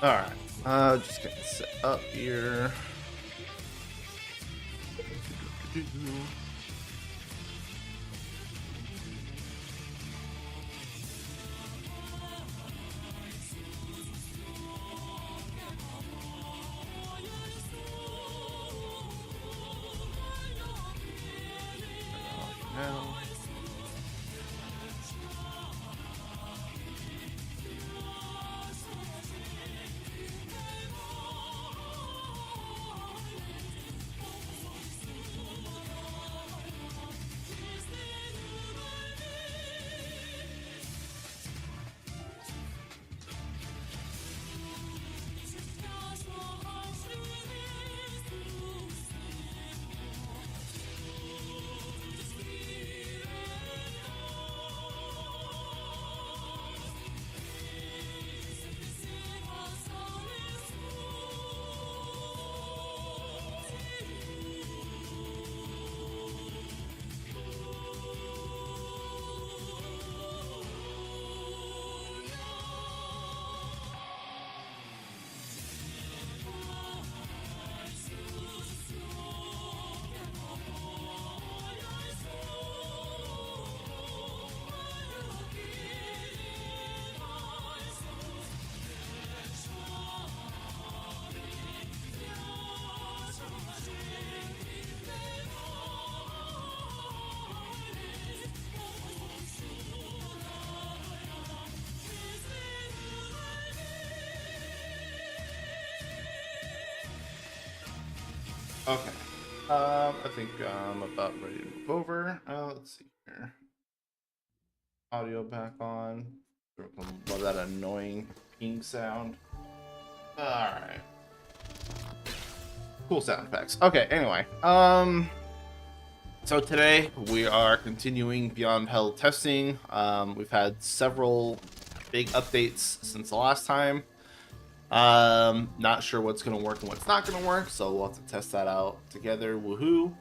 Alright, just getting set up here. Now. Okay. I think I'm about ready to move over. Let's see here. Audio back on. Love that annoying ping sound. Alright. Cool sound effects. Okay, anyway. So today we are continuing Beyond Hell testing. We've had several big updates since the last time. Not sure what's gonna work and what's not gonna work, so we'll have to test that out together. Woohoo!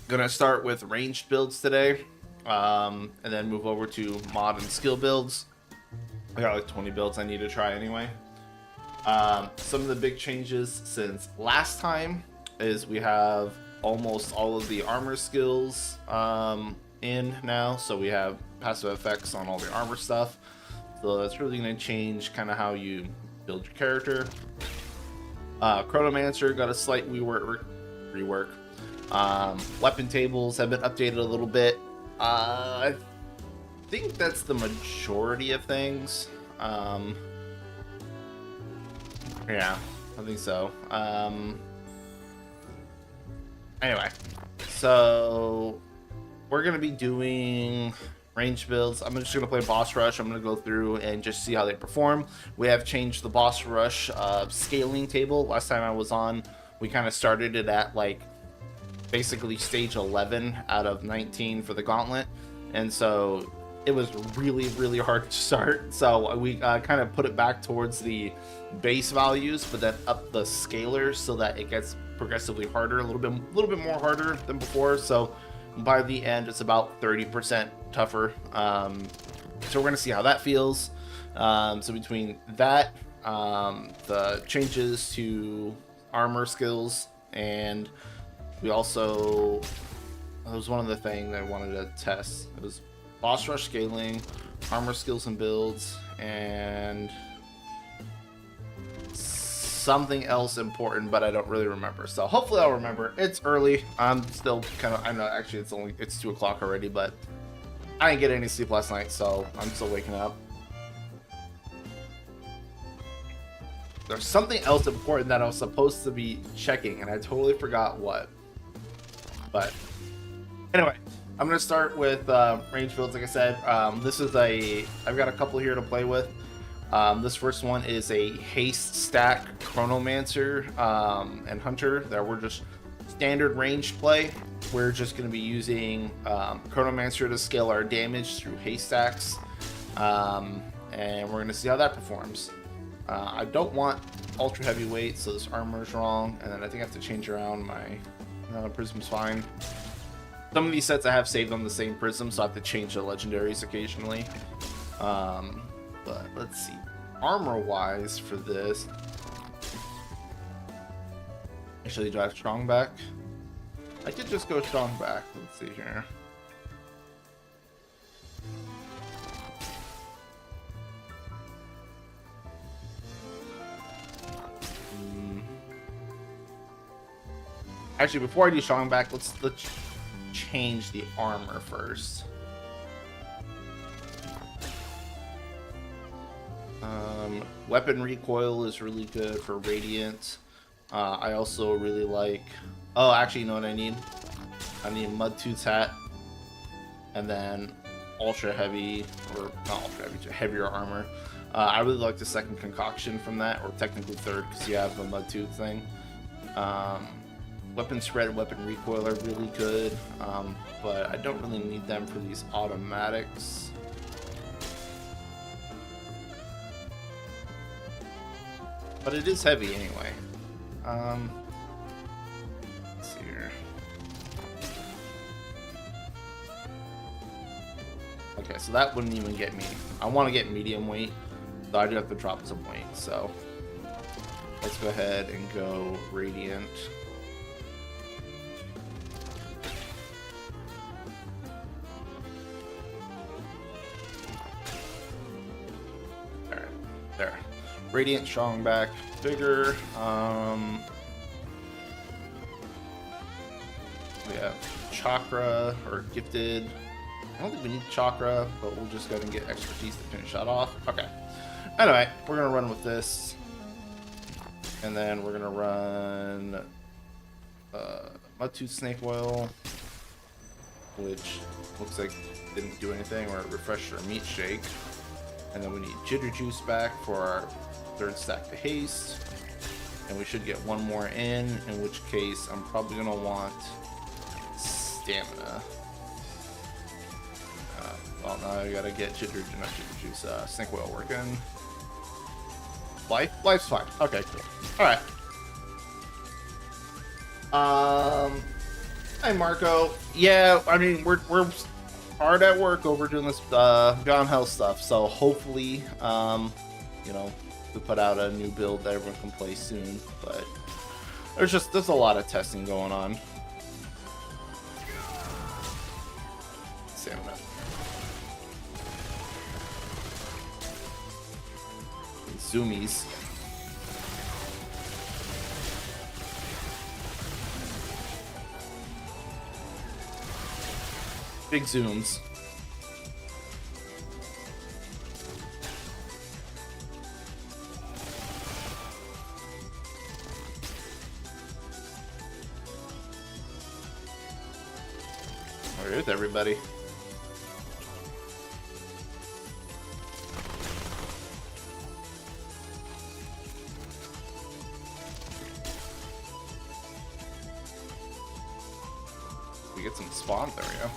Gonna start with ranged builds today, and then move over to mod and skill builds. I got like 20 builds I need to try anyway. Some of the big changes since last time is we have almost all of the armor skills in now, so we have passive effects on all the armor stuff. So that's really going to change kind of how you build your character. Chronomancer got a slight rework. Weapon tables have been updated a little bit. I think that's the majority of things. Yeah, I think so. Anyway, so we're going to be doing range builds. I'm just going to play boss rush. I'm going to go through and just see how they perform. We have changed the boss rush scaling table. Last time I was on, we kind of started it at like basically stage 11 out of 19 for the gauntlet, and so it was really hard to start. So we kind of put it back towards the base values, but then up the scaler so that it gets progressively harder, a little bit more harder than before. So by the end, it's about 30% tougher. So we're gonna see how that feels. So between that, the changes to armor skills, and we also, that was one of the things I wanted to test. It was boss rush scaling, armor skills and builds, and something else important, but I don't really remember. So hopefully I'll remember. It's early. I'm still kind of, I know actually it's 2 o'clock already, but I didn't get any sleep last night, so I'm still waking up. there's something else important that I was supposed to be checking, and I totally forgot what. But anyway, I'm gonna start with range builds. Like I said, I've got a couple here to play with. This first one is a haste stack Chronomancer and Hunter that we're just standard range play. We're just going to be using Chronomancer to scale our damage through haste stacks, and we're going to see how that performs. I don't want ultra heavyweight, so this armor is wrong, and then I think I have to change around my prism's fine. Some of these sets I have saved on the same prism, so I have to change the legendaries occasionally. But let's see, armor-wise for this. Actually, do I have strong back? I did just go strong back. Let's see here. Actually, before I do strong back, let's change the armor first. Weapon recoil is really good for Radiant. I also really like... Oh, actually, you know what I need? I need Mudtooth's hat. And then ultra heavy, or not ultra heavy, heavier armor. I really like the second concoction from that, or technically third, because you have the Mudtooth thing. Weapon spread and weapon recoil are really good, but I don't really need them for these automatics. But it is heavy anyway. Let's see here. Okay, so that wouldn't even get me. I want to get medium weight, so I do have to drop some weight. So let's go ahead and go Radiant. Alright, there. Radiant, strong back, bigger. We have chakra or gifted. I don't think we need chakra, but we'll just go ahead and get expertise to finish that off. Okay. Anyway, we're gonna run with this, and then we're gonna run Mudtooth Snake Oil, which looks like didn't do anything, or it refreshed our meat shake. And then we need Jitter Juice back for our third stack to haste, and we should get one more in which case I'm probably gonna want stamina. Well, now I gotta get not Jitter Juice, Snake Oil working. Life's fine. Okay, cool. All right. Hi Marco. Yeah, I mean we're hard at work over doing this Beyond Hell stuff, so hopefully you know, we put out a new build that everyone can play soon, but there's a lot of testing going on. Stamina. Zoomies. Big zooms. Where is everybody? We get some spawn, there we go.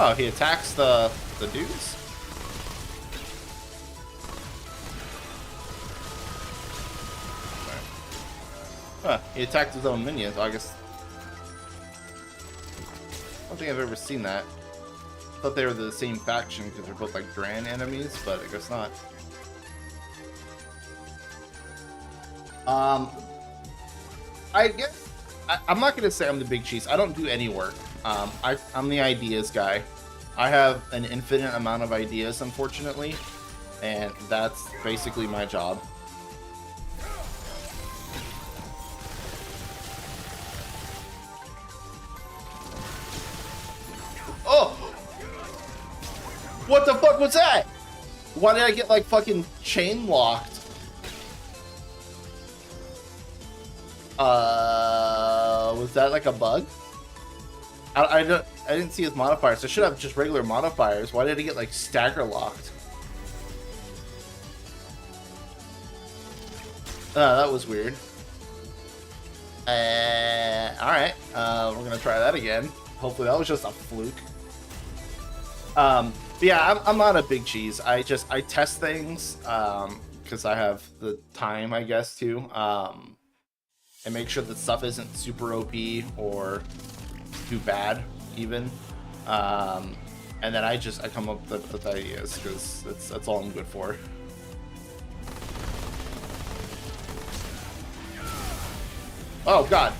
Oh, he attacks the dudes? Huh, he attacked his own minions, I guess. I don't think I've ever seen that. I thought they were the same faction because they're both like Dran enemies, but I guess not. I guess I'm not gonna say I'm the big cheese. I don't do any work. I'm the ideas guy. I have an infinite amount of ideas, unfortunately, and that's basically my job. Oh! What the fuck was that? Why did I get like fucking chain locked? Was that like a bug? I didn't see his modifiers. I should have just regular modifiers. Why did he get like stagger locked? That was weird. Alright. We're gonna try that again. Hopefully that was just a fluke. But yeah, I'm not a big cheese. I test things because I have the time, I guess, to and make sure that stuff isn't super OP or too bad even. And then I come up with ideas because that's all I'm good for. Oh god.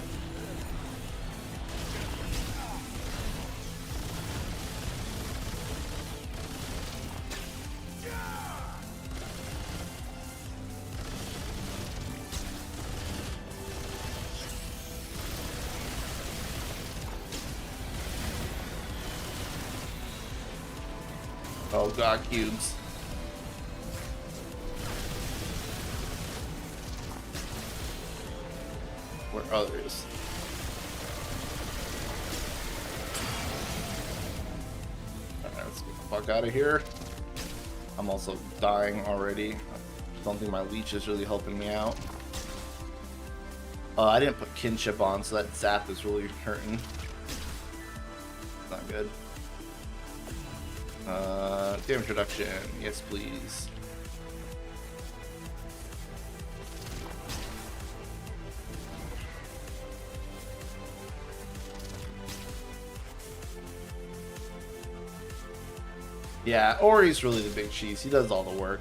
Oh god, cubes. Where are others? Alright, let's get the fuck out of here. I'm also dying already. I don't think my leech is really helping me out. I didn't put kinship on, so that zap is really hurting. Not good. Damage reduction. Yes, please. Yeah, Ori's really the big cheese. He does all the work.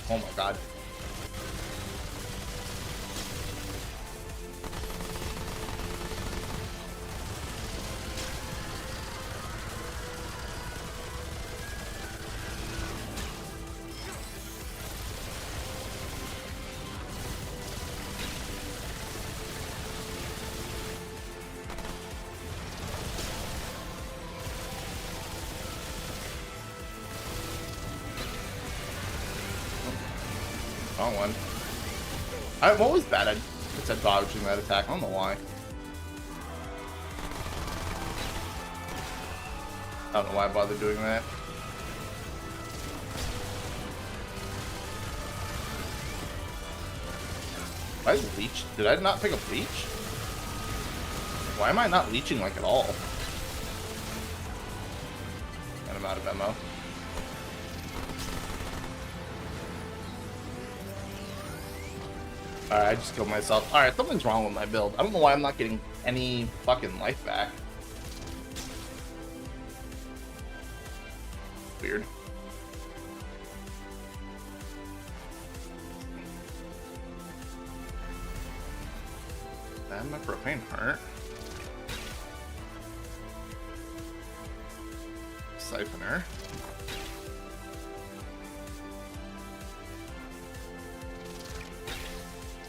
Oh my god. Wrong one. I'm always bad at dodging that attack. I don't know why. I don't know why I bothered doing that. Why is leech? Did I not pick up leech? Why am I not leeching like at all? And I'm out of ammo. Alright, I just killed myself. Alright, something's wrong with my build. I don't know why I'm not getting any fucking life back. Weird. And my propane heart. Siphoner.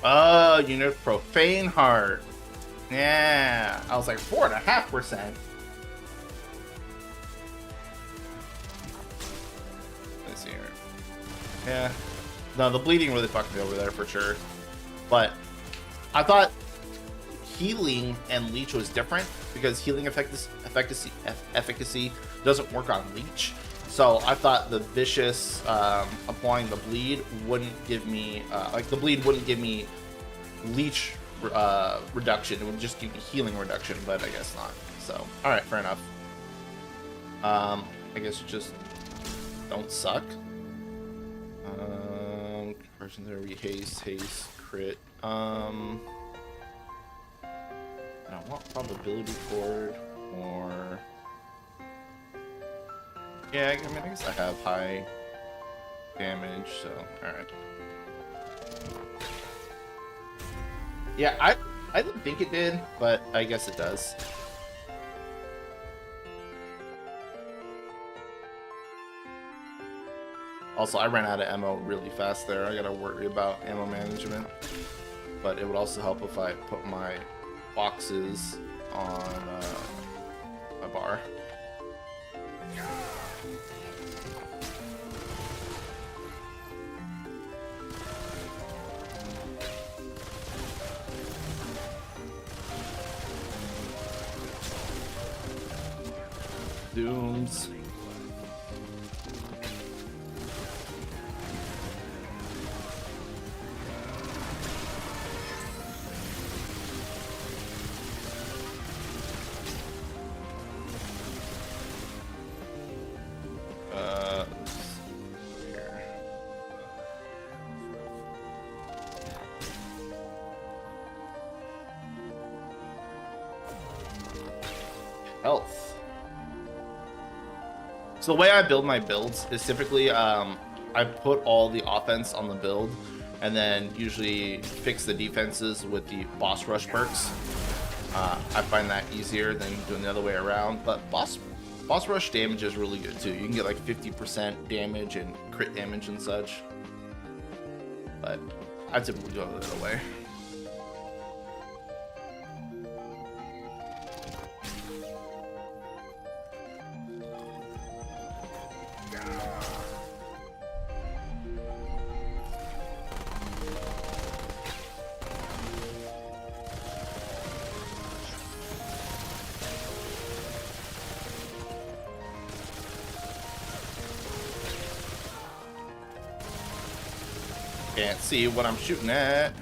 Oh, you know, profane heart. Yeah, I was like 4.5%. Let's see here. Yeah, no, the bleeding really fucked me over there for sure. But I thought healing and leech was different because healing efficacy doesn't work on leech. So I thought the vicious applying the bleed wouldn't give me like the bleed wouldn't give me leech reduction. It would just give me healing reduction, but I guess not. So all right, fair enough. I guess you just don't suck. Conversion there we haste, crit. I don't want probability cord or. Yeah, I mean, I guess I have high damage, so alright. Yeah, I didn't think it did, but I guess it does. Also, I ran out of ammo really fast there. I gotta worry about ammo management. But it would also help if I put my boxes on my bar. Dooms. Here. Health. So the way I build my builds is typically I put all the offense on the build and then usually fix the defenses with the boss rush perks. I find that easier than doing the other way around, but boss rush damage is really good too. You can get like 50% damage and crit damage and such, but I typically go the other way. Can't see what I'm shooting at.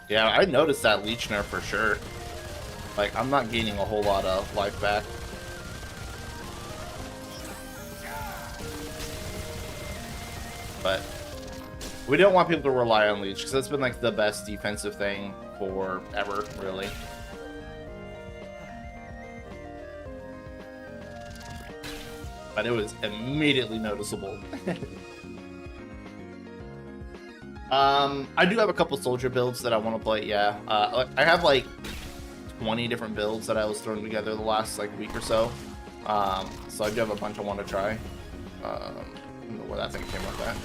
Yeah, I noticed that leech nerf for sure. Like, I'm not gaining a whole lot of life back. But we don't want people to rely on leech because that's been like the best defensive thing forever, really. But it was immediately noticeable. I do have a couple soldier builds that I want to play. Yeah, I have like 20 different builds that I was throwing together the last like week or so. So I do have a bunch I want to try. I don't know where that thing came up at.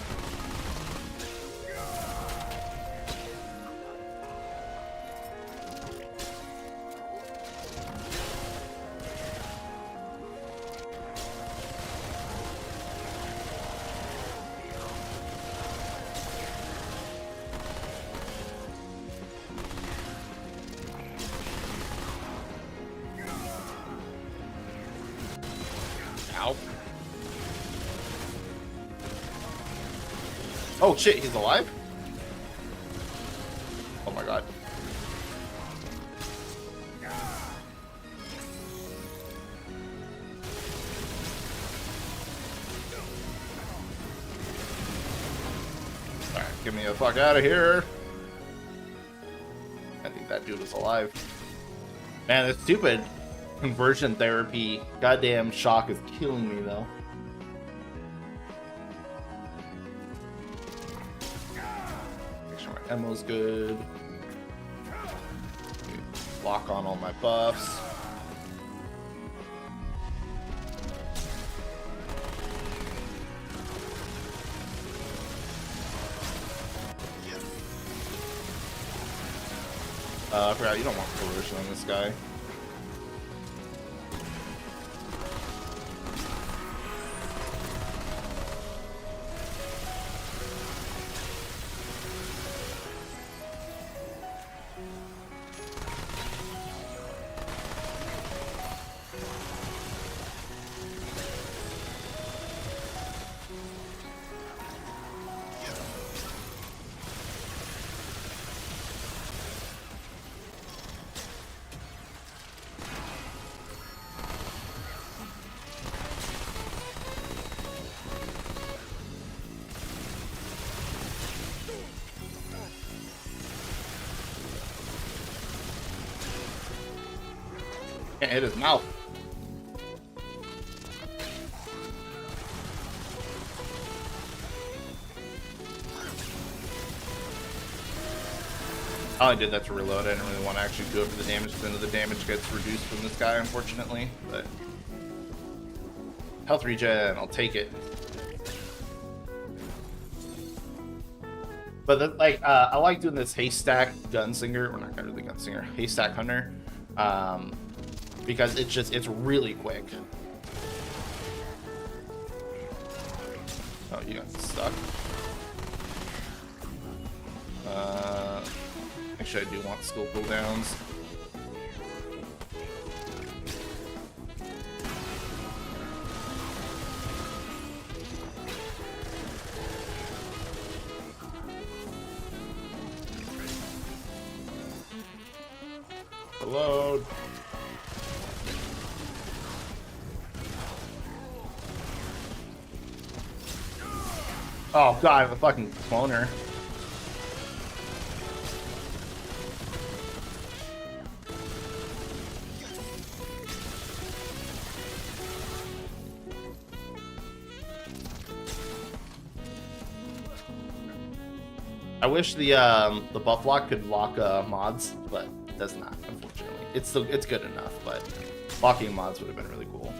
Oh shit, he's alive? Oh my god. Alright, get me the fuck out of here. I think that dude is alive. Man, this stupid conversion therapy goddamn shock is killing me though. Ammo's good. Lock on all my buffs. I forgot you don't want corrosion on this guy. Can't hit his mouth. I only did that to reload. I didn't really want to actually do it for the damage, because then the damage gets reduced from this guy, unfortunately. But health regen, I'll take it. But like, I like doing this haystack gunslinger, or not really gunslinger, haystack hunter, because it's really quick. Oh, you got stuck. Actually, I do want skill cooldowns. Reload. Oh god, the fucking cloner. I wish the buff lock could lock mods, but it does not, unfortunately. It's good enough, but locking mods would have been really cool.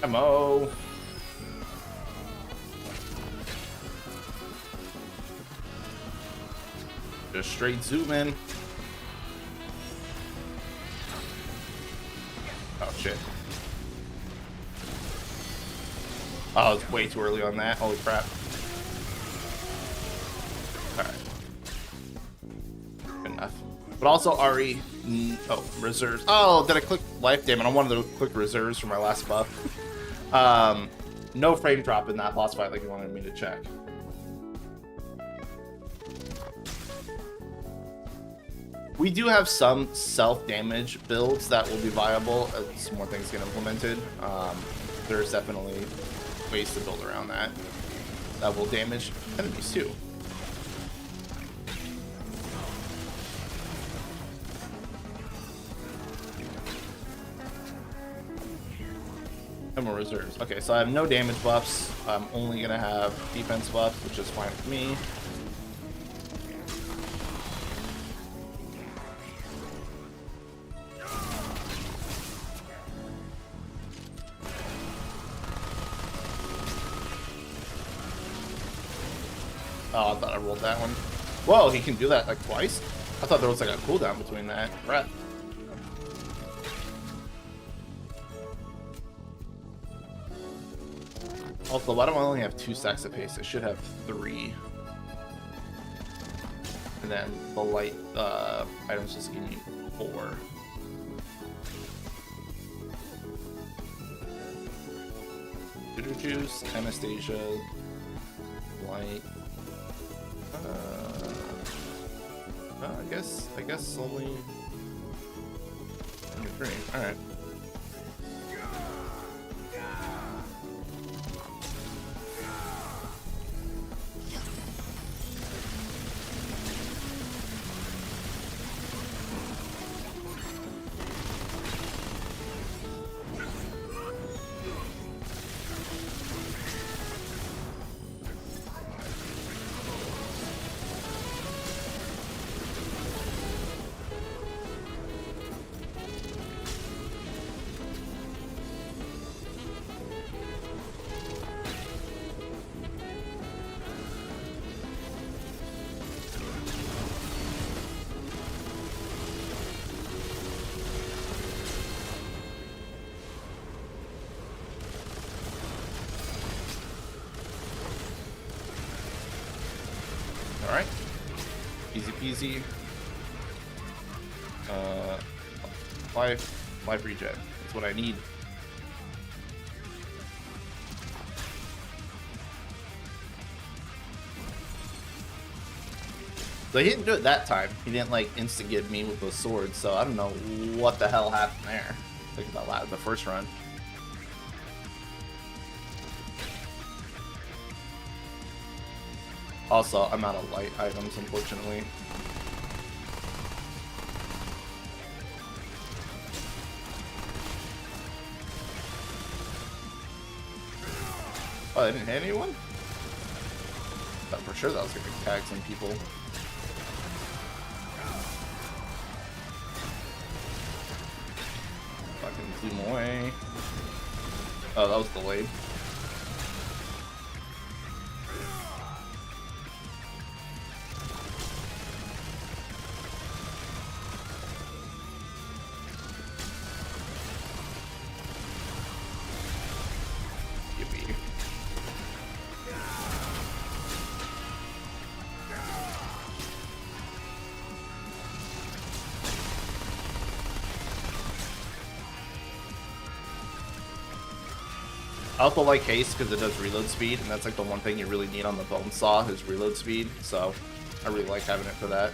Ammo. Just straight zoom in. Oh shit. Oh, it's way too early on that. Holy crap. Alright. Good enough. But also Ari. Oh, reserves. Oh, did I click life? Damn it, I wanted to click reserves for my last buff. No frame drop in that boss fight like you wanted me to check. We do have some self-damage builds that will be viable as more things get implemented. There's definitely ways to build around that will damage enemies too. And more reserves. Okay, so I have no damage buffs. I'm only gonna have defense buffs, which is fine with me. Oh, I thought I rolled that one. Whoa, he can do that like twice? I thought there was like a cooldown between that. Right. Also, why do I only have 2 stacks of haste? I should have 3. And then the light items just give me 4. Bitter juice, Anastasia, light. I guess only 3. All right. Alright. Easy peasy. Life regen. That's what I need. So he didn't do it that time. He didn't like instant get me with those swords, so I don't know what the hell happened there. Think about the first run. Also, I'm out of light items, unfortunately. Oh, I didn't hit anyone? Thought for sure that was gonna tag some people. Fucking zoom away. Oh, that was delayed. I also like haste because it does reload speed, and that's like the one thing you really need on the bone saw is reload speed, so I really like having it for that.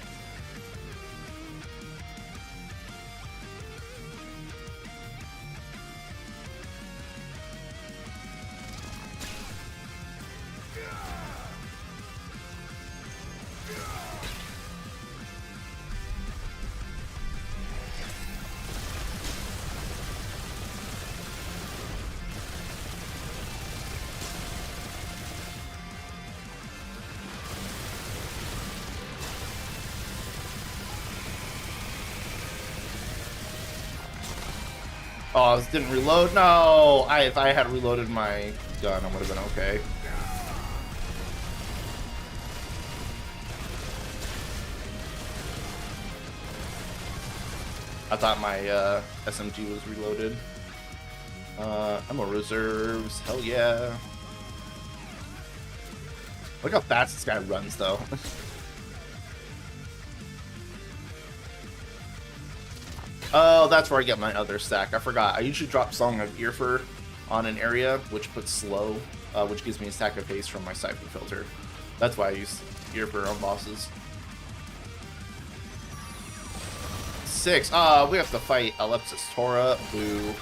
Oh, this didn't reload? No! If I had reloaded my gun, I would have been okay. I thought my SMG was reloaded. Ammo reserves. Hell yeah. Look how fast this guy runs, though. Oh, that's where I get my other stack. I forgot. I usually drop Song of Earfur on an area, which puts slow, which gives me a stack of haste from my Siphon Filter. That's why I use Earfur on bosses. 6. We have to fight Alepsis Tora. Boo.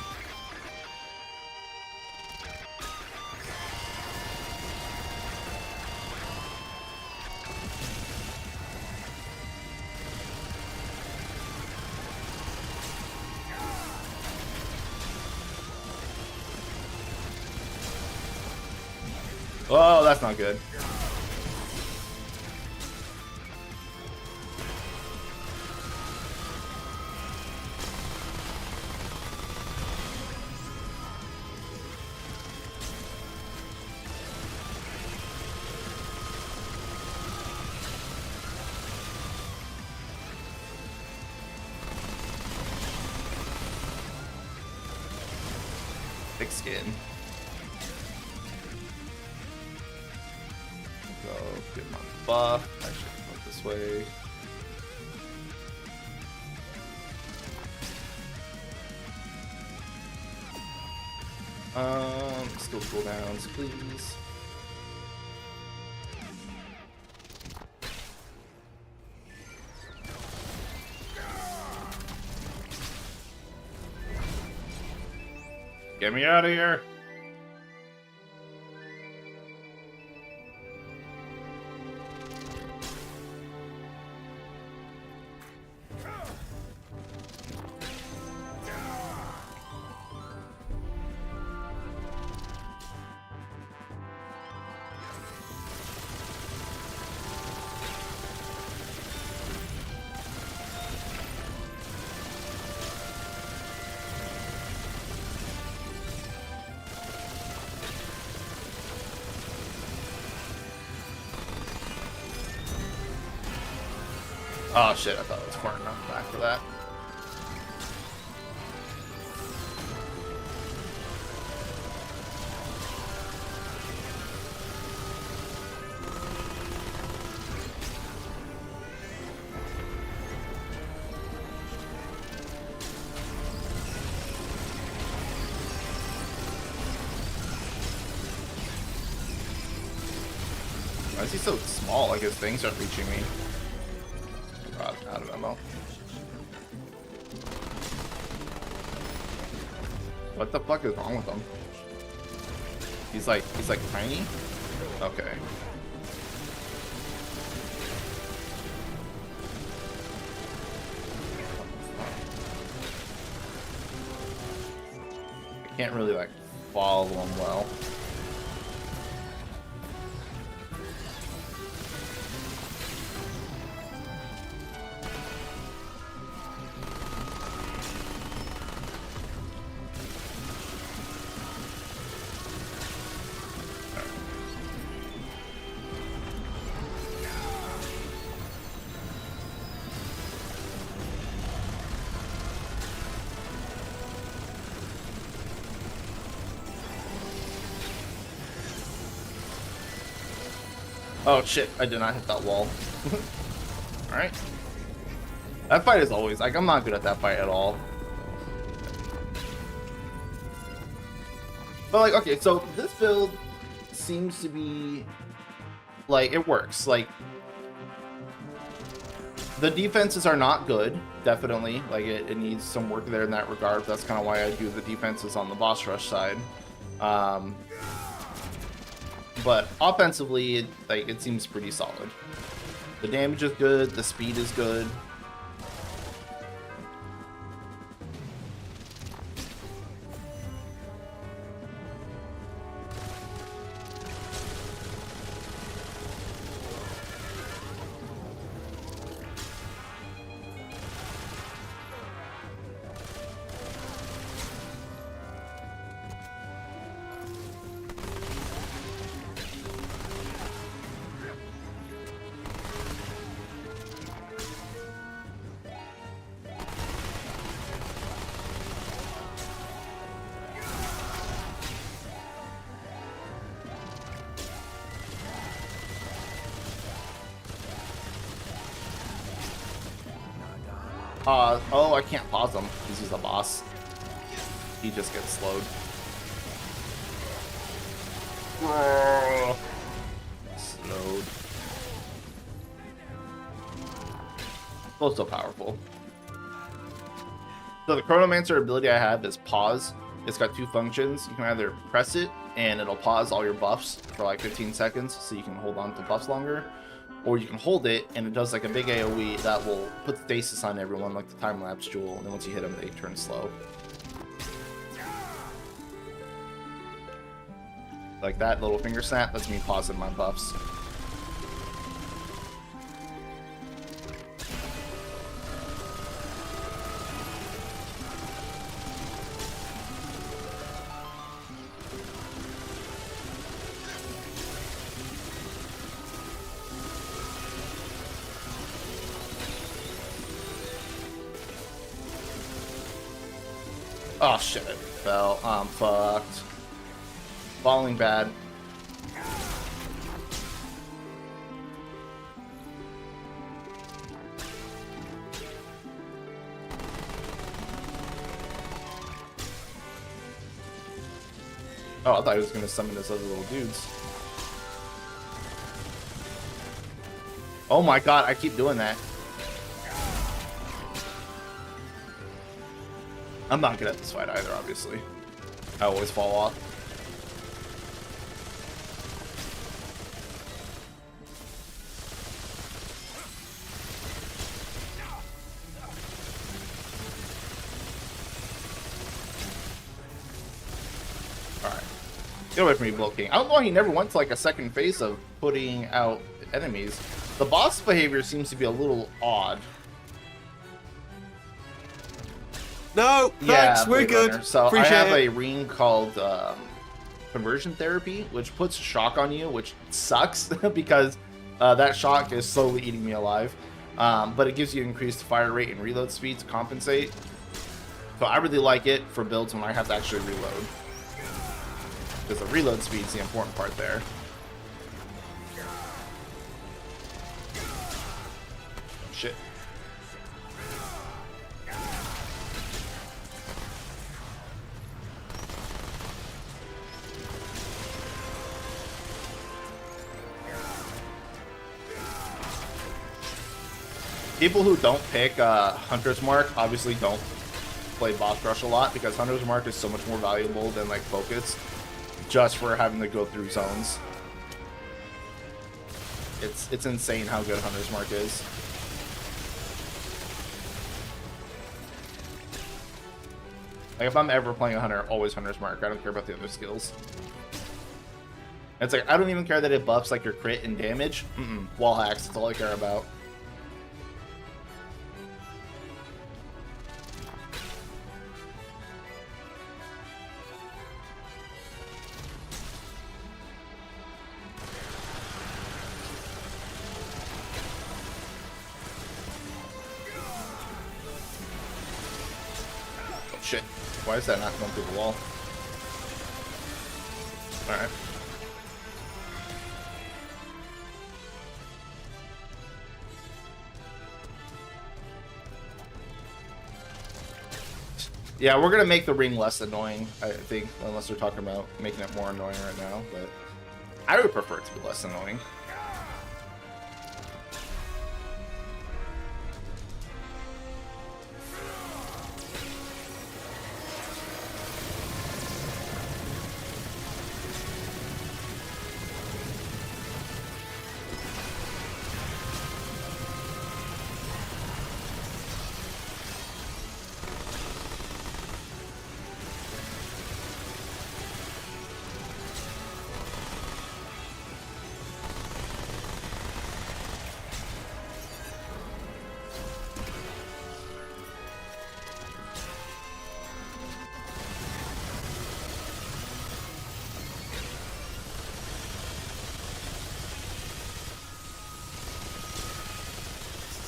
Oh, that's not good. Thick skin. Go get my buff. I should go this way. Skill cooldowns, please. Get me out of here. Oh shit, I thought it was far enough back for that. Why is he so small? Like his things aren't reaching me. Oh god, out of ammo. What the fuck is wrong with him? He's like tiny? Okay. I can't really like follow him well. Oh shit, I did not hit that wall. Alright. That fight is always, like, I'm not good at that fight at all. But, like, okay, so this build seems to be, like, it works. Like, the defenses are not good, definitely. Like, it needs some work there in that regard. That's kind of why I do the defenses on the boss rush side. But offensively, it seems pretty solid. The damage is good, the speed is good. Oh, I can't pause him because he's a boss. He just gets slowed. Slowed. Still so powerful. So the Chronomancer ability I have is pause. It's got two functions. You can either press it and it'll pause all your buffs for like 15 seconds so you can hold on to buffs longer. Or you can hold it and it does like a big AoE that will put stasis on everyone, like the time-lapse jewel, and then once you hit them, they turn slow. Like that little finger snap, that's me pausing my buffs. Oh shit, it fell. I'm fucked. Falling bad. Oh, I thought he was gonna summon those other little dudes. Oh my god, I keep doing that. I'm not good at this fight either, obviously. I always fall off. Alright. Get away from me, Blow King. I don't know why he never went to like a second phase of putting out enemies. The boss behavior seems to be a little odd. No, thanks, we're good. So Appreciate I have it. a ring called conversion therapy, which puts shock on you, which sucks because that shock is slowly eating me alive. But it gives you increased fire rate and reload speed to compensate. So I really like it for builds when I have to actually reload, because the reload speed is the important part there. Shit. People who don't pick Hunter's Mark obviously don't play Boss Rush a lot because Hunter's Mark is so much more valuable than like Focus, just for having to go through zones. It's insane how good Hunter's Mark is. Like if I'm ever playing a Hunter, always Hunter's Mark. I don't care about the other skills. It's like I don't even care that it buffs like your crit and damage. Wall hacks, that's all I care about. Shit. Why is that not going through the wall? Alright. Yeah, we're gonna make the ring less annoying, I think, unless they're talking about making it more annoying right now, but I would prefer it to be less annoying.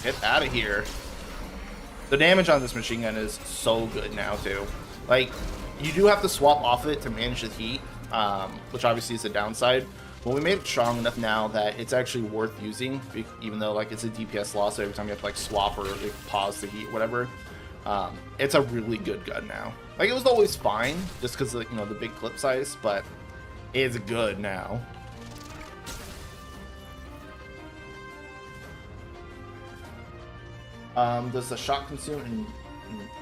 Get out of here. The damage on this machine gun is so good now, too. Like, you do have to swap off it to manage the heat, which obviously is a downside. But we made it strong enough now that it's actually worth using, even though, like, it's a DPS loss every time you have to, like, swap or like, pause the heat, whatever. It's a really good gun now. Like, it was always fine, just because of, you know, the big clip size, but it's good now. Does the shot consume and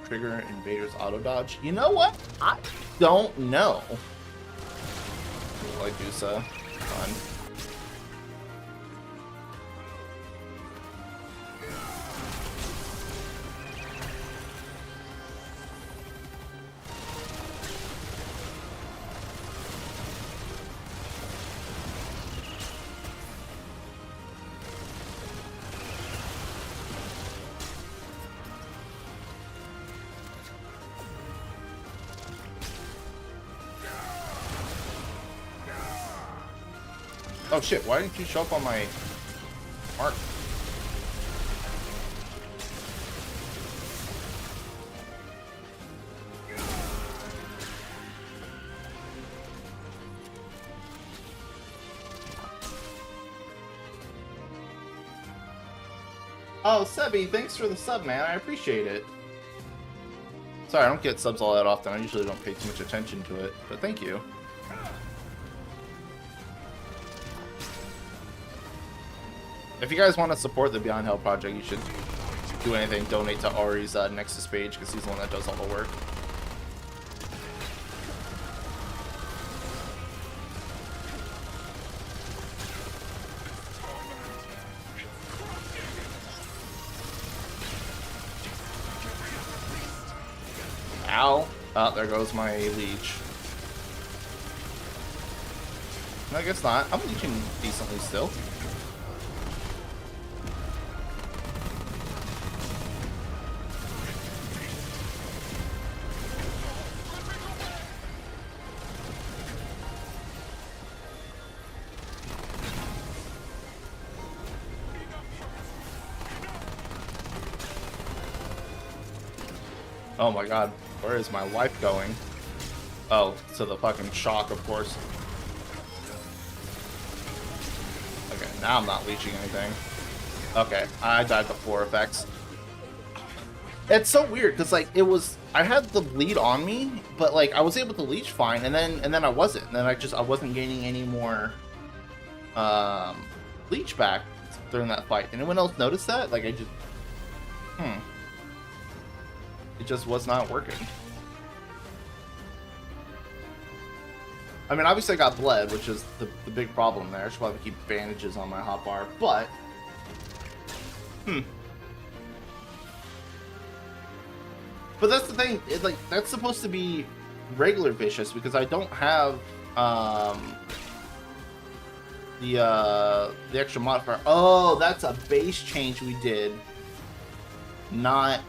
trigger invaders auto dodge? You know what? I don't know. Like Dusa. Fun. Oh shit, why didn't you show up on my mark? Oh, Sebi, thanks for the sub, man. I appreciate it. Sorry, I don't get subs all that often. I usually don't pay too much attention to it, but thank you. If you guys want to support the Beyond Hell project, you should do anything. Donate to Ari's Nexus page, because he's the one that does all the work. Ow. Oh, there goes my leech. No, I guess not. I'm leeching decently still. Oh my god, where is my wife going? Oh, to the fucking shock, of course. Okay, now I'm not leeching anything. Okay, I died before effects. It's so weird, because, like, it was... I had the bleed on me, but, like, I was able to leech fine, and then I wasn't. And then I wasn't gaining any more... leech back during that fight. Anyone else notice that? Like, It just was not working. I mean, obviously I got bled, which is the big problem there. I should probably keep bandages on my hotbar, but... But that's the thing, like, that's supposed to be regular vicious, because I don't have, the extra modifier. Oh, that's a base change we did. Not...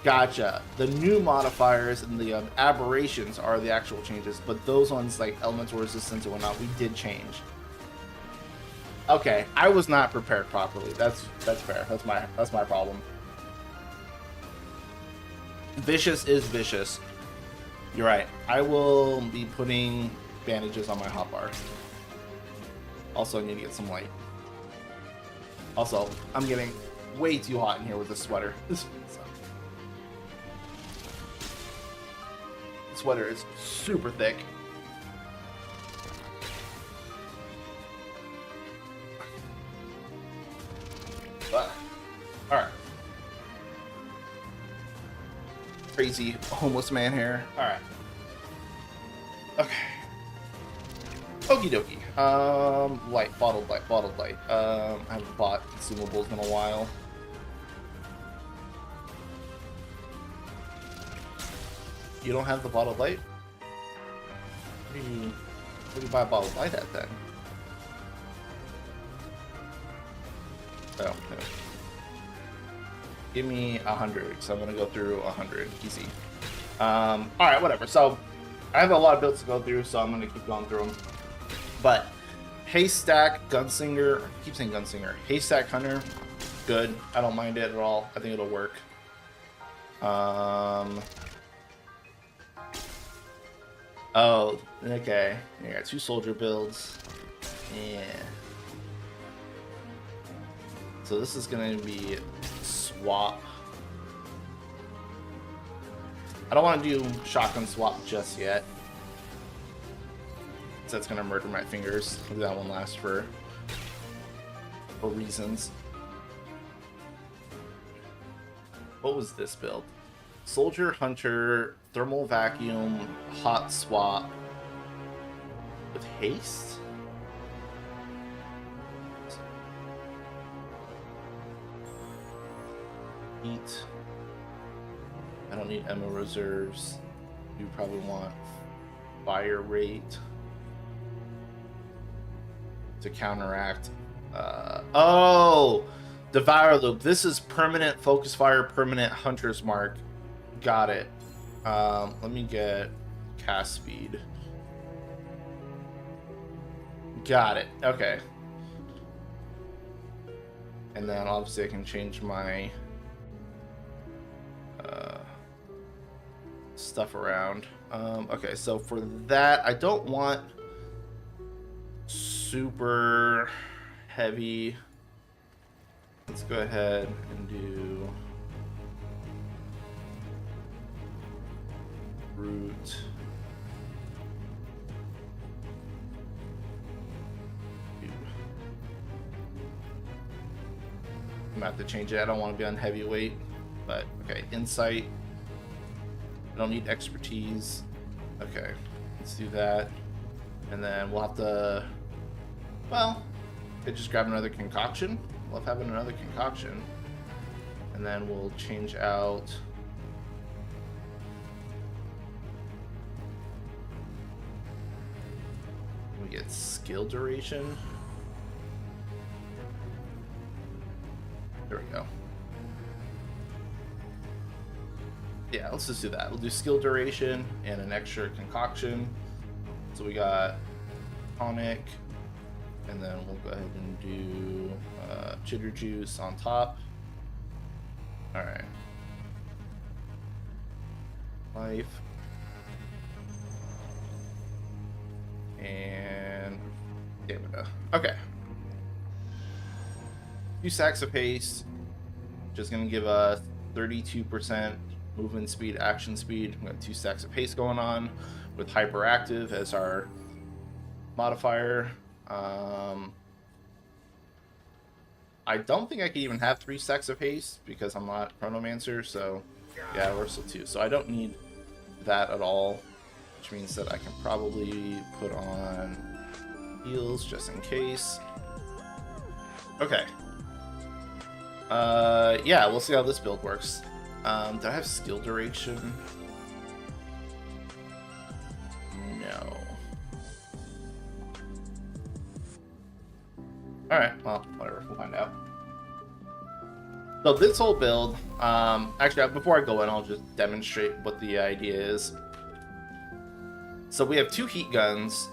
Gotcha. The new modifiers and the aberrations are the actual changes, but those ones, like elemental resistance and whatnot, we did change. Okay, I was not prepared properly. That's fair. That's my problem. Vicious is vicious. You're right. I will be putting bandages on my hotbar. Also, I need to get some light. Also, I'm getting way too hot in here with this sweater. This sweater is super thick. But, alright. Crazy homeless man here. Alright. Okay. Okie dokie. Light, bottled light. I haven't bought consumables in a while. You don't have the bottled light? Where do you buy a bottled light at then? Oh, no. Give me 100, so I'm gonna go through 100. Easy. Alright, whatever. So, I have a lot of builds to go through, so I'm gonna keep going through them. But, Haystack, Gunslinger, I keep saying Gunslinger. Haystack Hunter, good. I don't mind it at all. I think it'll work. Oh, okay. I got 2 soldier builds. Yeah. So this is gonna be swap. I don't want to do shotgun swap just yet. So that's gonna murder my fingers. Maybe that one lasts for reasons. What was this build? Soldier, Hunter, Thermal Vacuum, Hot Swap with Haste? Heat. I don't need ammo reserves. You probably want fire rate to counteract. Oh! Devour Loop. This is permanent focus fire, permanent Hunter's Mark. Got it. Let me get cast speed. Got it. Okay. And then obviously I can change my stuff around. Okay, so for that, I don't want super heavy. Let's go ahead and do root. I'm gonna have to change it. I don't want to be on heavyweight, but okay. Insight. I don't need expertise. Okay, let's do that, and then we'll have to. Well, could just grab another concoction. Love having another concoction, and then we'll change out. We get skill duration. There we go. Yeah, let's just do that. We'll do skill duration and an extra concoction. So we got tonic, and then we'll go ahead and do chitter juice on top. All right. Life. And stamina. Okay. 2 sacks of haste, which is going to give us 32% movement speed, action speed. We got 2 stacks of haste going on with hyperactive as our modifier. I don't think I can even have 3 stacks of haste because I'm not Chronomancer, so yeah, we're still 2. So I don't need that at all, which means that I can probably put on heals just in case. Okay. Yeah, we'll see how this build works. Do I have skill duration? No. Alright, well, whatever, we'll find out. So this whole build, actually, before I go in, I'll just demonstrate what the idea is. So we have 2 heat guns.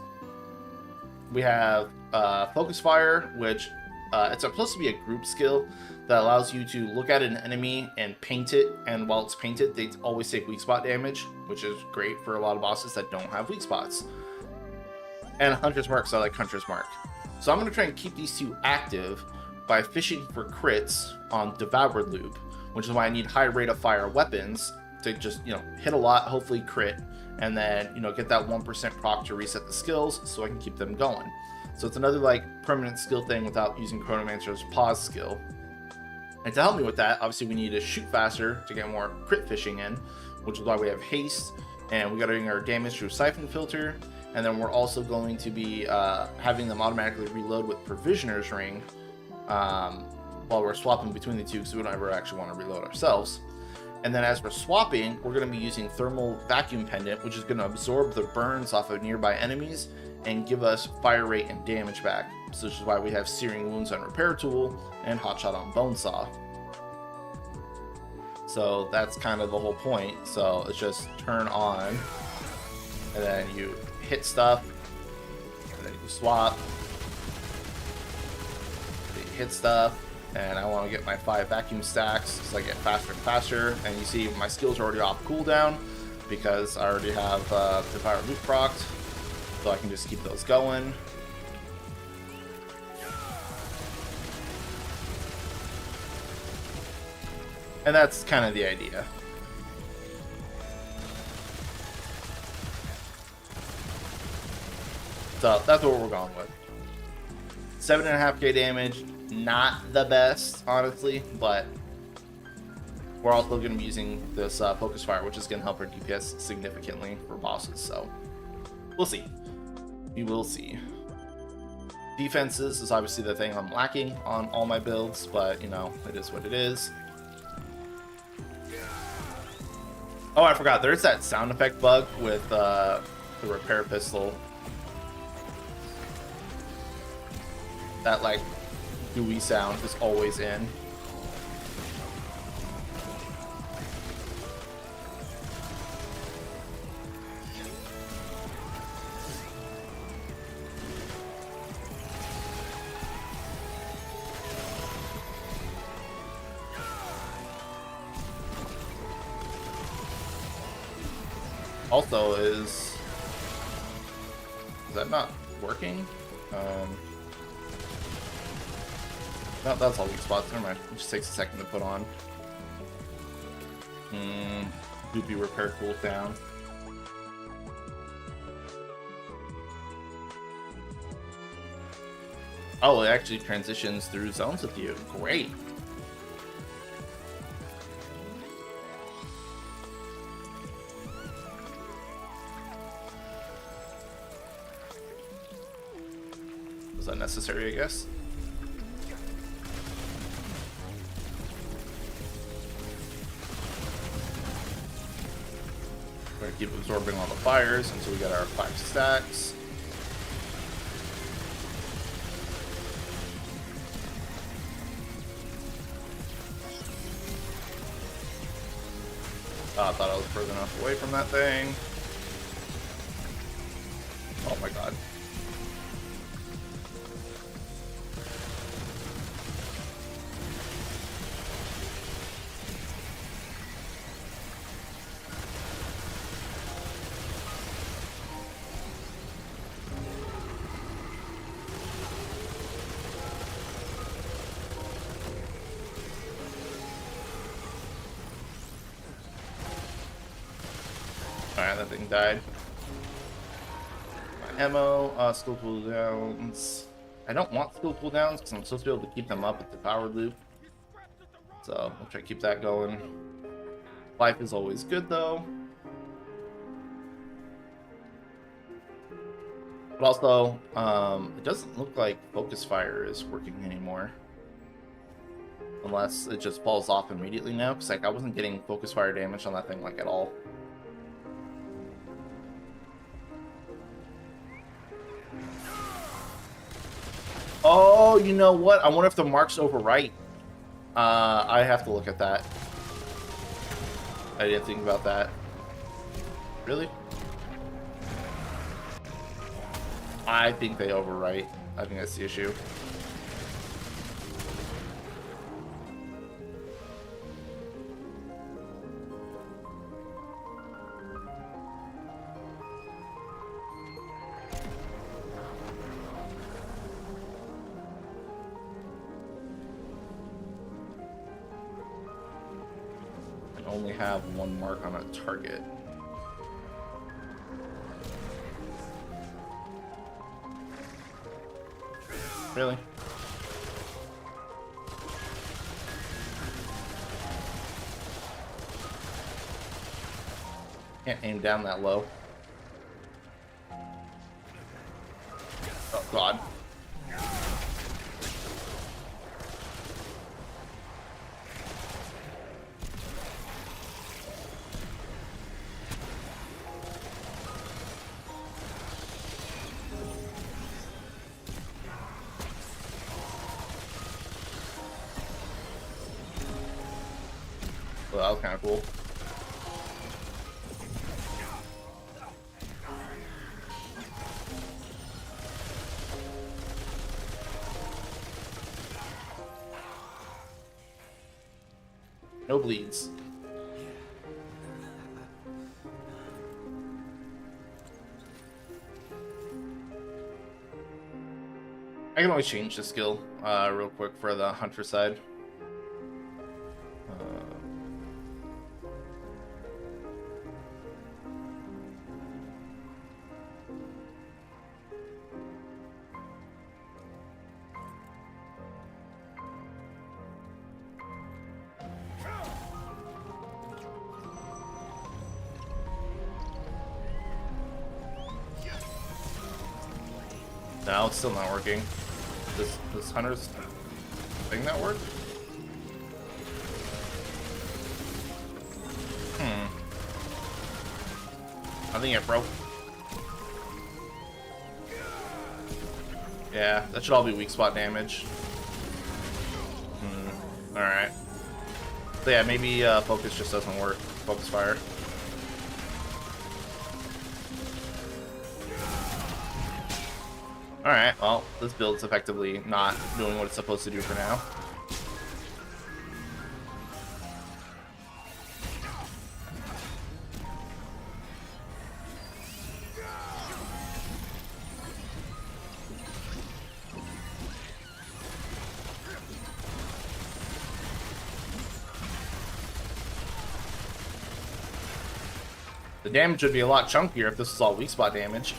We have Focus Fire, which it's supposed to be a group skill that allows you to look at an enemy and paint it, and while it's painted, they always take weak spot damage, which is great for a lot of bosses that don't have weak spots. And Hunter's Mark, so I like Hunter's Mark. So I'm going to try and keep these 2 active by fishing for crits on Devoured Loop, which is why I need high rate of fire weapons to just, hit a lot, hopefully crit, and then, get that 1% proc to reset the skills so I can keep them going. So it's another, permanent skill thing without using Chronomancer's pause skill. And to help me with that, obviously we need to shoot faster to get more crit fishing in, which is why we have haste, and we got to bring our damage through Siphon Filter, and then we're also going to be having them automatically reload with Provisioner's Ring while we're swapping between the 2, because we don't ever actually want to reload ourselves. And then as we're swapping, we're going to be using Thermal Vacuum Pendant, which is going to absorb the burns off of nearby enemies and give us fire rate and damage back. So this is why we have Searing Wounds on Repair Tool and Hotshot on Bone Saw. So that's kind of the whole point. So it's just turn on, and then you hit stuff, and then you swap, then you hit stuff, and I want to get my 5 vacuum stacks so I get faster and faster. And you see my skills are already off cooldown because I already have the Fire Loop procced, so I can just keep those going. And that's kind of the idea. So that's what we're going with. 7.5k damage, not the best, honestly, but we're also going to be using this Focus Fire, which is going to help our DPS significantly for bosses, so we'll see. We will see. Defenses is obviously the thing I'm lacking on all my builds, but, it is what it is. Oh, I forgot, there's that sound effect bug with the Repair Pistol. That, gooey sound is always in. Also, is that not working? No, that's all weak spots. Never mind. It just takes a second to put on. Goopy Repair cools down. Oh, it actually transitions through zones with you. Great. Was that necessary, I guess? We're gonna keep absorbing all the fires until we get our 5 stacks. I thought I was further enough away from that thing. Oh my god. Alright, that thing died. My ammo, skill cooldowns. I don't want skill cooldowns because I'm supposed to be able to keep them up with the power loop. So I'll try to keep that going. Life is always good though. But also, it doesn't look like focus fire is working anymore. Unless it just falls off immediately now, because like I wasn't getting focus fire damage on that thing like at all. Oh, you know what? I wonder if the mark's overwrite. I have to look at that. I didn't think about that. Really? I think they overwrite. I think that's the issue. I only have one mark on a target. Really? Can't aim down that low. Oh god. Well, that was kind of cool. No bleeds. I can always change the skill real quick for the hunter side. No, it's still not working. This hunter's thing that worked? I think it broke. Yeah, that should all be weak spot damage. Alright. So yeah, maybe focus just doesn't work. Focus fire. Alright, well, this build's effectively not doing what it's supposed to do for now. The damage would be a lot chunkier if this was all weak spot damage.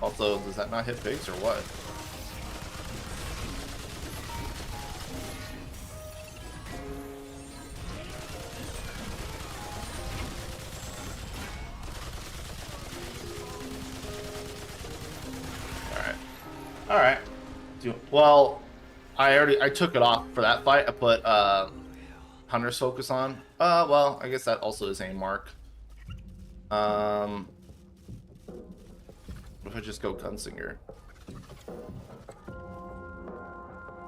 Also, does that not hit pigs or what? Alright. Well, I took it off for that fight. I put Hunter's Focus on. Well, I guess that also is a mark. What if I just go Gunslinger?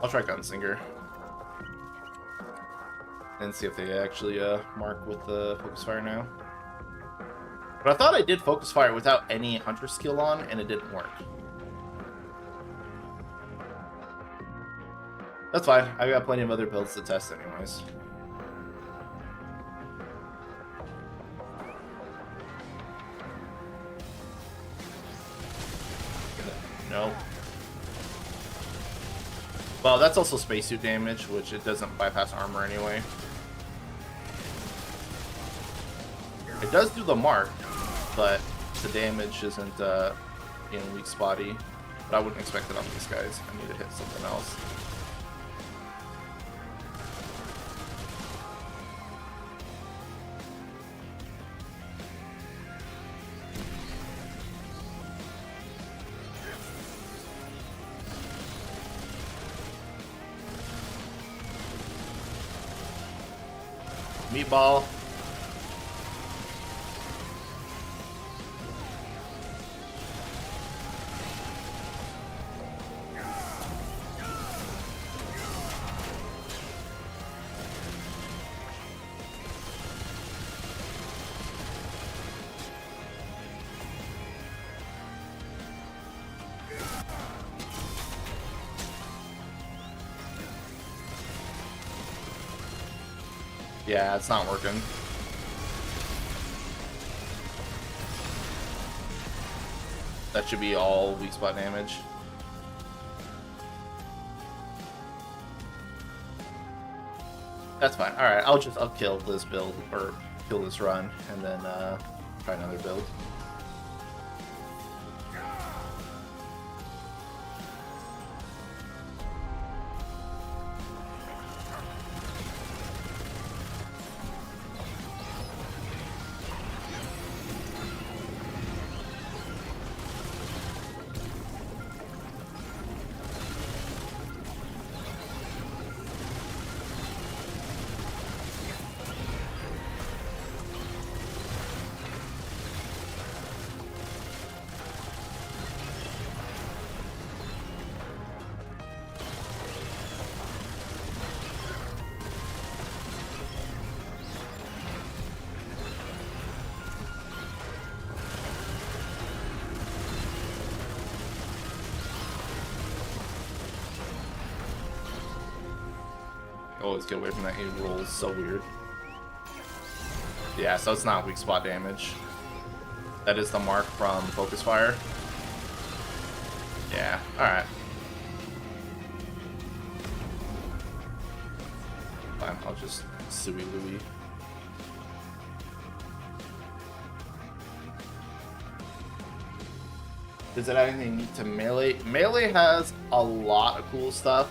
I'll try Gunslinger. And see if they actually mark with the Focus Fire now. But I thought I did Focus Fire without any Hunter skill on, and it didn't work. That's fine. I got plenty of other builds to test anyways. No. Well, that's also spacesuit damage, which it doesn't bypass armor anyway. It does do the mark, but the damage isn't weak spotty. But I wouldn't expect it on these guys. I need to hit something else. Meatball. Yeah, it's not working. That should be all weak spot damage. That's fine. Alright, I'll kill this build, or kill this run, and then try another build. Always get away from that. He rolls so weird. Yeah, so it's not weak spot damage. That is the mark from Focus Fire. Yeah, alright. Fine, I'll just Suey Louie. Does it have anything neat to Melee? Melee has a lot of cool stuff.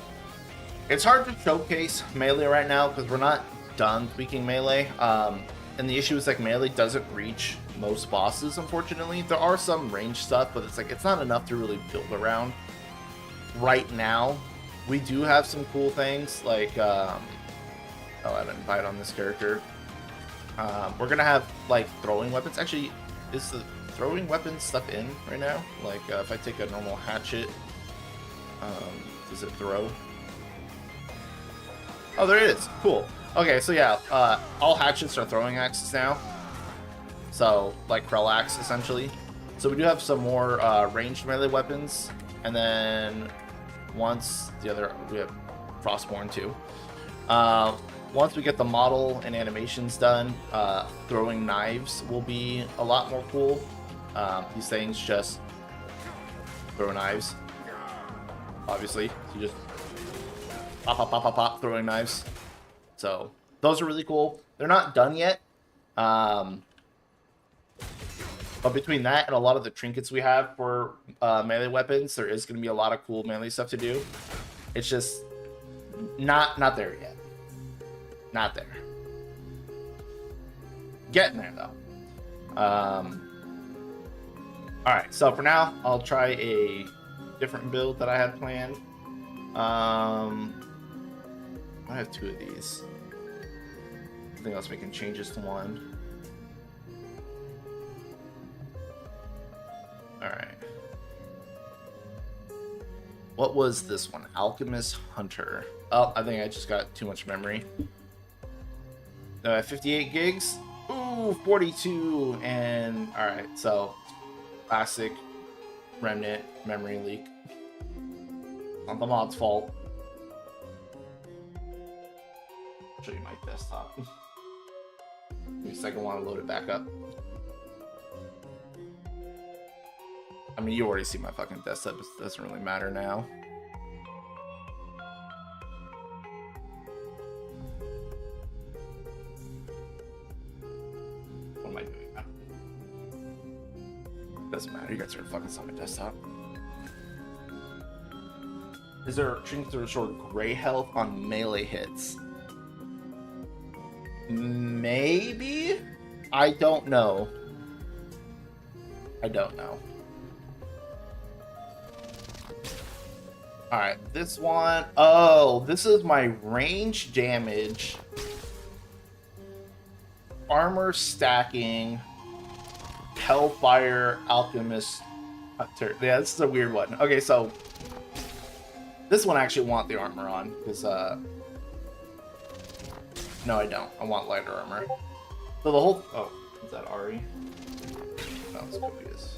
It's hard to showcase Melee right now because we're not done tweaking Melee. And the issue is like Melee doesn't reach most bosses, unfortunately. There are some range stuff, but it's like it's not enough to really build around right now. We do have some cool things like oh, I didn't bite on this character. We're gonna have like throwing weapons. Actually, is the throwing weapon stuff in right now? Like if I take a normal hatchet, does it throw? Oh, there it is. Cool. Okay, so yeah, all hatchets are throwing axes now. So, like Krell-axe, essentially. So we do have some more ranged melee weapons. And then once we have Frostborn too. Once we get the model and animations done, throwing knives will be a lot more cool. These things just throw knives. Obviously, you just pop, pop, pop, pop, pop, throwing knives. So those are really cool. They're not done yet. But between that and a lot of the trinkets we have for melee weapons, there is going to be a lot of cool melee stuff to do. It's just not there yet. Not there. Getting there though. Alright, so for now, I'll try a different build that I had planned. I have two of these. I think I was making changes to one. Alright. What was this one? Alchemist Hunter. Oh, I think I just got too much memory. 58 gigs. Ooh, 42. And alright, so classic Remnant memory leak. Not the mod's fault. I'll show you my desktop. Give me a second, I want to load it back up. I mean, you already see my fucking desktop. It doesn't really matter now. What am I doing? Doesn't matter. You guys are fucking on my desktop. Is there trinket to restore gray health on melee hits? Maybe? I don't know. I don't know. Alright, this one. Oh, this is my range damage. Armor stacking. Hellfire Alchemist Hunter. Yeah, this is a weird one. Okay, so this one I actually want the armor on because no, I don't. I want lighter armor. So the whole is that Ari? No, it's Copious.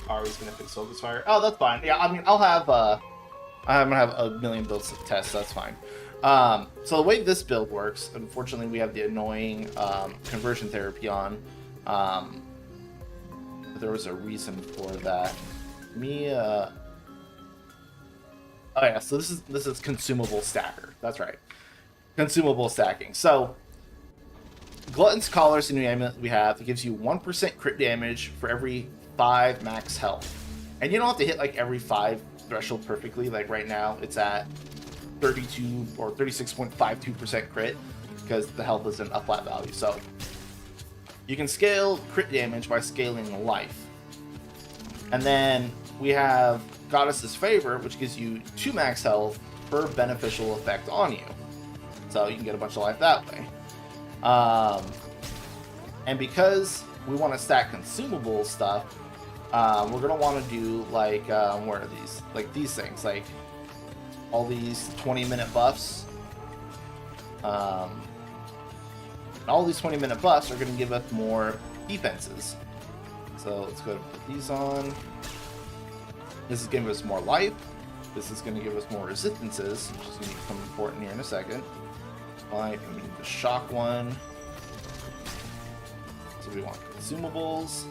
Ari's gonna fix Focus Fire. Oh, that's fine. Yeah, I mean I'm gonna have a million builds to test. So that's fine. So the way this build works, unfortunately, we have the annoying conversion therapy on. But there was a reason for that. Oh yeah, so this is consumable stacker. That's right, consumable stacking. So Glutton's Collar is a new amulet we have. It gives you 1% crit damage for every 5 max health, and you don't have to hit like every 5 threshold perfectly. Like right now, it's at 32 or 36.52% crit because the health isn't a flat value. So you can scale crit damage by scaling life. And then we have Goddess's Favor, which gives you 2 max health per beneficial effect on you. So you can get a bunch of life that way. And because we want to stack consumable stuff, we're going to want to do like, where are these? Like these things, like all these 20-minute buffs. All these 20-minute buffs are going to give us more defenses. So let's go put these on. This is going to give us more life. This is going to give us more resistances, which is going to become important here in a second. Life, and we need the shock one. So we want consumables.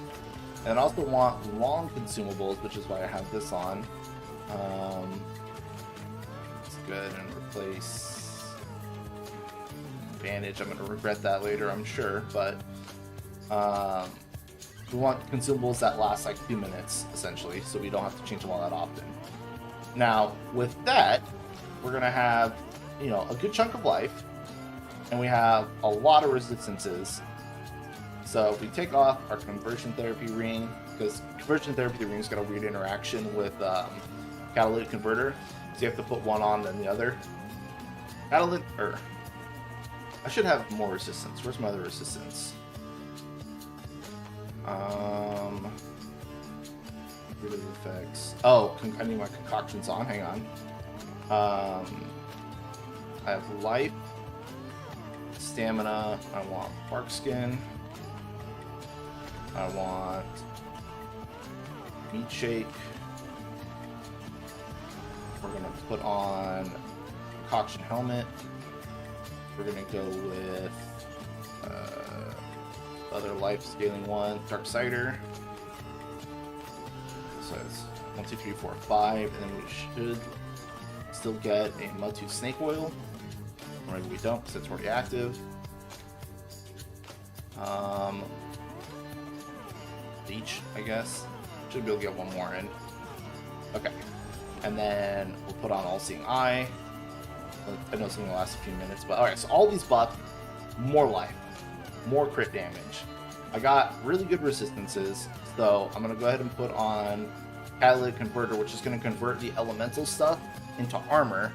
And I also want long consumables, which is why I have this on. Let's go ahead and replace bandage. I'm going to regret that later, I'm sure, but we want consumables that last like 2 minutes, essentially, so we don't have to change them all that often. Now, with that, we're going to have, you know, a good chunk of life, and we have a lot of resistances. So if we take off our conversion therapy ring, because conversion therapy ring's got a weird interaction with catalytic converter, so you have to put one on then the other. I should have more resistance. Where's my other resistance? Rid of effects. Oh, I need my concoctions on. Hang on. I have life, stamina. I want bark skin. I want meat shake. We're gonna put on concoction helmet. We're gonna go with other life scaling one, dark cider. So it's 1, 2, 3, 4, 5, and then we should still get a Mudtooth snake oil. Or maybe we don't because it's already active. Each, I guess. Should be able to get one more in. Okay. And then we'll put on All Seeing Eye. I know it's going to last a few minutes, but alright, so all these buffs, more life, more crit damage. I got really good resistances, so I'm going to go ahead and put on Catalytic Converter, which is going to convert the elemental stuff into armor.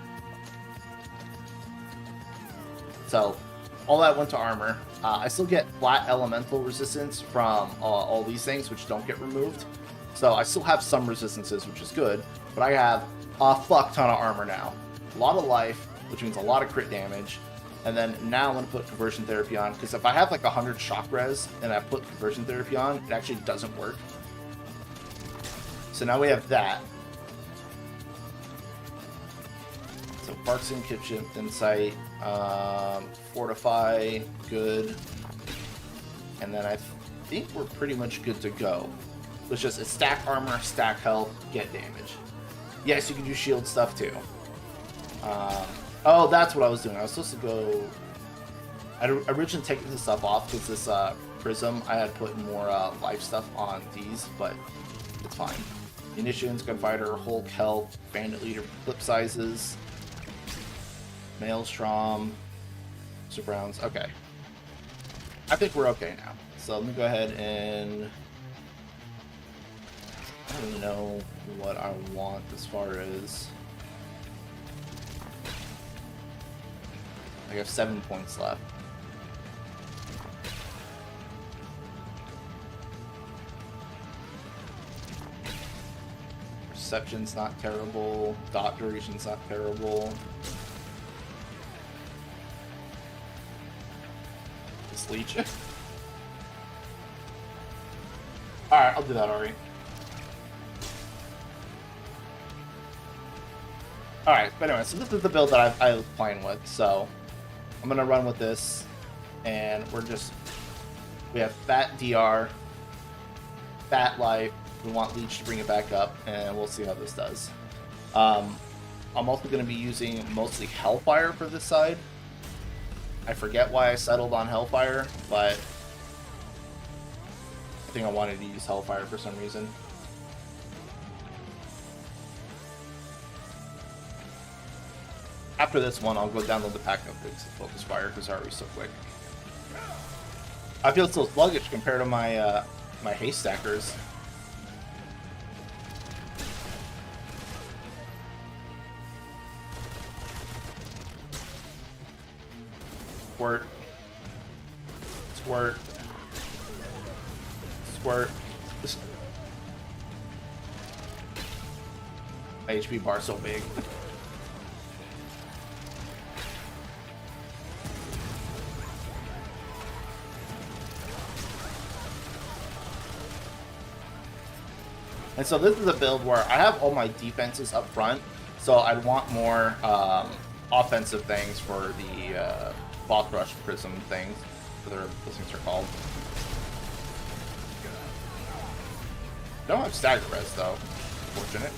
So all that went to armor. I still get flat elemental resistance from all these things, which don't get removed. So I still have some resistances, which is good, but I have a fuck ton of armor now. A lot of life, which means a lot of crit damage. And then now I'm going to put conversion therapy on, because if I have like 100 shock res and I put conversion therapy on, it actually doesn't work. So now we have that. So Barks and Kitchen Insight, Fortify, good. And then I think we're pretty much good to go. So it's just a stack armor, stack health, get damage. Yes, you can do shield stuff too. Oh, that's what I was doing. I was supposed to go... I originally taken this stuff off because this Prism, I had put more life stuff on these, but it's fine. Munitions, Gunfighter, Hulk, Health, Bandit Leader, Flip Sizes, Maelstrom, Super Rounds. Okay. I think we're okay now. So let me go ahead and... I don't know what I want as far as... I have 7 points left. Perception's not terrible. Dot duration's not terrible. This leech. Alright, I'll do that, Ari. Alright, but anyway, so this is the build that I was playing with, so I'm gonna run with this, and we have Fat DR, Fat Life, we want Leech to bring it back up, and we'll see how this does. I'm also gonna be using mostly Hellfire for this side. I forget why I settled on Hellfire, but I think I wanted to use Hellfire for some reason. After this one, I'll go download the pack updates to Focus Fire because Ari's so quick. I feel so sluggish compared to my my haste stackers. Squirt. Squirt. Squirt. My HP bar so big. And so this is a build where I have all my defenses up front, so I'd want more offensive things for the Boss Rush Prism things, whatever those things are called. Don't have stagger res though, fortunate.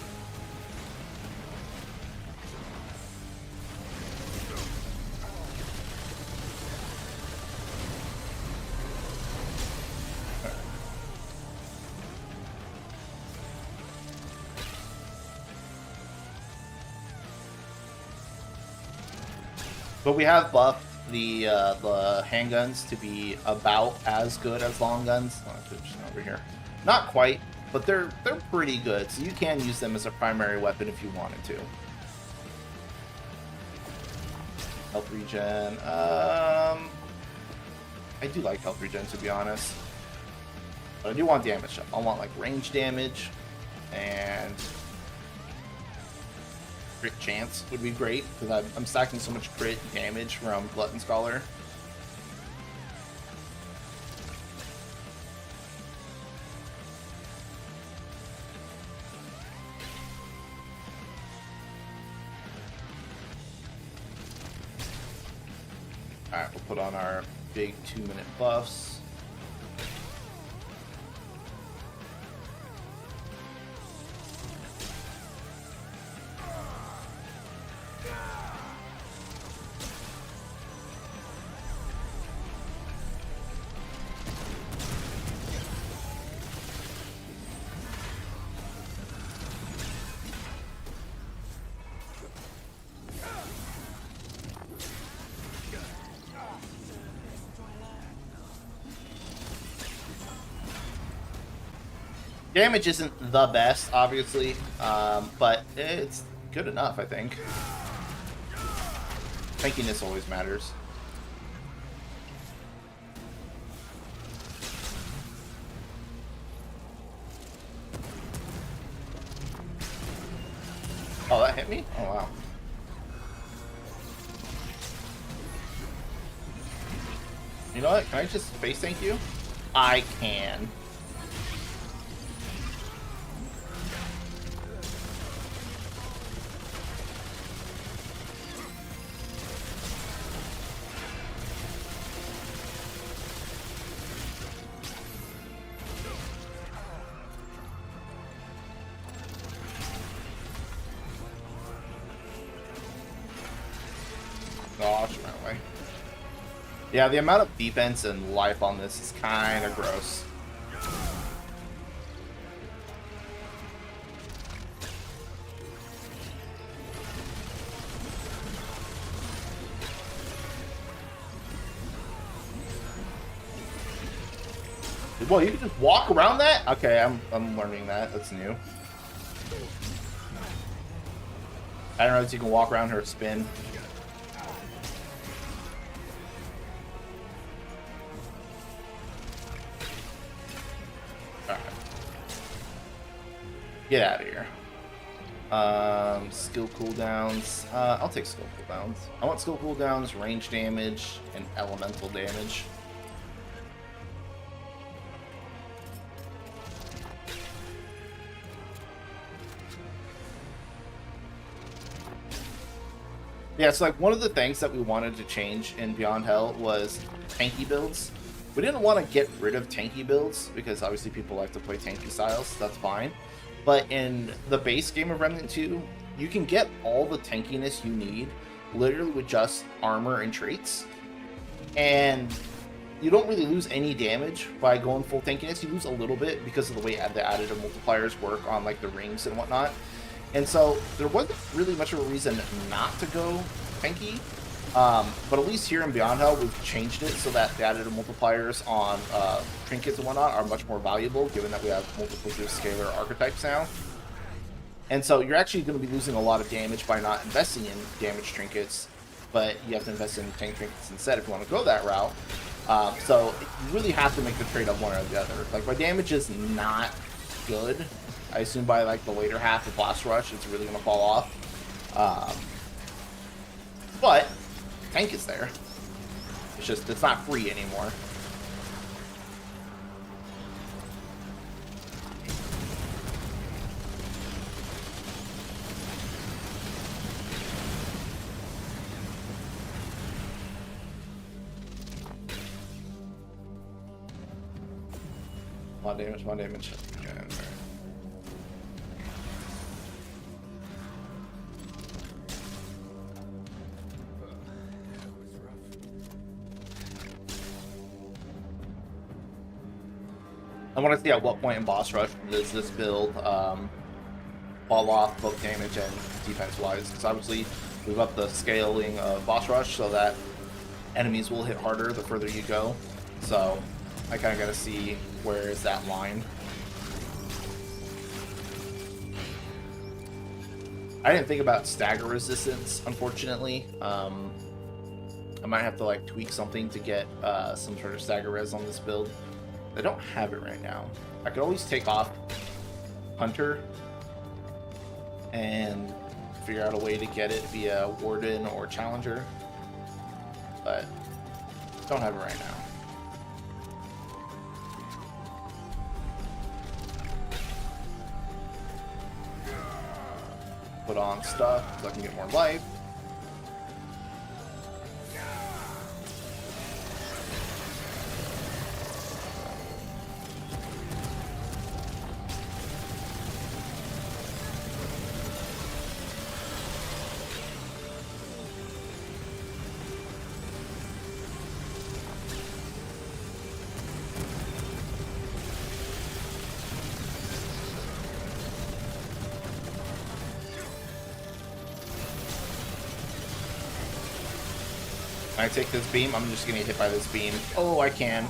But we have buffed the handguns to be about as good as long guns. Oh, over here, not quite, but they're pretty good. So you can use them as a primary weapon if you wanted to. Health regen. I do like health regen, to be honest, but I do want damage stuff. I want like range damage, and crit chance would be great because I'm stacking so much crit damage from Glutton Scholar. Alright, we'll put on our big 2-minute buffs. Damage isn't the best, obviously, but it's good enough, I think. Tankiness always matters. Oh, that hit me? Oh, wow. You know what? Can I just face tank you? I can. Yeah, the amount of defense and life on this is kind of gross. Well, you can just walk around that? Okay, I'm learning that. That's new. I don't know if you can walk around her spin. Alright. Get out of here. Skill cooldowns. I'll take skill cooldowns. I want skill cooldowns, range damage, and elemental damage. Yeah, so like one of the things that we wanted to change in Beyond Hell was tanky builds. We didn't want to get rid of tanky builds because obviously people like to play tanky styles, so that's fine. But in the base game of Remnant 2, you can get all the tankiness you need literally with just armor and traits. And you don't really lose any damage by going full tankiness. You lose a little bit because of the way the additive multipliers work on like the rings and whatnot. And so there wasn't really much of a reason not to go tanky, but at least here in Beyond Hell, we've changed it so that the additive multipliers on trinkets and whatnot are much more valuable, given that we have multiplicative scalar archetypes now. And so you're actually going to be losing a lot of damage by not investing in damage trinkets, but you have to invest in tank trinkets instead if you want to go that route. So you really have to make the trade of one or the other. Like, my damage is not good. I assume by like the later half of Blast Rush, it's really going to fall off. But tank is there. It's just, it's not free anymore. One damage, one damage. Okay, I want to see at what point in boss rush does this build fall off both damage and defense wise, because obviously we've upped the scaling of boss rush so that enemies will hit harder the further you go. So I kind of got to see where is that line. I didn't think about stagger resistance, unfortunately. I might have to like tweak something to get some sort of stagger res on this build. I don't have it right now. I could always take off Hunter and figure out a way to get it via Warden or Challenger, but don't have it right now. Put on stuff so I can get more life. When I take this beam, I'm just gonna get hit by this beam. Oh, I can.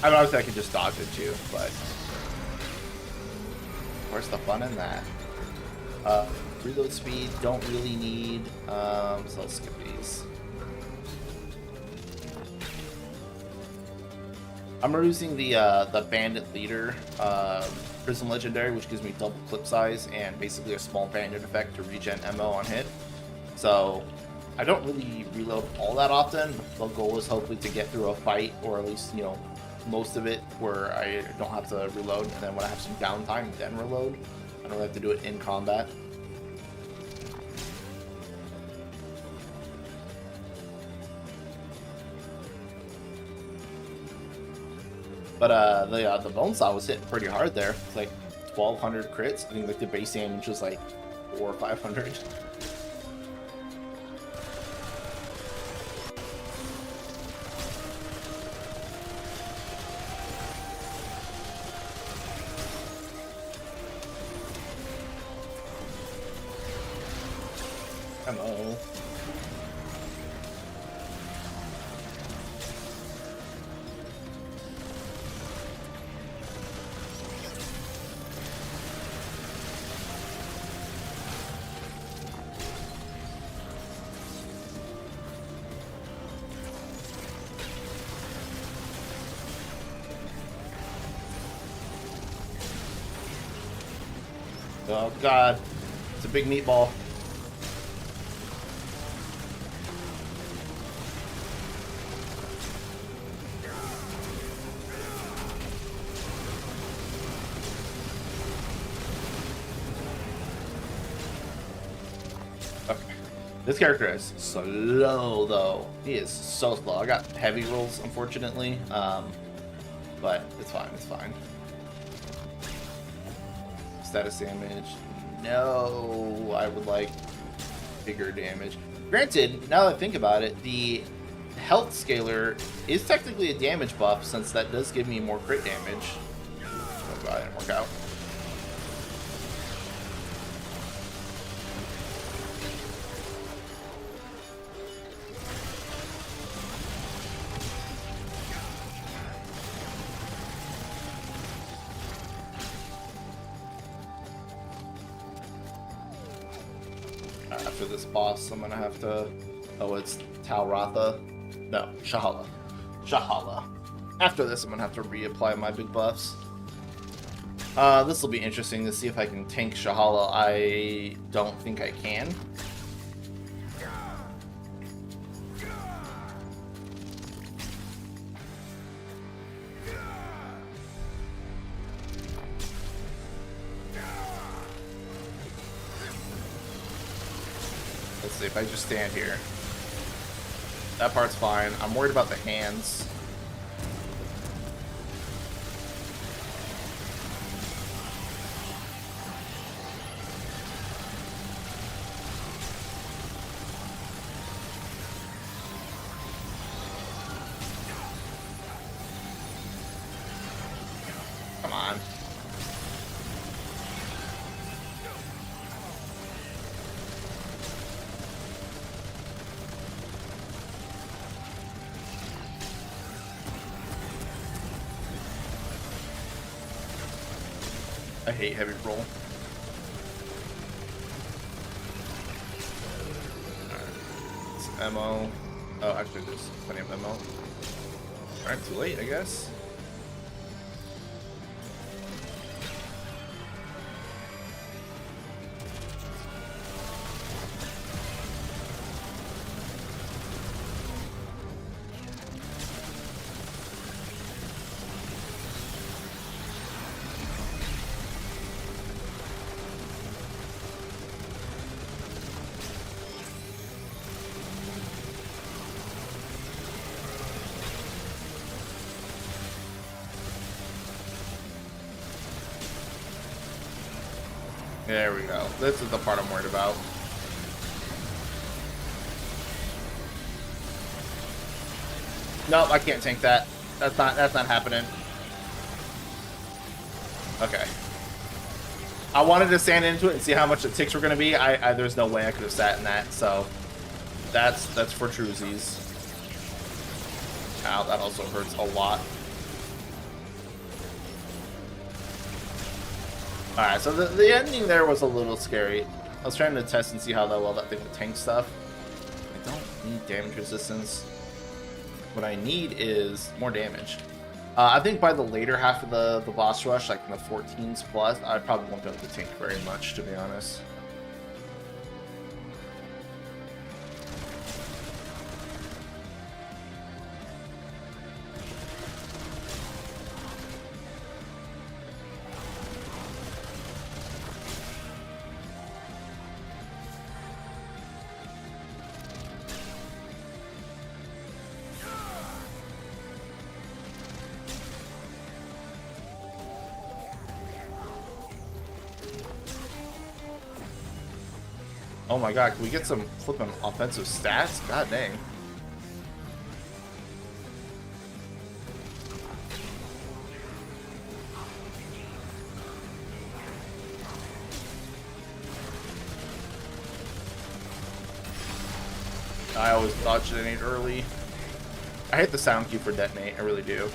I mean, obviously I can just dodge it too, but where's the fun in that? Reload speed, don't really need, so let's skip these. I'm using the Bandit Leader Prism Legendary, which gives me double clip size and basically a small bandit effect to regen ammo on hit. So I don't really reload all that often. The goal is hopefully to get through a fight, or at least, you know, most of it where I don't have to reload, and then when I have some downtime, then reload. I don't have to do it in combat. But the bone saw was hitting pretty hard there. It's like 1,200 crits. I think like the base damage was like 400 or 500. Hello. Oh god, it's a big meatball. Okay. This character is slow though. He is so slow. I got heavy rolls, unfortunately. But it's fine, it's fine. Status damage. No, I would like bigger damage. Granted, now that I think about it, the health scaler is technically a damage buff since that does give me more crit damage. Oh god, it didn't work out. After this boss, I'm gonna have to. Oh, it's Talratha. No, Shahala. Shahala. After this, I'm gonna have to reapply my big buffs. This will be interesting to see if I can tank Shahala. I don't think I can. Let's see if I just stand here. That part's fine. I'm worried about the hands. Come on. I hate heavy roll. Alright. It's ammo. Oh, actually, there's plenty of ammo. Alright, too late, I guess. There we go. This is the part I'm worried about. Nope, I can't tank that. That's not happening. Okay. I wanted to stand into it and see how much the ticks were going to be. There's no way I could have sat in that, so that's for truesies. Ow, that also hurts a lot. Alright, so the ending there was a little scary. I was trying to test and see how well that thing would tank stuff. I don't need damage resistance. What I need is more damage. I think by the later half of the boss rush, like in the 14s plus, I probably won't be able to tank very much, to be honest. Oh my god, can we get some flipping offensive stats? God dang. I always dodge detonate early. I hate the sound cue for detonate. I really do.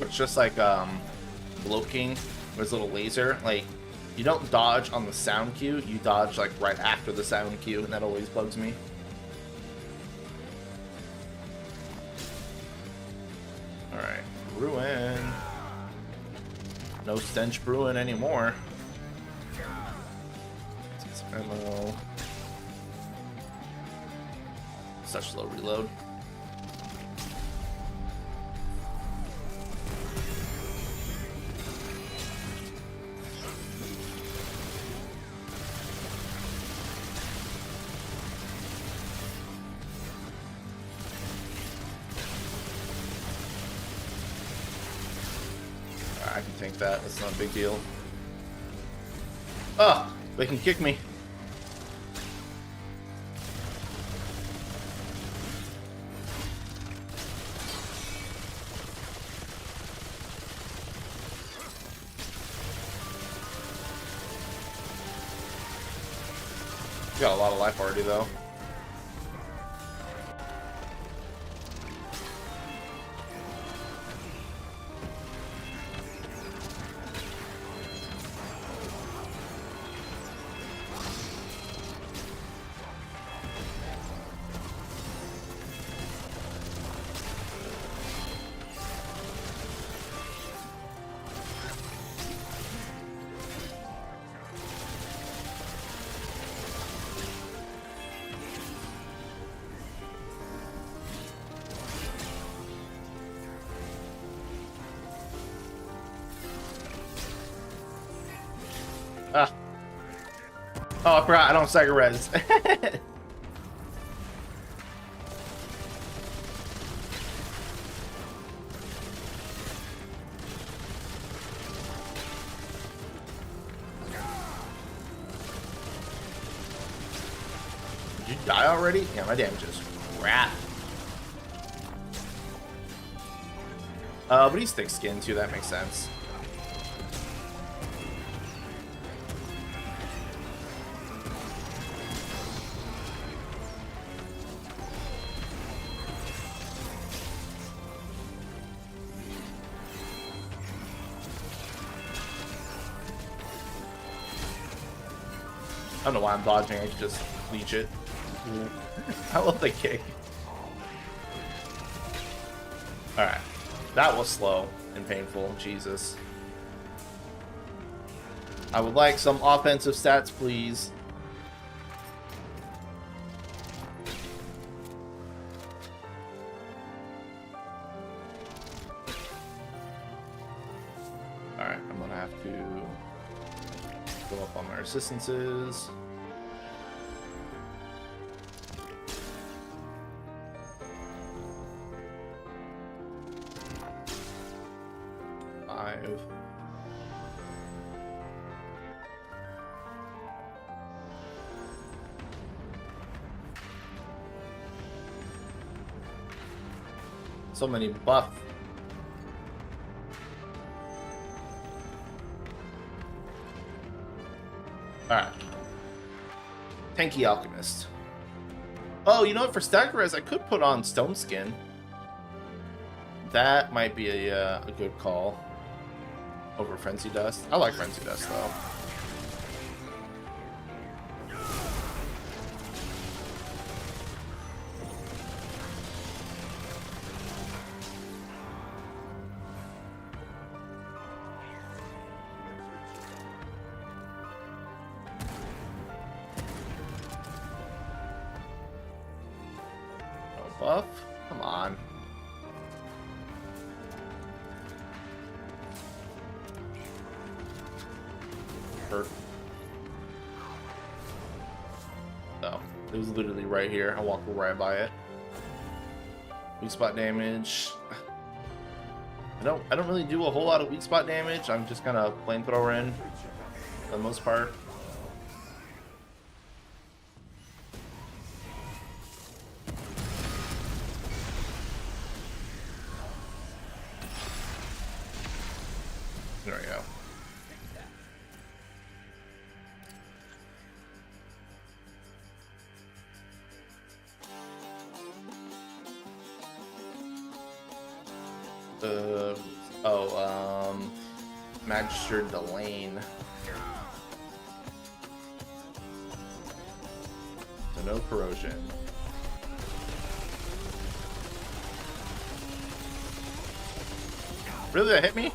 It's just like Bloking with his little laser. Like, you don't dodge on the sound cue, you dodge like right after the sound cue, and that always bugs me. Alright, Ruin. No stench brewing anymore. Let's get some ammo. Such slow reload. I can tank that. It's not a big deal. Oh, they can kick me. Got a lot of life already, though. Ah. Oh, I forgot. I don't stagger res. Did you die already? Yeah, my damage is crap. But he's thick skinned too. That makes sense. I don't know why I'm dodging, I can just leech it. I love the kick. Alright. That was slow and painful. Jesus. I would like some offensive stats, please. Alright, I'm gonna have to go up on my resistances. Five. So many buff. Alright. Tanky Alchemist. Oh, you know what? For Stagger Res, I could put on Stone Skin. That might be a good call. Over Frenzy Dust. I like Frenzy Dust, though. Buff? Come on. Hurt. Oh, it was literally right here. I walked right by it. Weak spot damage. I don't really do a whole lot of weak spot damage. I'm just kind of flamethrower in for the most part. There we go. Uh, Magister Delane. So no corrosion. Really, that hit me?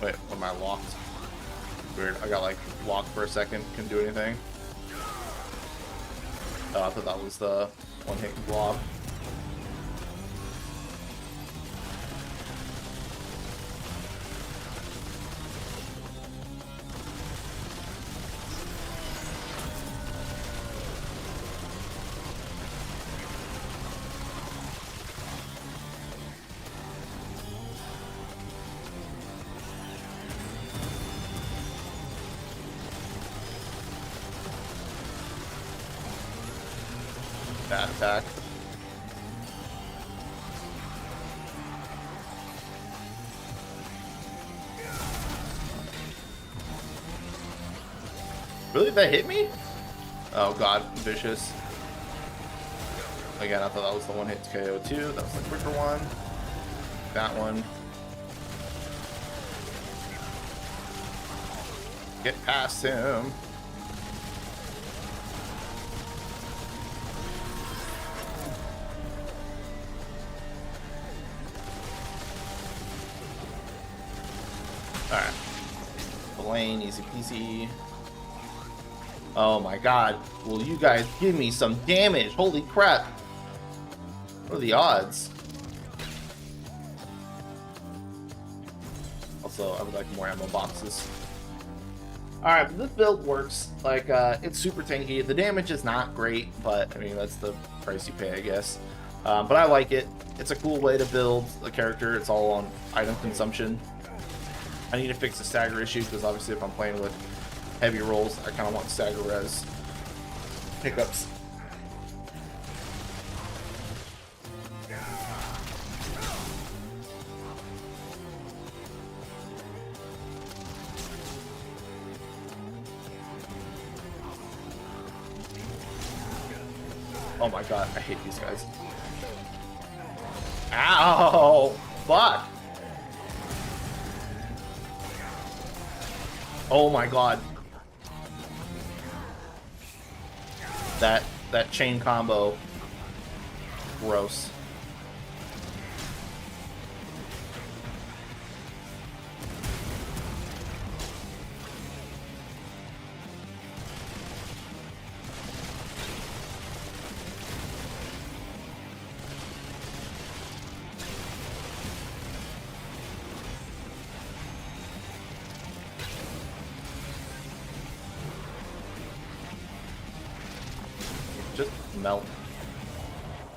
Wait, am I locked? Weird, I got like locked for a second, couldn't do anything. Oh, I thought that was the one hit blob. Bad attack. Really? That hit me? Oh god, vicious. Again, I thought that was the one hit KO too. That was the quicker one. That one. Get past him. Alright. Lane, easy peasy. Oh my god. Will you guys give me some damage? Holy crap. What are the odds? Also, I would like more ammo boxes. Alright, this build works. Like, it's super tanky. The damage is not great, but, I mean, that's the price you pay, I guess. But I like it. It's a cool way to build a character. It's all on item consumption. I need to fix the stagger issue, because obviously if I'm playing with heavy rolls, I kind of want stagger res pickups. Oh my god, I hate these guys. Ow! Fuck! Oh my god. That chain combo. Gross. Just melt.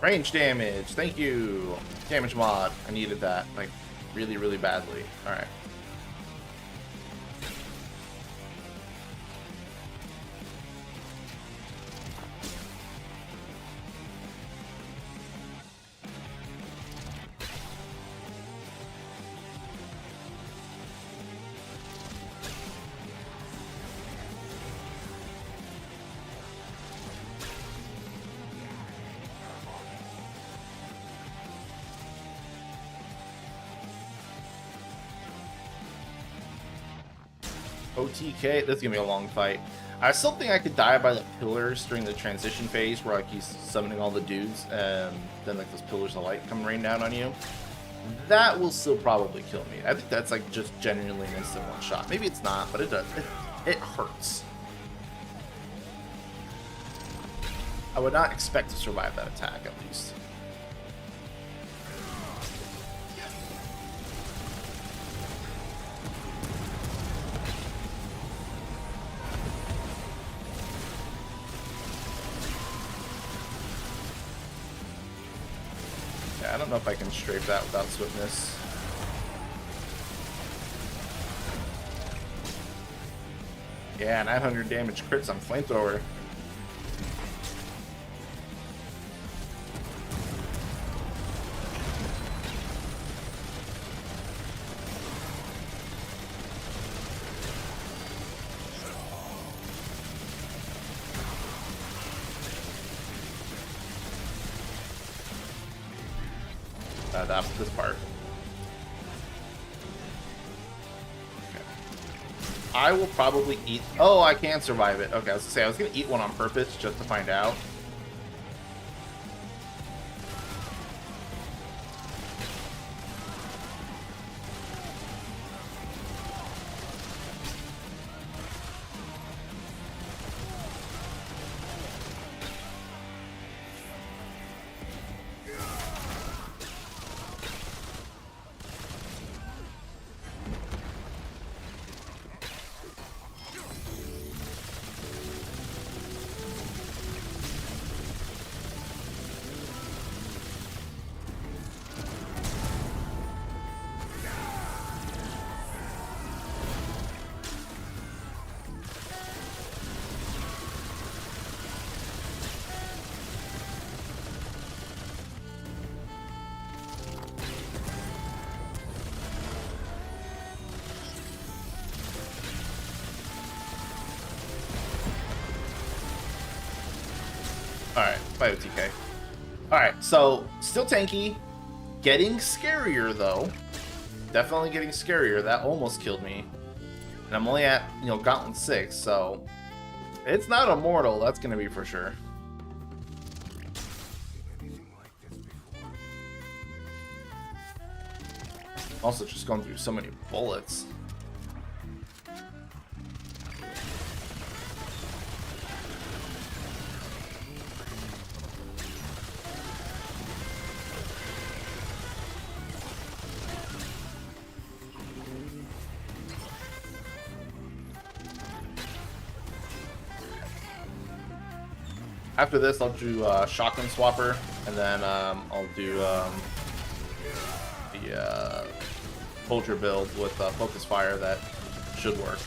Range damage, thank you. Damage mod, I needed that, like, really, really badly. Alright. OTK, this is gonna be a long fight. I still think I could die by the pillars during the transition phase where like he's summoning all the dudes and then like those pillars of light come rain down on you. That will still probably kill me. I think that's like just genuinely an instant one shot. Maybe it's not, but it does. It hurts. I would not expect to survive that attack at least. I don't know if I can strafe that without swiftness. Yeah, 900 damage crits on flamethrower. This part. Okay. I will probably eat. Oh, I can survive it. Okay, I was gonna say I was gonna eat one on purpose just to find out. Alright, bye OTK. Alright, so still tanky. Getting scarier though. Definitely getting scarier. That almost killed me. And I'm only at, Gauntlet 6, so it's not immortal, that's gonna be for sure. Also just going through so many bullets. After this, I'll do Shotgun Swapper, and then I'll do the Soldier build with Focus Fire. That should work.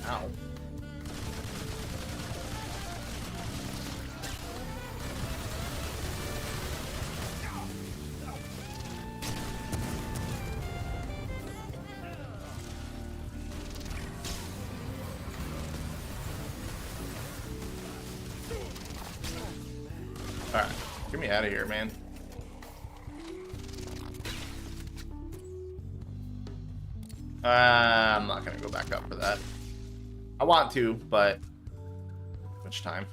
Ow. Alright, get me out of here, man. I'm not gonna go back up for that. I want to, but much time.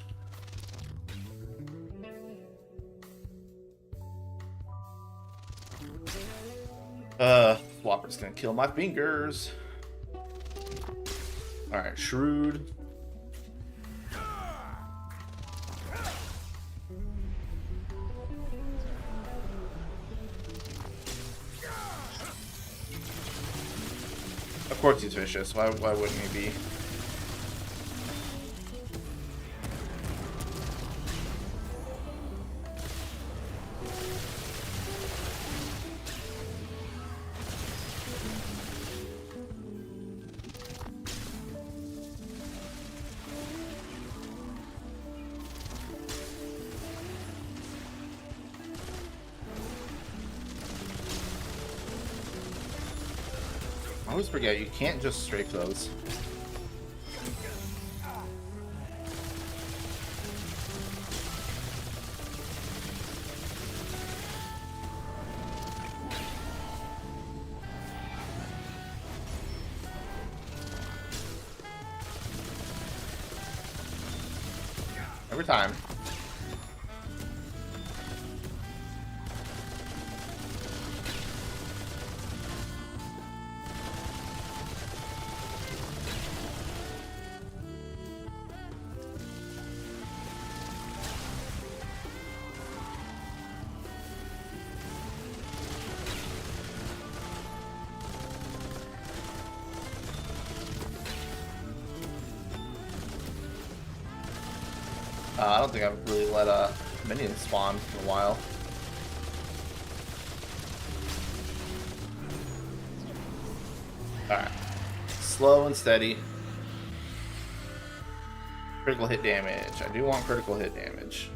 Swapper's gonna kill my fingers. Alright, Shrewd. Of course he's vicious. Why wouldn't he be? I always forget, you can't just strafe those. Every time. I don't think I've really let a minion spawn in a while. Alright. Slow and steady. Critical hit damage. I do want critical hit damage.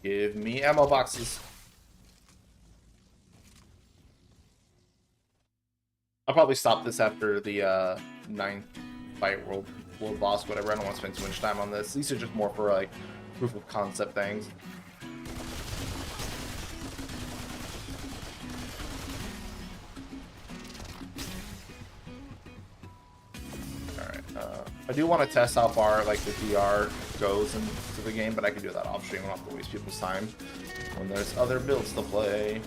Give me ammo boxes. I'll probably stop this after the 9th fight world boss, whatever. I don't want to spend too much time on this. These are just more for like proof of concept things. I do want to test how far like the DR goes into the game, but I can do that off stream. I don't have to waste people's time when there's other builds to play.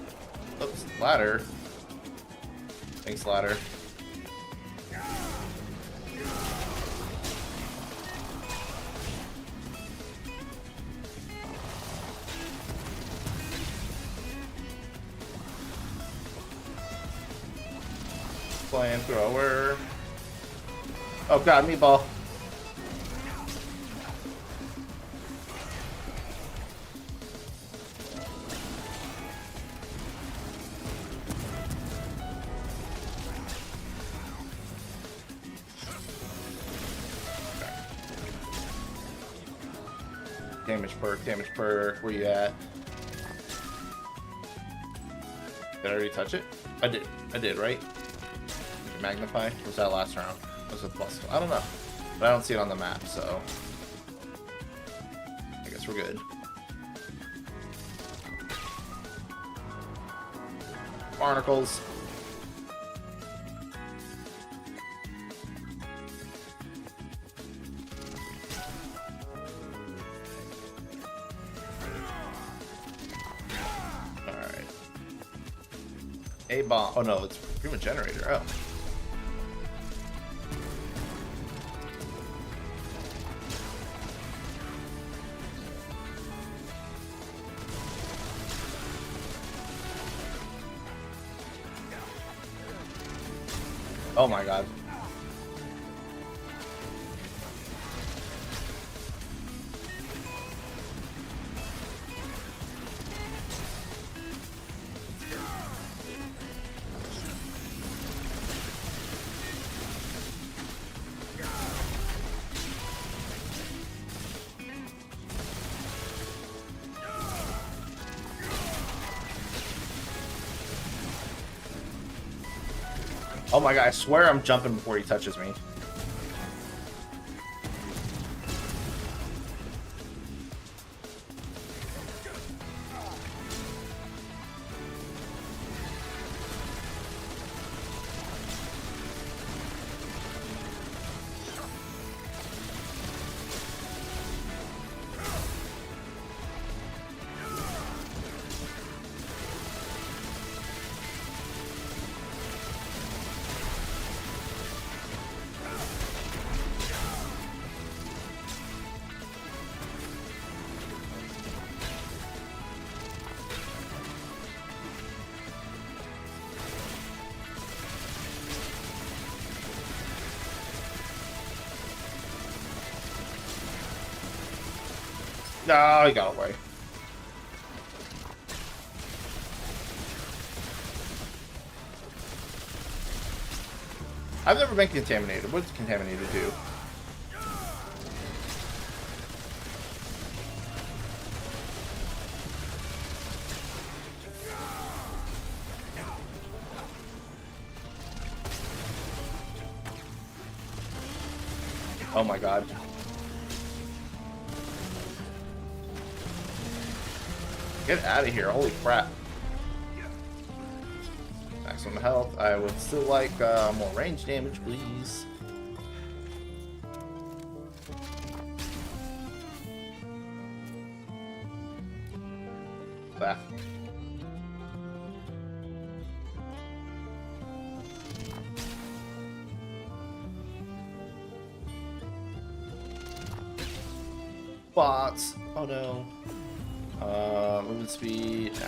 Oops, ladder. Thanks, ladder. Flamethrower. Oh god, meatball. Damage perk, where you at? Did I already touch it? I did, right? Magnify? Or was that last round? Was it plus? I don't know. But I don't see it on the map, so I guess we're good. Barnacles. Alright. A bomb. Oh no, it's Prima Generator. Oh. Oh my god. Oh my god, I swear I'm jumping before he touches me. No, he got away. I've never been contaminated. What does contaminated do? Oh my god. Get out of here, holy crap. Maximum health. I would still like more range damage, please. Bah. Bots. Oh no. Movement speed. Nah.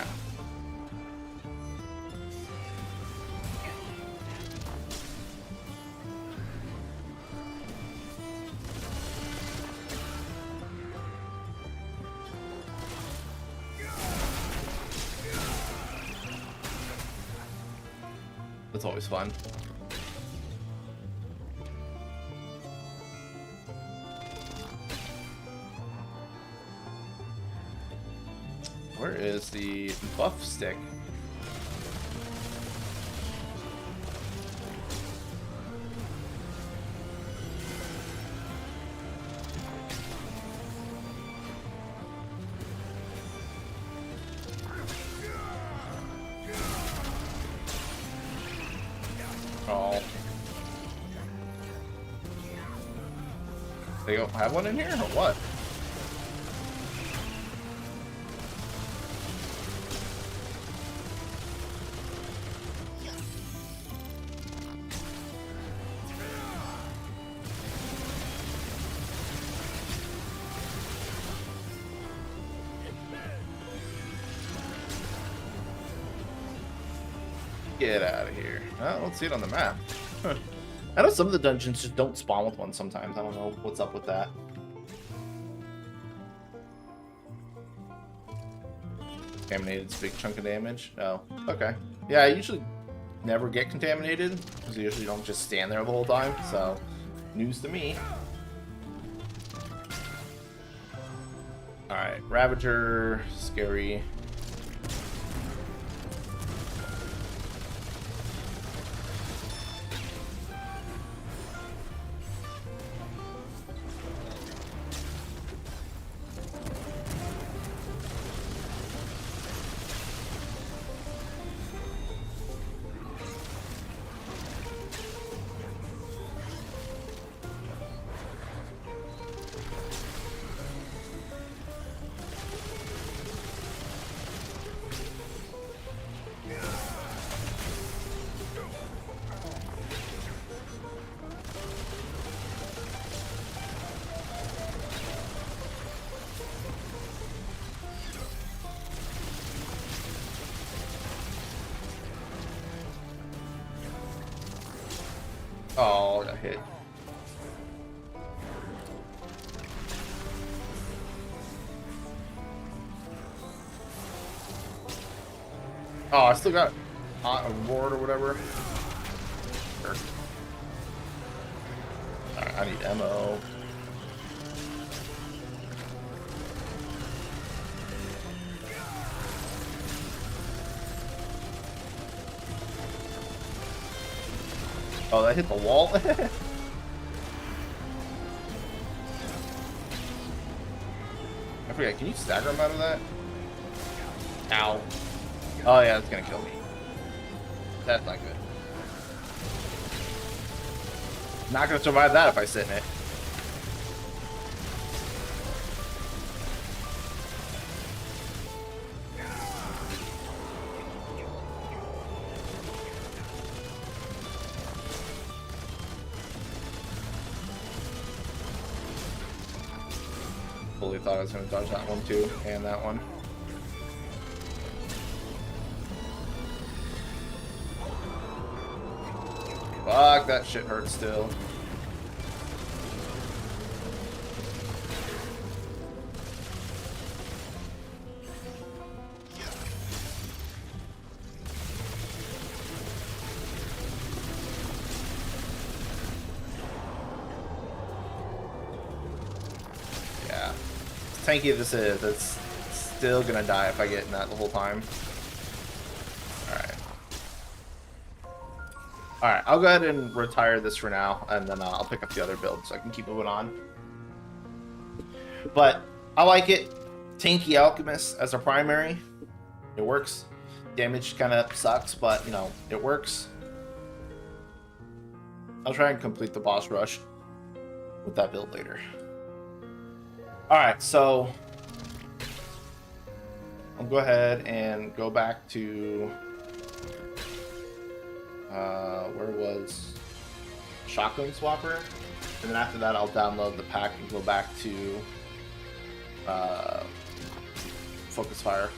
That's always fun. is the buff stick. Oh. They don't have one in here or what? Get out of here. Oh, let's see it on the map. Huh. I know some of the dungeons just don't spawn with one sometimes. I don't know what's up with that. Contaminated is a big chunk of damage. Oh, okay. Yeah, I usually never get contaminated because I usually don't just stand there the whole time. So, news to me. Alright, Ravager, scary. Oh, I got hit. Oh, I still got a ward or whatever. Sure. Alright, I need ammo. Oh, that hit the wall? I forget, can you stagger him out of that? Ow. Oh yeah, that's gonna kill me. That's not good. Not gonna survive that if I sit in it. Fully thought I was gonna dodge that one too, and that one. Fuck, that shit hurts still. Yeah. As tanky as this is, it's still gonna die if I get in that the whole time. Alright, I'll go ahead and retire this for now, and then I'll pick up the other build so I can keep moving on. But I like it. Tanky Alchemist as a primary. It works. Damage kind of sucks, but, you know, it works. I'll try and complete the boss rush with that build later. Alright, so I'll go ahead and go back to... where was Shotgun Swapper, and then after that I'll download the pack and go back to Focus Fire.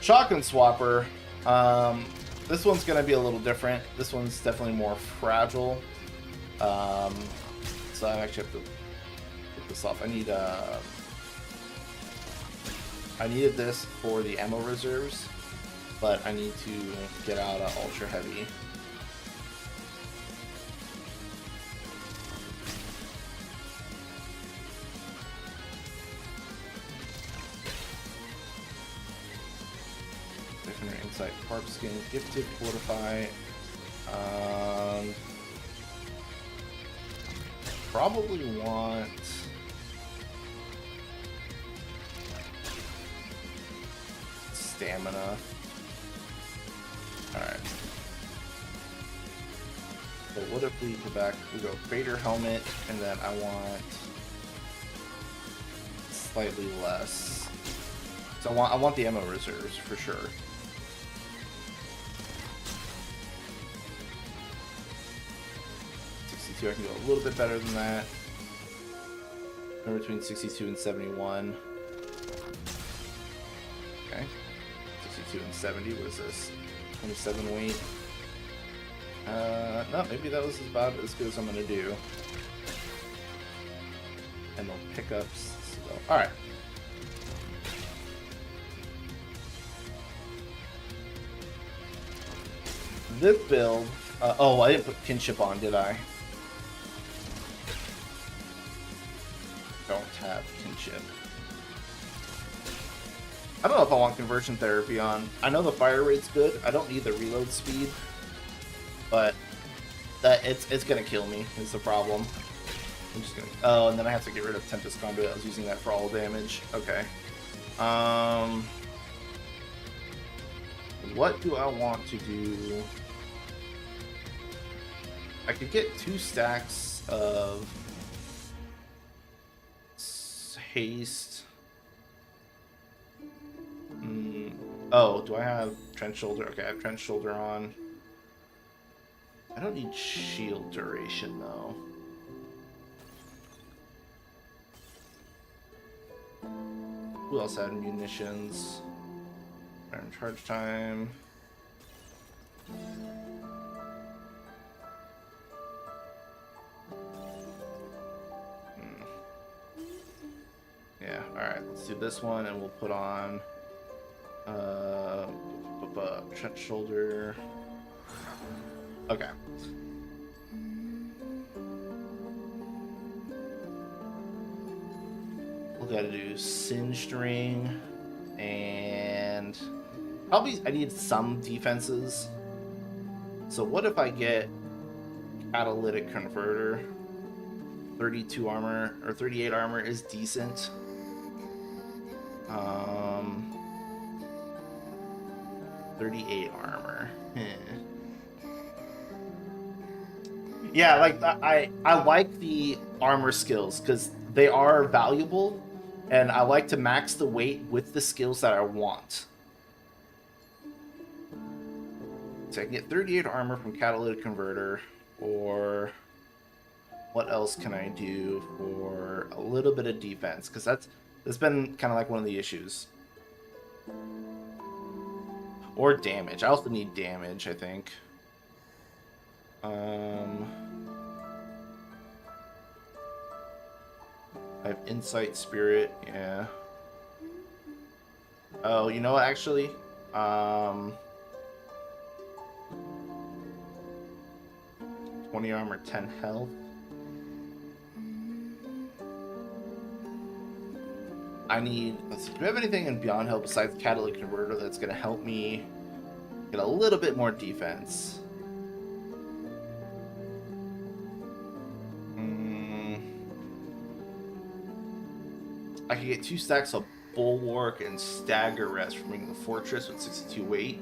Shotgun Swapper, this one's gonna be a little different. This one's definitely more fragile, so I actually have to put this off. I needed this for the ammo reserves, but I need to get out Ultra Heavy. Harp Skin, Gifted, Fortify. Probably want Stamina. Alright. So what if we go back, we go Crater Helmet, and then I want slightly less. So I want the ammo reserves for sure. 62, I can go a little bit better than that. Somewhere between 62 and 71. Okay. 62 and 70, what is this? 27 weight. No, maybe that was about as good as I'm gonna do. And they'll pick up. So, alright. This build. Oh, I didn't put kinship on, did I? Don't have kinship. I don't know if I want conversion therapy on. I know the fire rate's good. I don't need the reload speed, but that it's gonna kill me is the problem. I'm just gonna. Oh, and then I have to get rid of Tempest Conduit. I was using that for all damage. Okay. What do I want to do? I could get 2 stacks of haste. Oh, do I have Trench Shoulder? Okay, I have Trench Shoulder on. I don't need shield duration, though. Who else had munitions? Iron charge time. Yeah, alright, let's do this one and we'll put on Trench Shoulder. Okay. We gotta do Singed Ring and probably I need some defenses. So what if I get Catalytic Converter? 32 armor or 38 armor is decent. 38 armor. Yeah, like I like the armor skills because they are valuable, and I like to max the weight with the skills that I want. So I can get 38 armor from Catalytic Converter, or what else can I do for a little bit of defense? Because that's been kind of like one of the issues. Or damage. I also need damage, I think. I have Insight Spirit, yeah. Oh, you know what, actually? 20 armor, 10 health. I need, let's see, do we have anything in Beyond Help besides Catalytic Converter that's going to help me get a little bit more defense? I could get 2 stacks of Bulwark and Stagger Rest from Ring of the Fortress with 62 weight.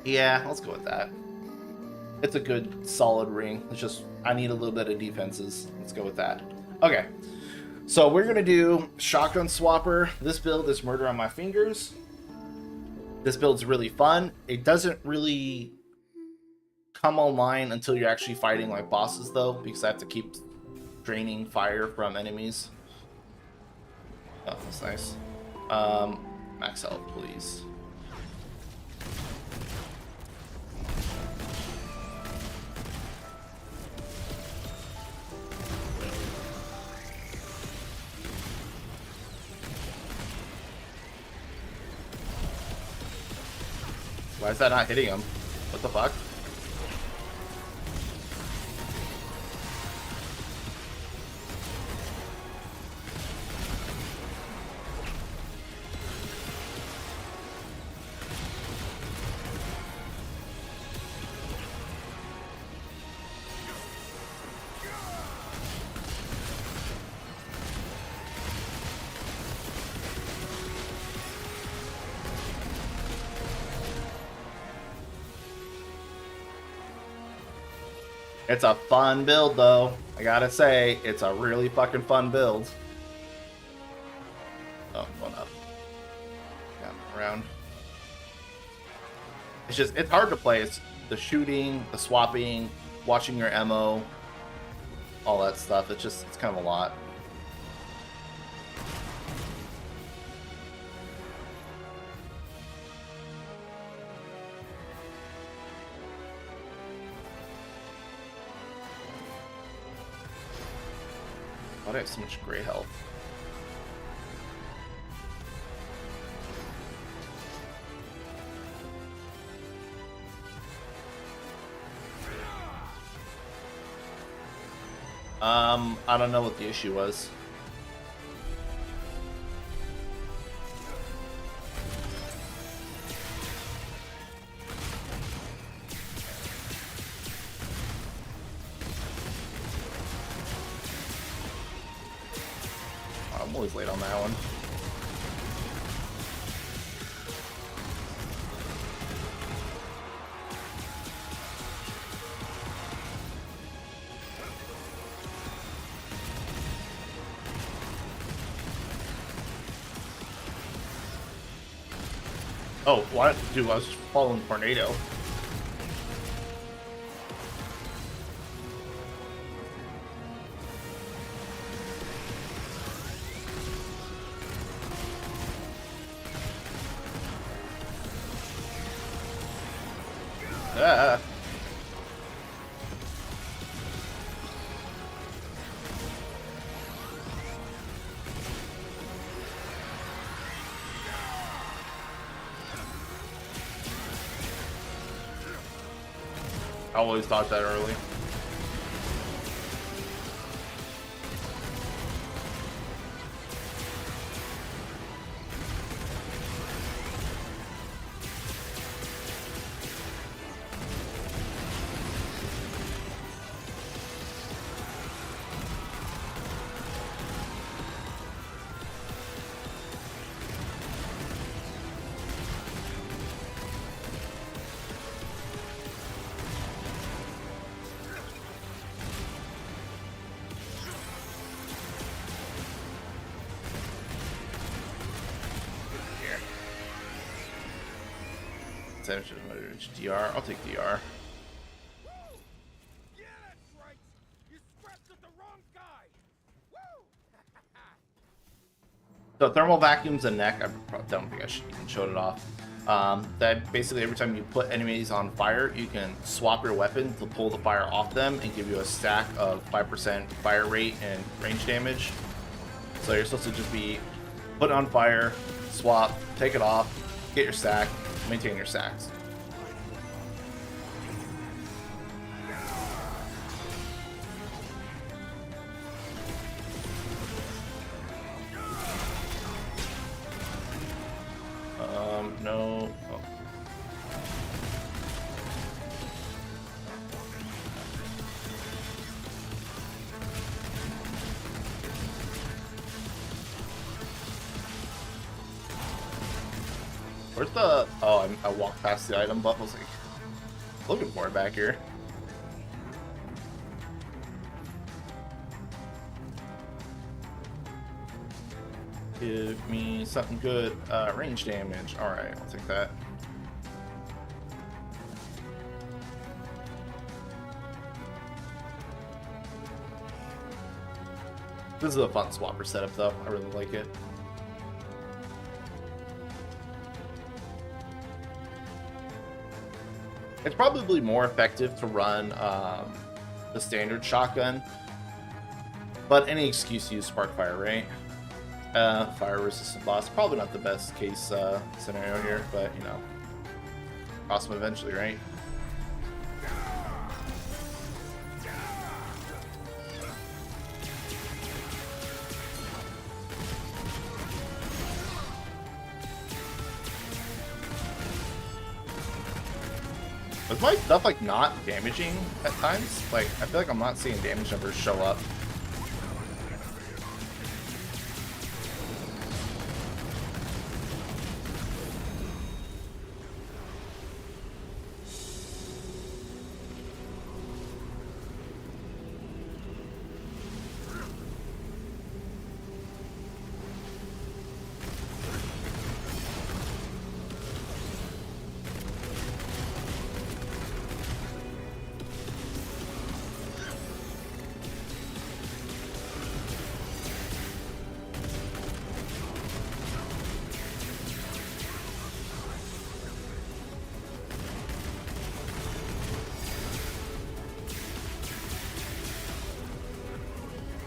Yeah, let's go with that. It's a good, solid ring. It's just, I need a little bit of defenses. Let's go with that. Okay. So we're going to do Shotgun Swapper. This build is Murder on My Fingers. This build's really fun. It doesn't really come online until you're actually fighting like bosses, though, because I have to keep draining fire from enemies. Oh, that's nice. Max health, please. Why is that not hitting him? What the fuck? It's a fun build, though. I gotta say, it's a really fucking fun build. Oh, going up. Yeah, around. It's hard to play. It's the shooting, the swapping, watching your ammo, all that stuff. It's kind of a lot. Why do I have so much gray health? I don't know what the issue was. I'm always late on that one. Oh, what? Dude, I was following Tornado. Ah. I always thought that early. DR. I'll take DR. Yeah, that's right. You scrapped with the wrong guy. Woo! So thermal vacuums and neck. I don't think I should even show it off. That basically every time you put enemies on fire, you can swap your weapon to pull the fire off them and give you a stack of 5% fire rate and range damage. So you're supposed to just be put on fire, swap, take it off, get your stack, maintain your stacks. No. Oh. Where's the... Oh, I walked past the item buff. I was like, looking for it back here. Give me something good. Range damage. Alright, I'll take that. This is a fun swapper setup, though. I really like it. It's probably more effective to run the standard shotgun, but any excuse to use Sparkfire, right? Fire resistant boss, probably not the best case scenario here, but you know, cost them eventually, right? Is my stuff like not damaging at times? Like, I feel like I'm not seeing damage numbers show up.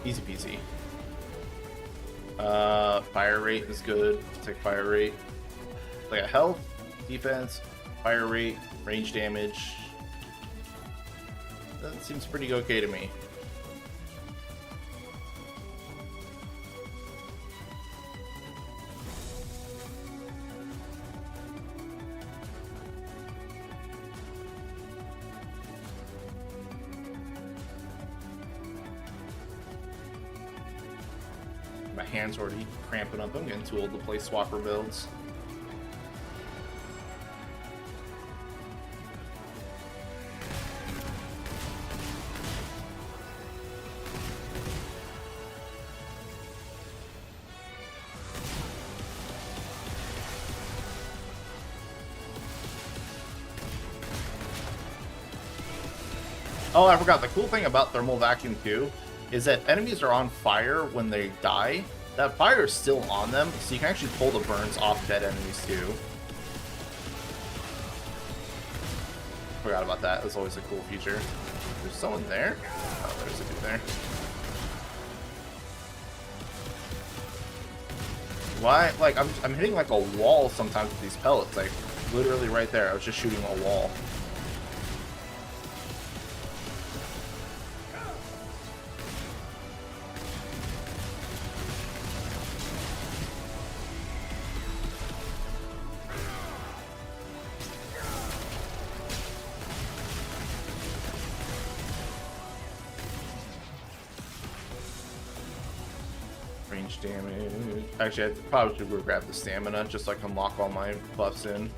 Easy peasy. Fire rate is good. Take fire rate. Like a health, defense, fire rate, range damage. That seems pretty okay to me. My hand's already cramping up. I'm getting too old to play swapper builds. Oh, I forgot. The cool thing about thermal vacuum too is that enemies are on fire when they die. That fire is still on them, so you can actually pull the burns off dead enemies too. Forgot about that. That's always a cool feature. There's someone there? Oh, there's a dude there. Why? Like, I'm hitting like a wall sometimes with these pellets. Like, literally right there. I was just shooting a wall. Range damage. Actually, I probably should go grab the stamina just so I can lock all my buffs in.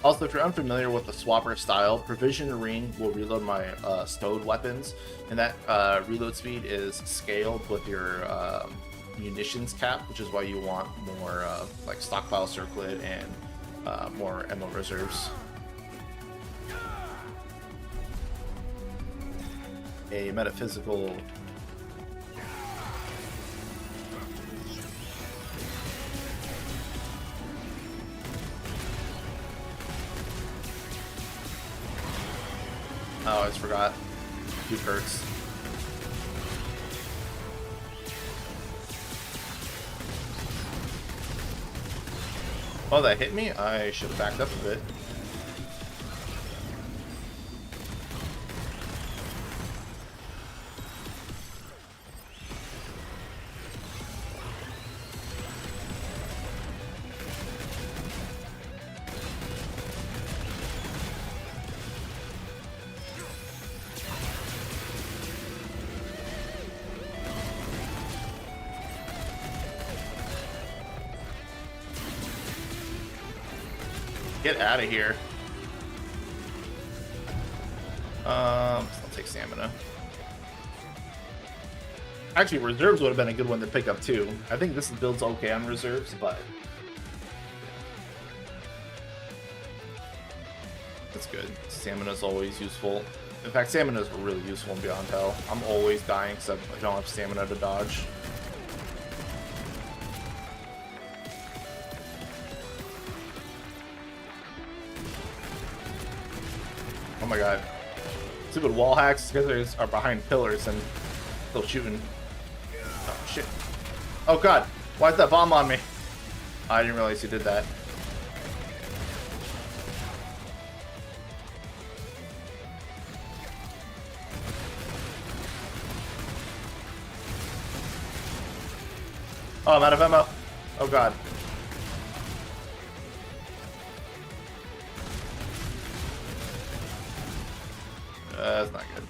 Also, if you're unfamiliar with the swapper style, Provision Ring will reload my stowed weapons, and that reload speed is scaled with your munitions cap, which is why you want more like stockpile circlet and more ammo reserves. A metaphysical. Oh, I just forgot. Dude hurts. Oh, that hit me? I should have backed up a bit. Get out of here. I'll take stamina. Actually, reserves would have been a good one to pick up too. I think this build's okay on reserves, but that's good. Stamina's always useful. In fact, stamina's really useful in Beyond Hell. I'm always dying because I don't have stamina to dodge. Oh my god. Stupid wall hacks because are behind pillars and still shooting. Oh shit. Oh god. Why is that bomb on me? I didn't realize you did that. Oh, I'm out of ammo. Oh god. That's not good.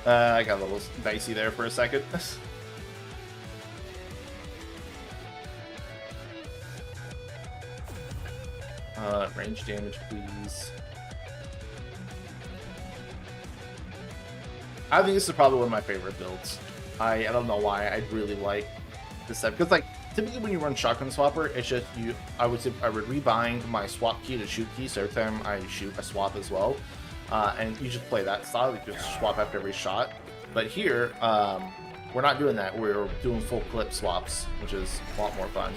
I got a little dicey there for a second. Range damage, please. I think this is probably one of my favorite builds. I don't know why I really like this set because like typically when you run shotgun swapper, it's just I would rebind my swap key to shoot key, so every time I shoot, I swap as well. And you just play that style. You just swap after every shot. But here, we're not doing that. We're doing full clip swaps, which is a lot more fun.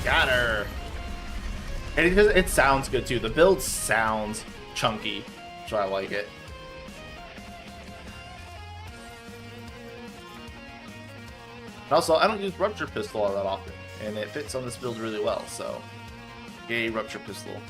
Got her. And it sounds good too. The build sounds chunky, so I like it. And also, I don't use Rupture Pistol all that often, and it fits on this build really well, so yay, Rupture Pistol.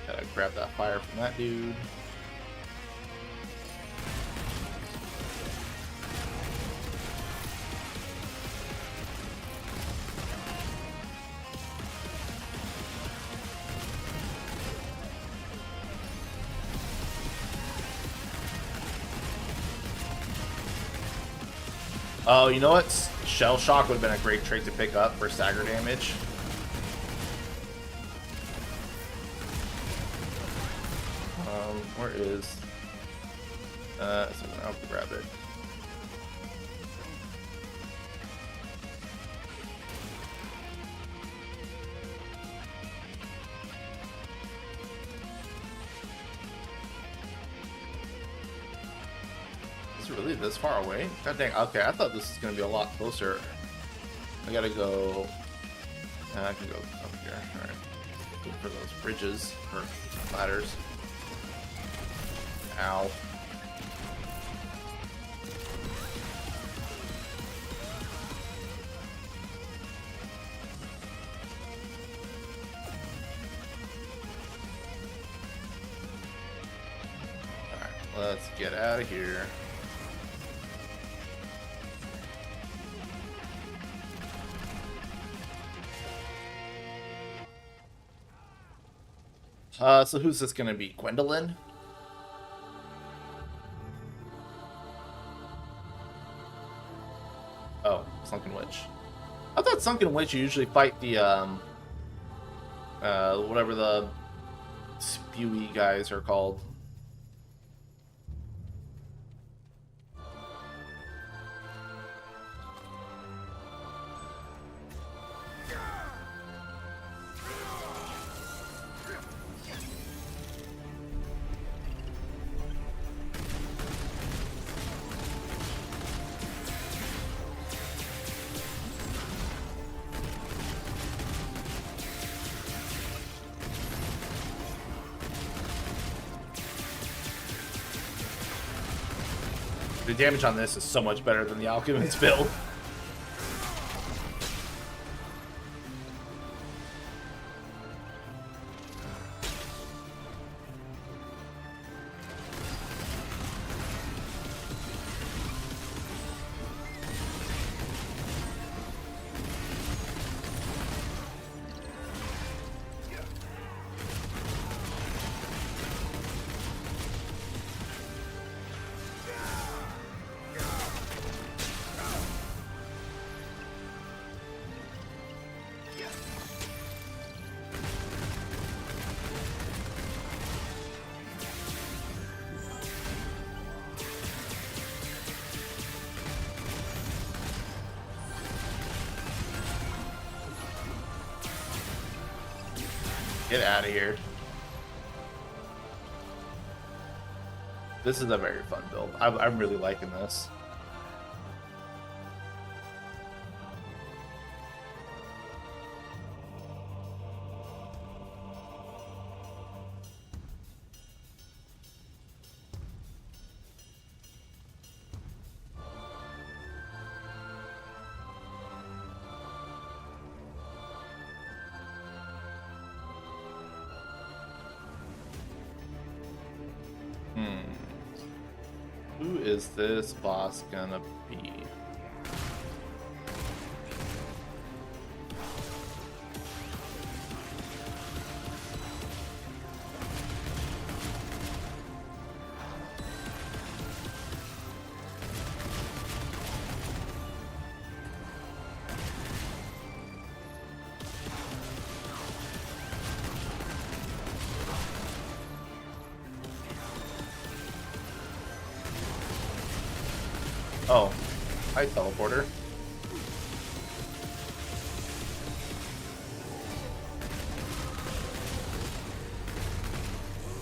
Gotta grab that fire from that dude. Oh, you know what? Shell Shock would have been a great trait to pick up for stagger damage. Where is... so I'll grab it. Is it really this far away? God dang, okay, I thought this was going to be a lot closer. I gotta go... I can go up here, alright. Look for those bridges, or ladders. Ow. Alright, let's get out of here. So who's this gonna be? Gwendolyn? Oh, Sunken Witch. I thought Sunken Witch usually fight the, whatever the spewy guys are called. The damage on this is so much better than the Alchemist build. Get out of here. This is a very fun build. I'm really liking this. Who is this boss gonna be? Oh, hi, teleporter.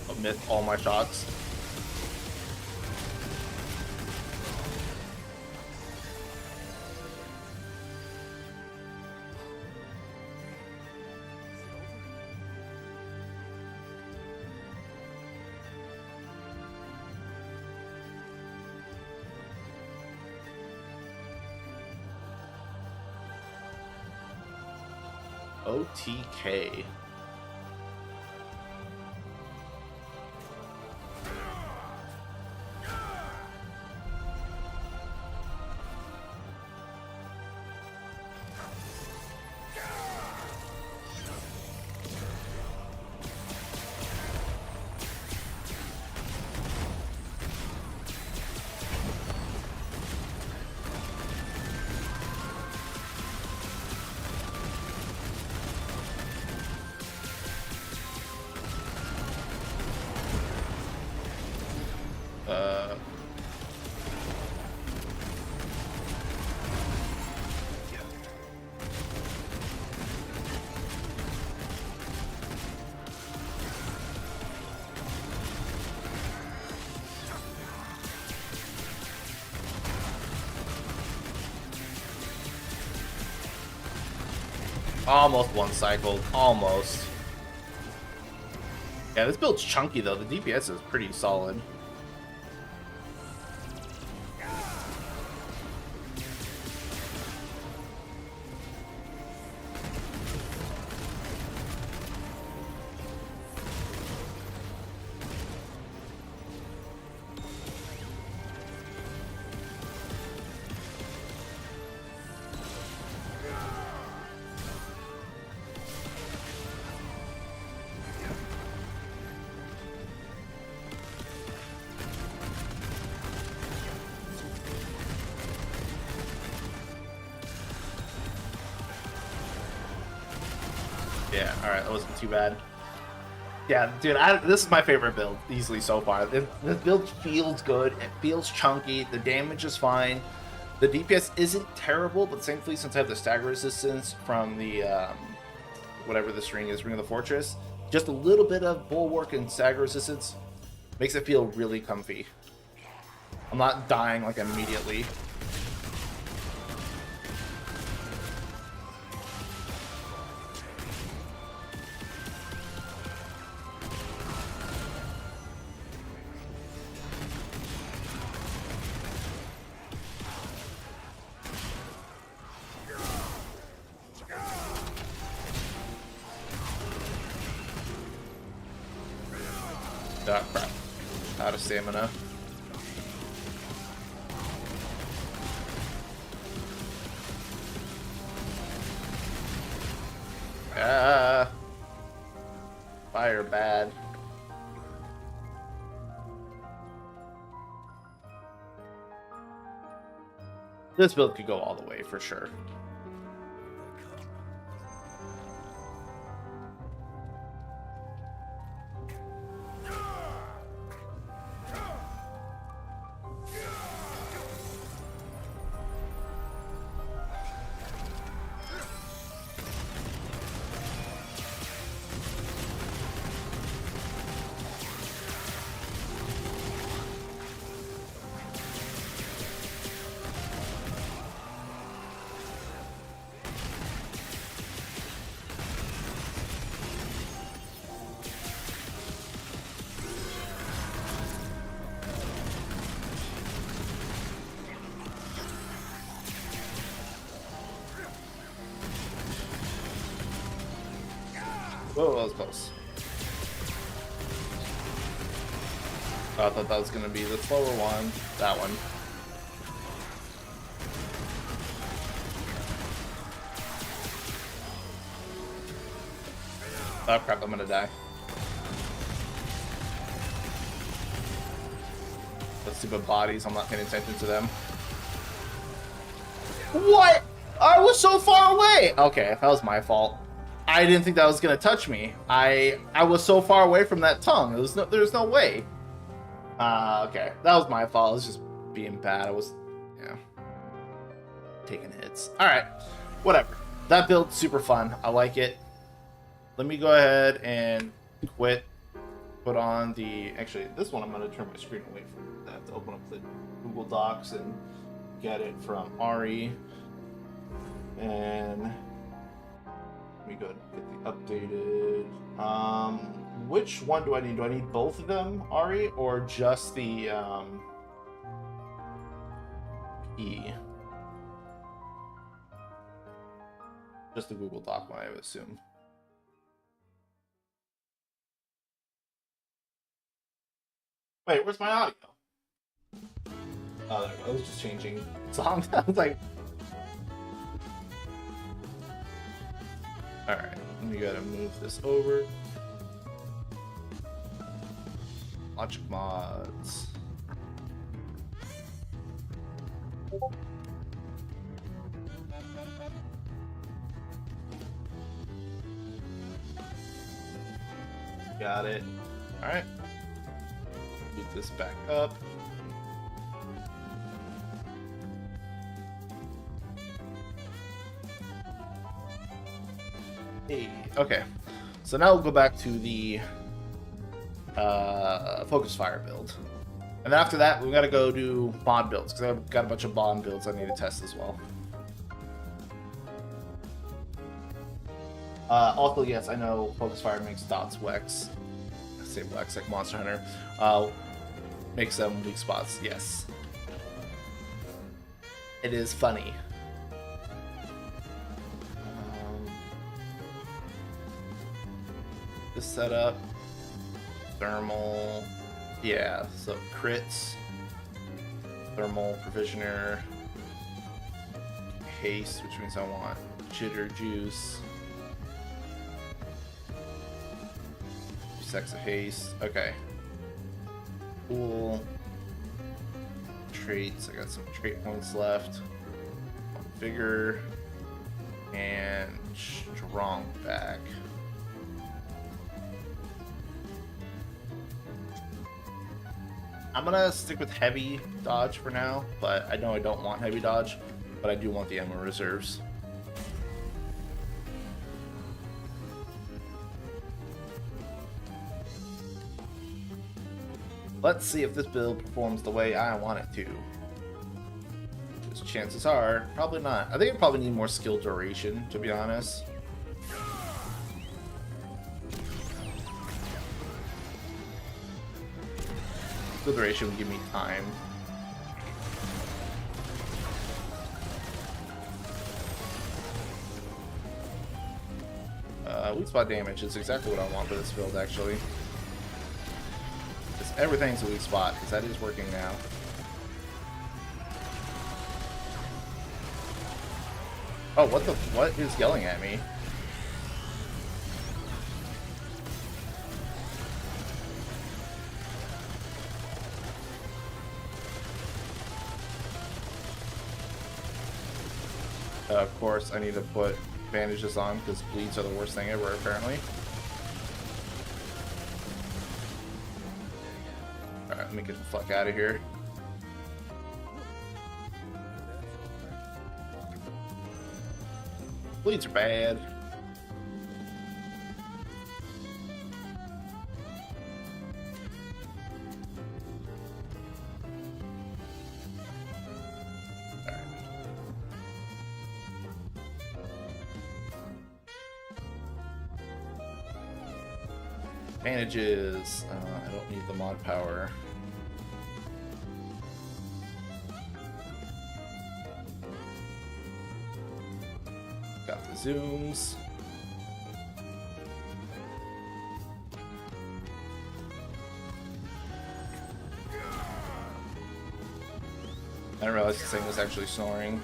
Omit all my shots. OTK. Almost one cycled. Almost. Yeah, this build's chunky though. The DPS is pretty solid. Yeah, alright, that wasn't too bad. Yeah, dude, this is my favorite build, easily so far. This build feels good, it feels chunky, the damage is fine. The DPS isn't terrible, but thankfully since I have the stagger resistance from the, whatever this ring is, Ring of the Fortress, just a little bit of bulwark and stagger resistance makes it feel really comfy. I'm not dying like immediately. Ah, crap. Out of stamina. Ah. Fire bad. This build could go all the way for sure. Whoa, that was close. Oh, I thought that was gonna be the slower one. That one. Oh crap, I'm gonna die. The stupid bodies, I'm not paying attention to them. What? I was so far away! Okay, that was my fault. I didn't think that was gonna touch me. I was so far away from that tongue. There's no way. Okay. That was my fault. I was just being bad. I was, yeah, taking hits. Alright. Whatever. That build's super fun. I like it. Let me go ahead and quit. Put on the... Actually, this one I'm going to turn my screen away from. I have to open up the Google Docs and get it from Ari. And... Let me go ahead and get the updated... which one do I need? Do I need both of them, Ari, or just the E? Just the Google Doc one, I would assume. Wait, where's my audio? Oh, there we go. I was just changing songs. I was like... Alright, we gotta move this over. Logic mods. Got it. Alright. Get this back up. Hey. Okay. So now we'll go back to the focus fire build, and then after that we gotta go do bond builds because I've got a bunch of bond builds I need to test as well. Also, yes, I know focus fire makes dots Wex. I say Wex like Monster Hunter. Makes them weak spots. Yes, it is funny. This setup. Thermal, yeah, so crits, thermal, provisioner, haste, which means I want jitter juice, 2 stacks of haste, okay, cool, traits, I got some trait points left, vigor, and strong back. I'm gonna stick with heavy dodge for now, but I know I don't want heavy dodge, but I do want the ammo reserves. Let's see if this build performs the way I want it to. Because chances are, probably not. I think I probably need more skill duration, to be honest. Skill duration would give me time. Weak spot damage is exactly what I want for this build, actually. Because everything's a weak spot, because that is working now. Oh, what is yelling at me? Of course, I need to put bandages on because bleeds are the worst thing ever, apparently. Alright, let me get the fuck out of here. Bleeds are bad. Bandages. I don't need the mod power. Got the zooms. I didn't realize this thing was actually snoring.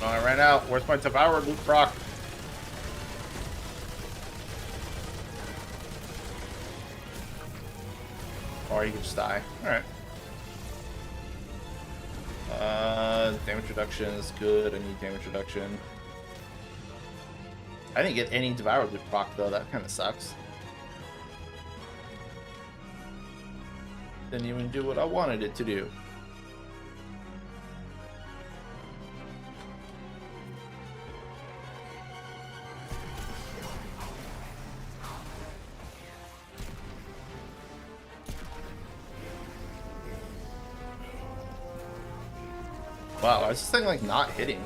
Oh, I ran out. Where's my devoured loot proc? Or you can just die. Alright. Damage reduction is good. I need damage reduction. I didn't get any devoured loot proc though. That kind of sucks. Didn't even do what I wanted it to do. Wow, why is this thing like not hitting?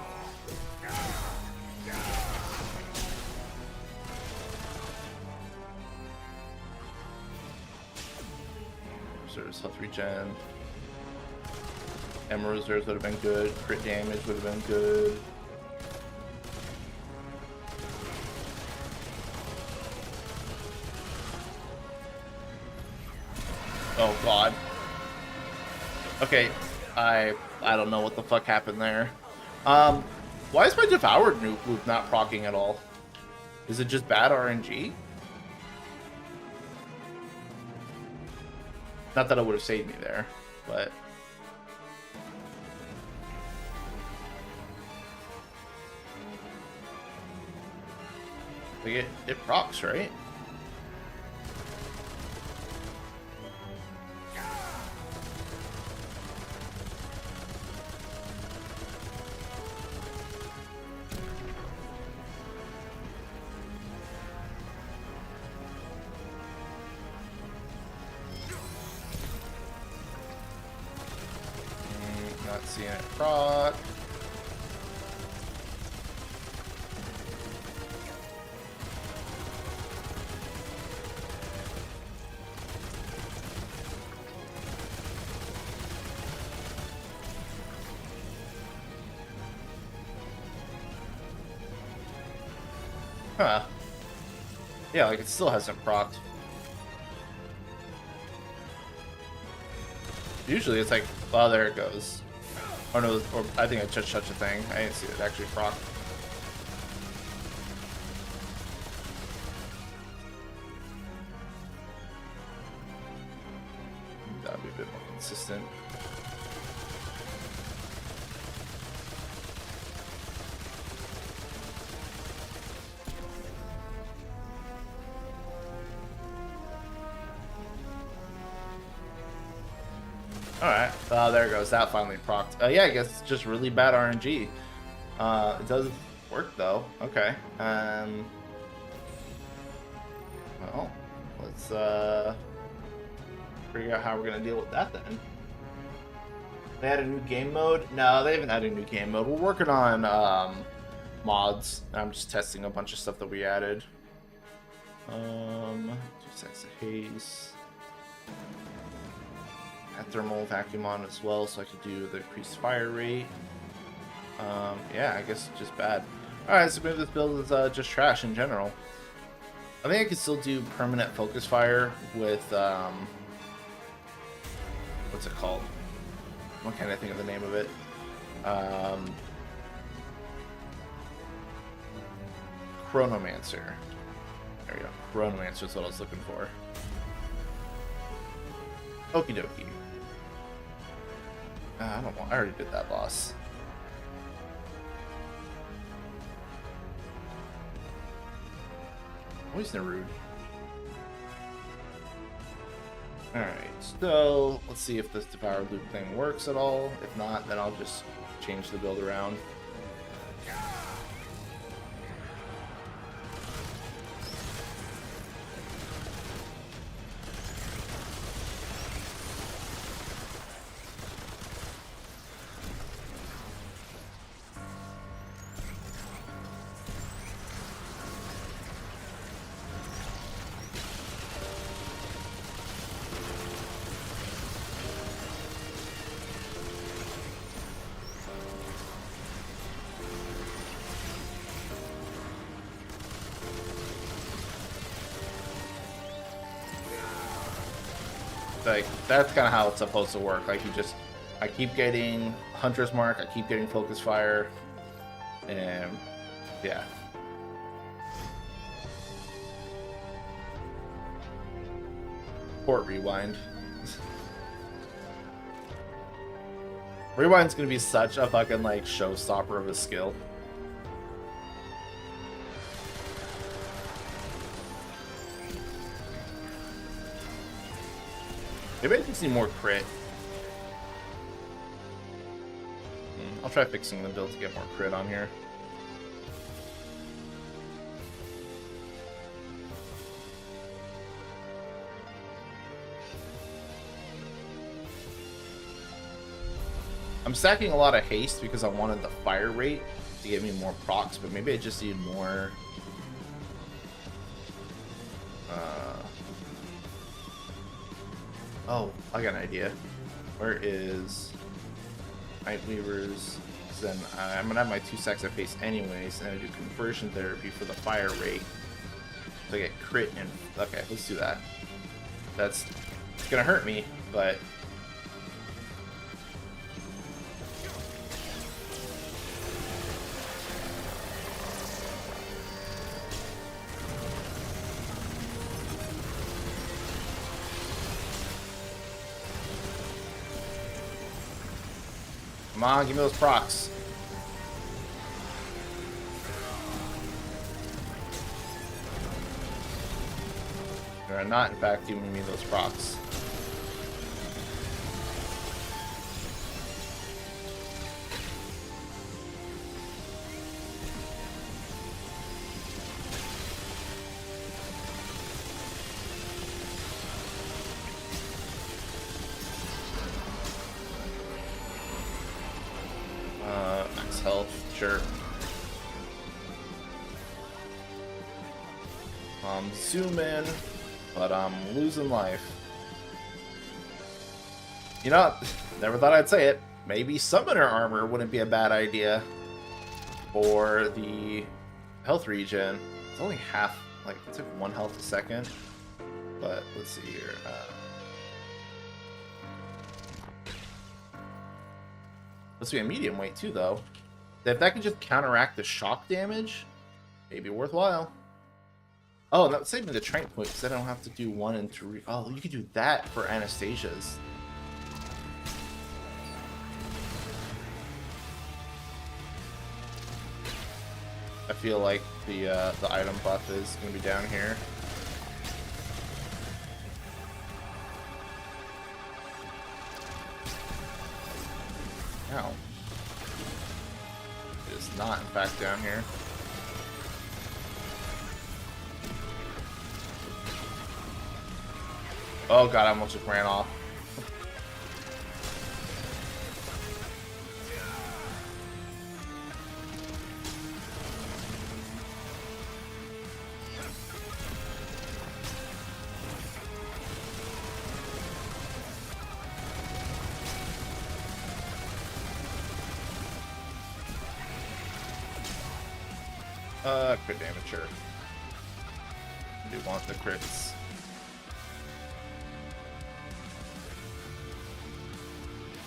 Reserves health regen. Emerald reserves would have been good. Crit damage would have been good. Oh god. Okay, I don't know what the fuck happened there. Why is my devoured loop not proccing at all? Is it just bad RNG? Not that it would have saved me there, but like it procs, right? Not seeing it proc. Huh. Yeah, like it still hasn't procced. Usually it's like, well, there it goes. Oh no, or I think I just touched a thing. I didn't see it actually proc. That'd be a bit more consistent. Alright, there it goes. That finally procced. Yeah, I guess it's just really bad RNG. It does work though. Okay. Well, let's figure out how we're gonna deal with that then. They had a new game mode? No, they haven't had a new game mode. We're working on mods. I'm just testing a bunch of stuff that we added. 2 seconds of haste. Add thermal vacuum on as well, so I could do the increased fire rate. Yeah, I guess it's just bad. Alright, so maybe this build is just trash in general. I think I could still do permanent focus fire with, what's it called? What can't I think of the name of it? Chronomancer. There we go. Chronomancer is what I was looking for. Okie dokie. I don't want. I already did that boss. Always Narude. Alright, so let's see if this Devour Loop thing works at all. If not, then I'll just change the build around. Like, that's kind of how it's supposed to work. Like, I keep getting Hunter's Mark, I keep getting Focus Fire, and yeah. Port Rewind. Rewind's gonna be such a fucking, like, showstopper of a skill. Maybe I just need more crit. I'll try fixing the build to get more crit on here. I'm stacking a lot of haste because I wanted the fire rate to give me more procs, but maybe I just need more... Oh, I got an idea. Where is Nightweavers? Then I'm gonna have my 2 stacks of haste anyways, and I do conversion therapy for the fire rate. So I get crit and... Okay, let's do that. It's gonna hurt me, but... Come on, give me those procs. They're not, in fact, giving me those procs. Max health, sure. Zoom in, but I'm losing life. You know, never thought I'd say it. Maybe summoner armor wouldn't be a bad idea for the health regen. It's only half, like, it took 1 health a second. But let's see here. Let's be a medium weight too, though. If that can just counteract the shock damage, maybe worthwhile. Oh, that would save me the train point because I don't have to do 1 and 3. Oh, you could do that for Anastasia's. I feel like the item buff is going to be down here. Ow. It is not, in fact, down here. Oh god, I almost just ran off. Crit damage, sure. I do want the crits.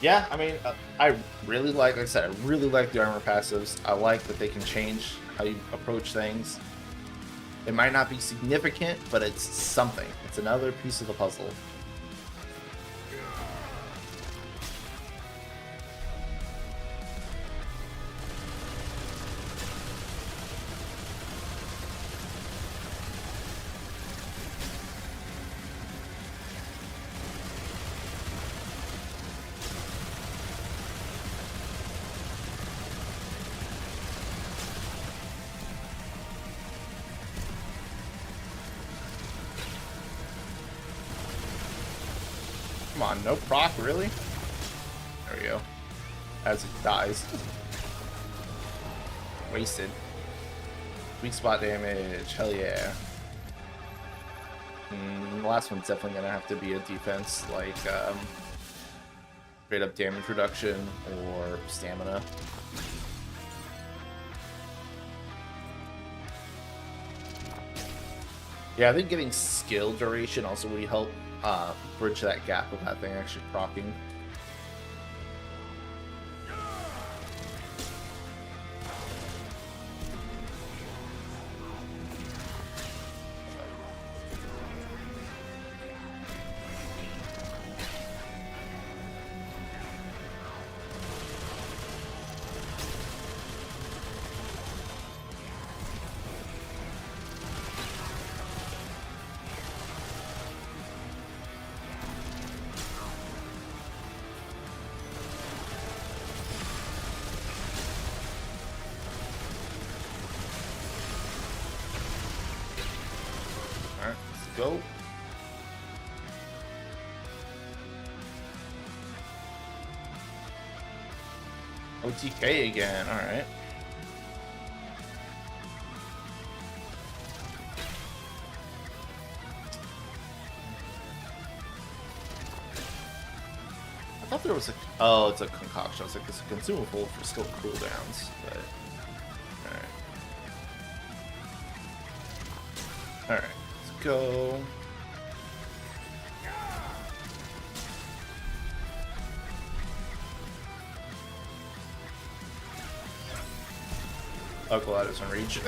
Yeah, I mean, I really like I said, I really like the armor passives. I like that they can change how you approach things. It might not be significant, but it's something. It's another piece of the puzzle. Come on, no proc, really? There we go. As it dies. Wasted. Weak spot damage, hell yeah. The last one's definitely gonna have to be a defense, like straight up damage reduction or stamina. Yeah, I think getting skill duration also really help bridge that gap of that thing actually proccing. Alright, let's go. OTK again, alright. I thought there was a... Oh, it's a concoction. I was like, it's a consumable for skill cooldowns, but... Alright. Alright, let's go. Oh, cool, that doesn't reach.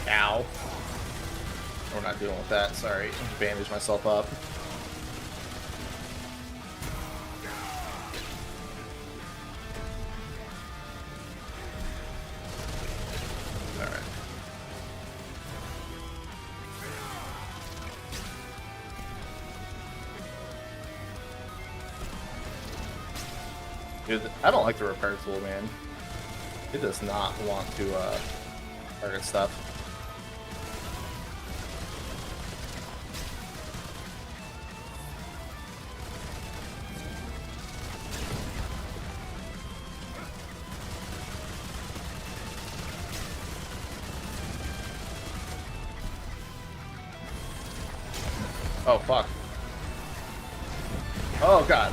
Ow. We're not dealing with that, sorry. Bandage myself up. Alright. Dude, I don't like the repair tool, man. It does not want to target stuff. Oh, fuck. Oh, God.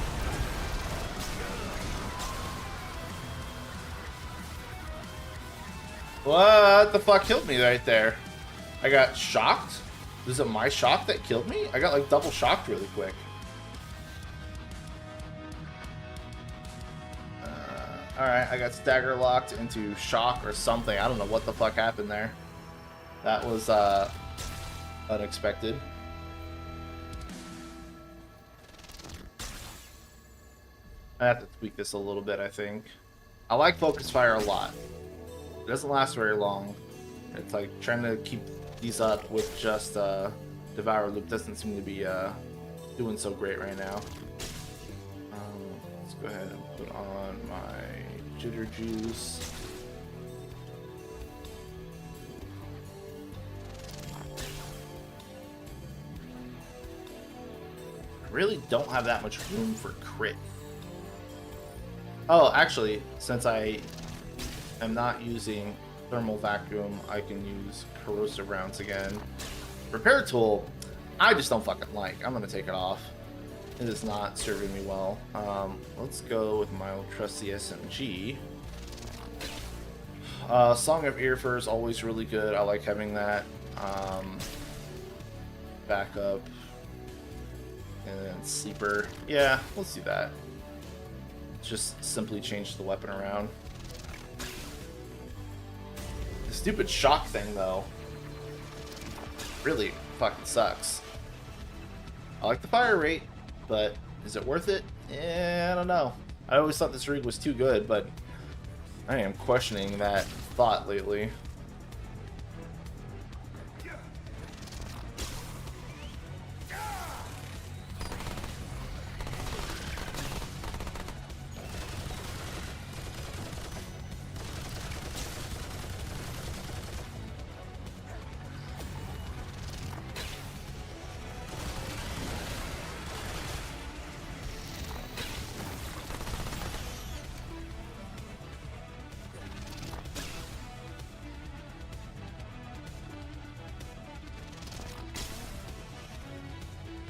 What the fuck killed me right there? I got shocked? Is it my shock that killed me? I got, like, double shocked really quick. Alright, I got stagger locked into shock or something. I don't know what the fuck happened there. That was, unexpected. I have to tweak this a little bit, I think. I like focus fire a lot. It doesn't last very long. It's like trying to keep these up with just Devour Loop doesn't seem to be doing so great right now. Let's go ahead and put on my Jitter Juice. I really don't have that much room for crit. Oh, actually, since I am not using Thermal Vacuum, I can use Corrosive Rounds again. Repair Tool, I just don't fucking like. I'm going to take it off. It is not serving me well. Let's go with my old trusty SMG. Song of Earfur is always really good. I like having that. Backup. And then Sleeper. Yeah, let's do that. Just simply change the weapon around. The stupid shock thing, though, really fucking sucks. I like the fire rate, but is it worth it? Yeah, I don't know. I always thought this rig was too good, but I am questioning that thought lately.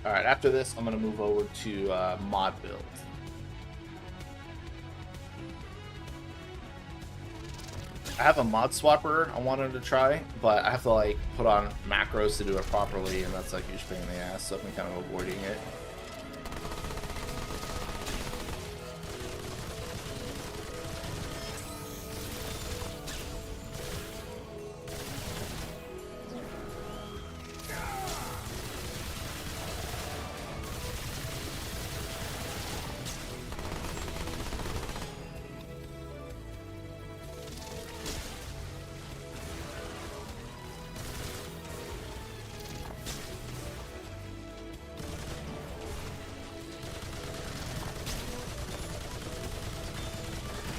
All right, after this, I'm gonna move over to mod build. I have a mod swapper I wanted to try, but I have to like put on macros to do it properly, and that's like a huge pain in the ass, so I've been kind of avoiding it.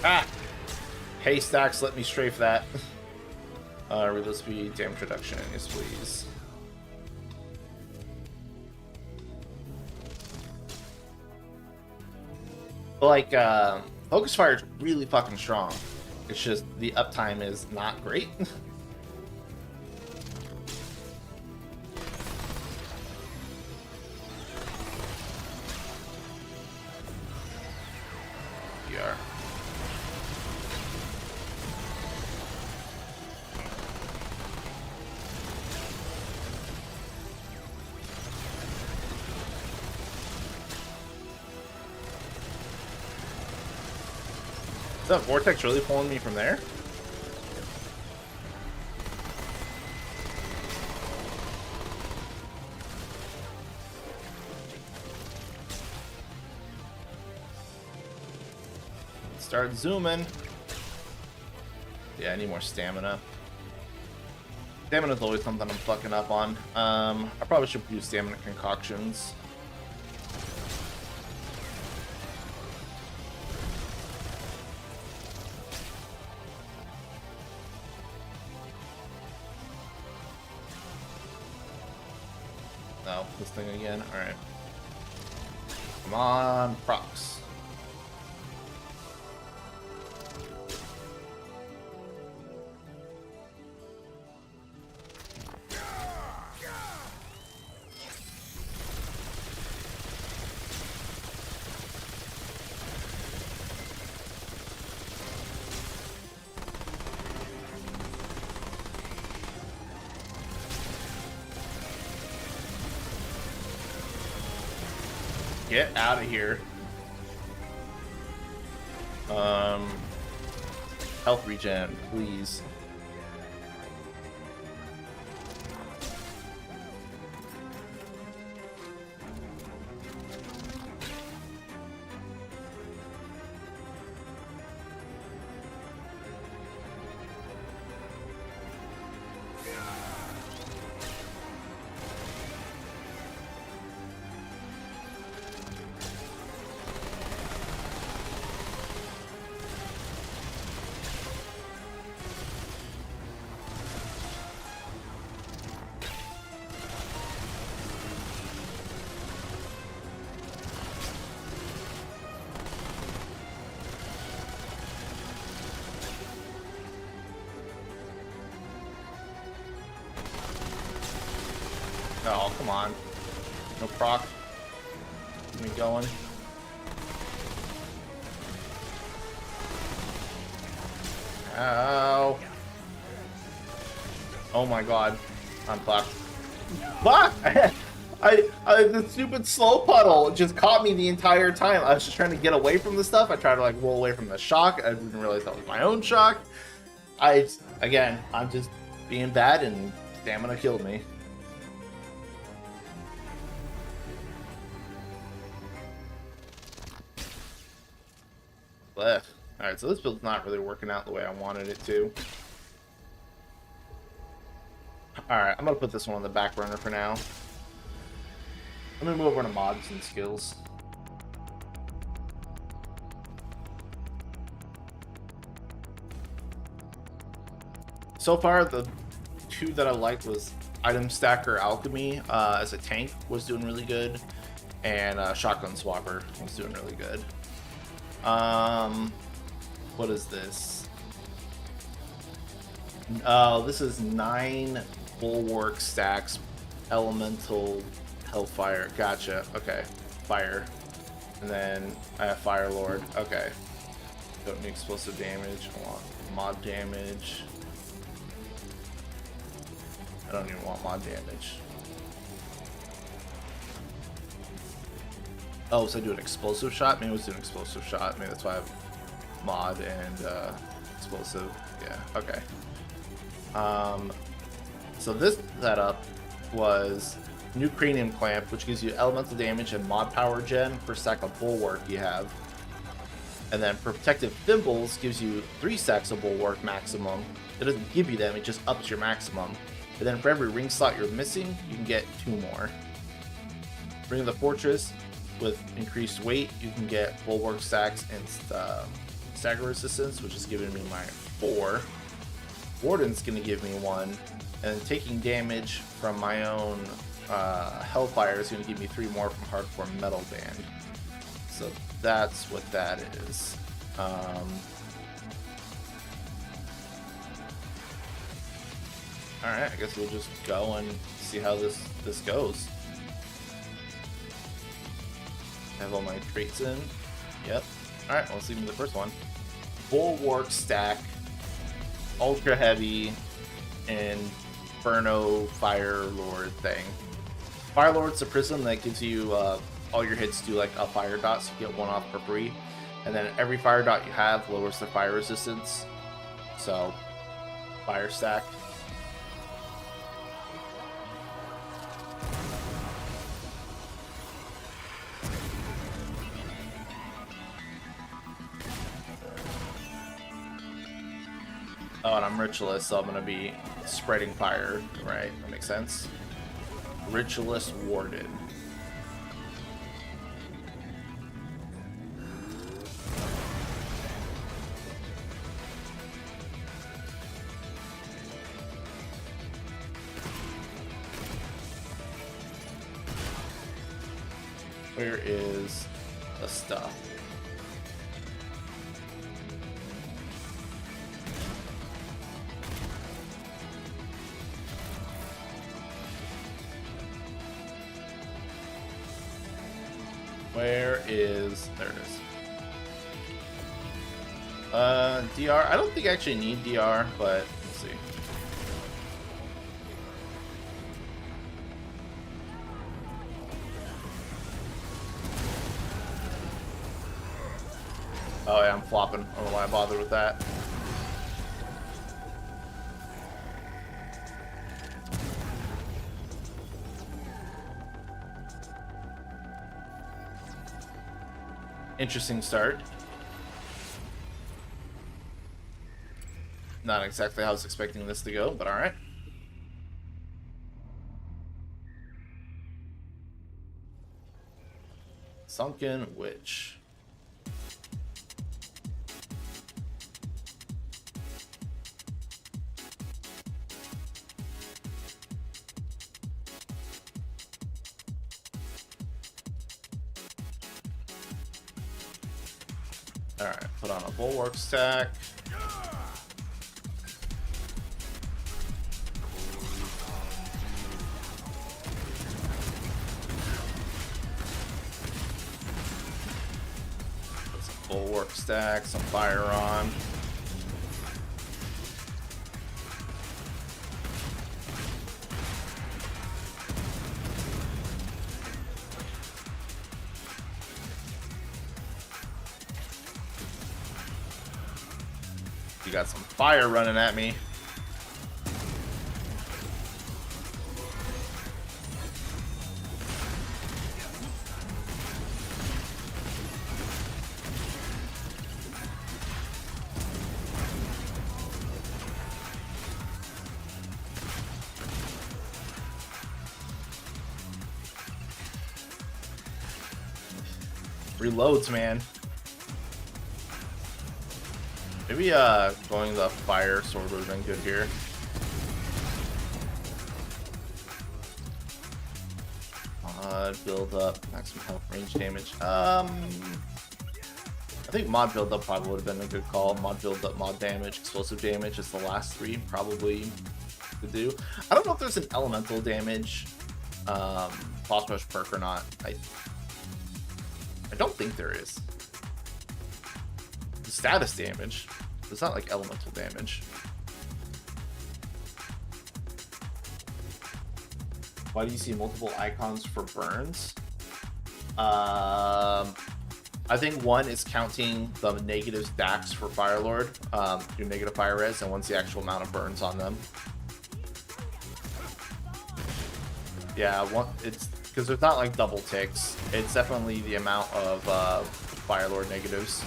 Ah! Haystacks, let me strafe that. Reload speed, damage reduction, yes please. Like, Focus Fire is really fucking strong. It's just the uptime is not great. PR. Is that Vortex really pulling me from there? Start zooming. Yeah, I need more stamina. Stamina's always something I'm fucking up on. I probably should use stamina concoctions. No, this thing again. Alright. Come on, procs. Get out of here. Health regen, please. Oh, come on. No proc. Get me going. Ow. Oh my god. I'm fucked. Fuck! The stupid slow puddle just caught me the entire time. I was just trying to get away from the stuff. I tried to like roll away from the shock. I didn't realize that was my own shock. Again, I'm just being bad and stamina killed me. Alright, so this build's not really working out the way I wanted it to. Alright, I'm gonna put this one on the back burner for now. I'm gonna move over to mods and skills. So far, the two that I liked was Item Stacker Alchemy as a tank was doing really good, and Shotgun Swapper was doing really good. What is this? Oh, this is 9 bulwark stacks, elemental Hellfire. Gotcha. Okay. Fire. And then I have Fire Lord. Okay. Don't need explosive damage. I want mod damage. I don't even want mod damage. Oh, so I do an explosive shot? Maybe I was doing explosive shot. Maybe that's why I have mod and explosive. Yeah, okay. So this setup was new cranium clamp, which gives you elemental damage and mod power gen per stack of bulwark you have. And then protective thimbles gives you 3 stacks of bulwark maximum. It doesn't give you them, it just ups your maximum. And then for every ring slot you're missing, you can get 2 more. Ring of the Fortress, with increased weight, you can get bulwark stacks and stagger resistance, which is giving me my 4. Warden's gonna give me 1, and taking damage from my own Hellfire is gonna give me 3 more from Hardcore Metal Band. So that's what that is. Alright, I guess we'll just go and see how this goes. Have all my traits in. Yep. Alright, well, let's leave me the first one. Bulwark stack, ultra heavy, and Inferno Fire Lord thing. Fire Lord's a prism that gives you all your hits do like a fire dot, so you get 1 off for free. And then every fire dot you have lowers the fire resistance. So, fire stack. Oh, and I'm Ritualist, so I'm going to be spreading fire, right? That makes sense. Ritualist Warden. Where is the stuff? Where is... There it is. DR. I don't think I actually need DR, but we'll see. Oh yeah, I'm flopping. I don't know why I bothered with that. Interesting start. Not exactly how I was expecting this to go, but alright. Sunken Witch. Alright, put on a bulwark stack. Put some bulwark stack, some fire on. You got some fire running at me. Reloads, man. Maybe going the fire sword would have been good here. Build up maximum health, range damage. I think mod build up probably would have been a good call. Mod build up, mod damage, explosive damage is the last 3 probably to do. I don't know if there's an elemental damage boss rush perk or not. I don't think there is. The status damage. It's not like elemental damage. Why do you see multiple icons for burns? I think one is counting the negative stacks for Firelord, do negative fire res, and one's the actual amount of burns on them. Yeah, it's because there's not like double ticks. It's definitely the amount of Firelord negatives.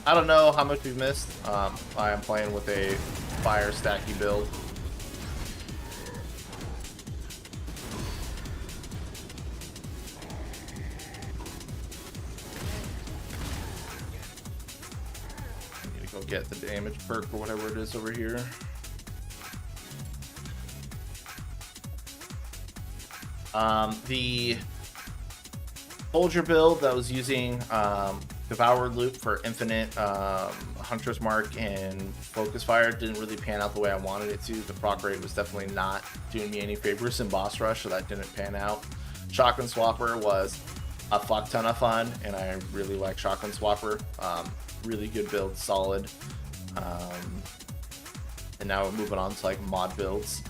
I don't know how much we've missed. I am playing with a fire stacky build. I need to go get the damage perk or whatever it is over here. The soldier build that was using Devoured Loop for infinite Hunter's Mark and Focus Fire didn't really pan out the way I wanted it to. The proc rate was definitely not doing me any favors in Boss Rush, so that didn't pan out. Shotgun Swapper was a fuck ton of fun, and I really like Shotgun Swapper. Really good build, solid. And now we're moving on to like mod builds.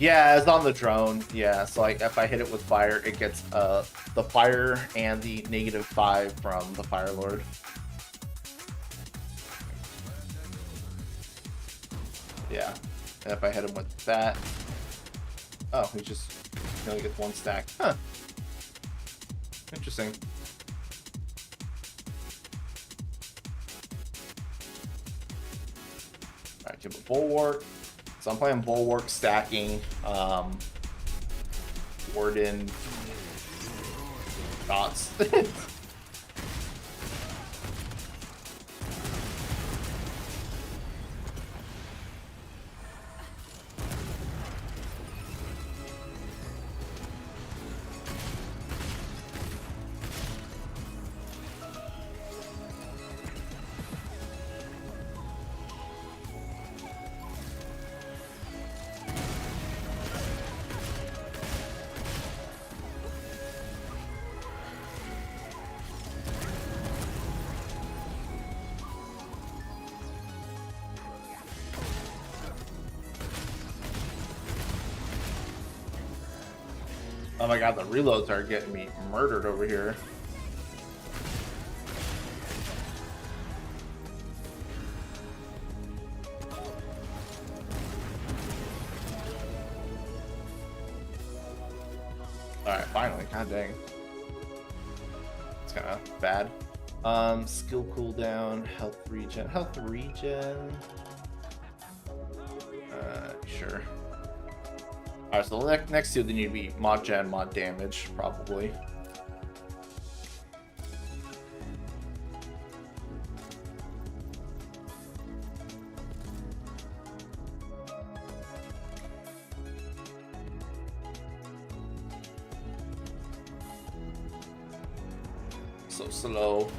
Yeah, it's on the drone. Yeah, so like if I hit it with fire, it gets the fire and the -5 from the Fire Lord. Yeah, and if I hit him with that, oh, he only gets one stack. Huh. Interesting. Alright, give a Bulwark. So I'm playing Bulwark, stacking, Warden, shots. Oh my god, the reloads are getting me murdered over here. Alright, finally. God dang. It's kind of bad. Skill cooldown, health regen. Health regen. Sure. Alright, so the next two, they need to be mod gen, mod damage, probably. So slow.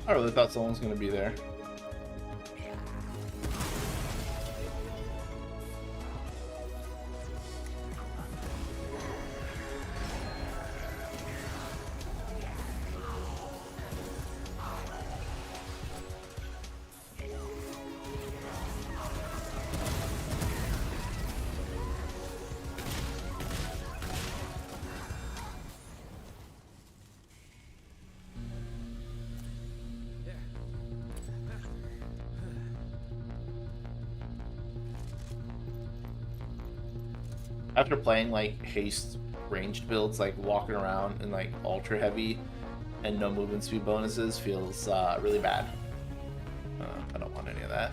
I really thought someone's gonna be there. After playing like haste ranged builds, like walking around in like ultra heavy and no movement speed bonuses feels really bad. I don't want any of that.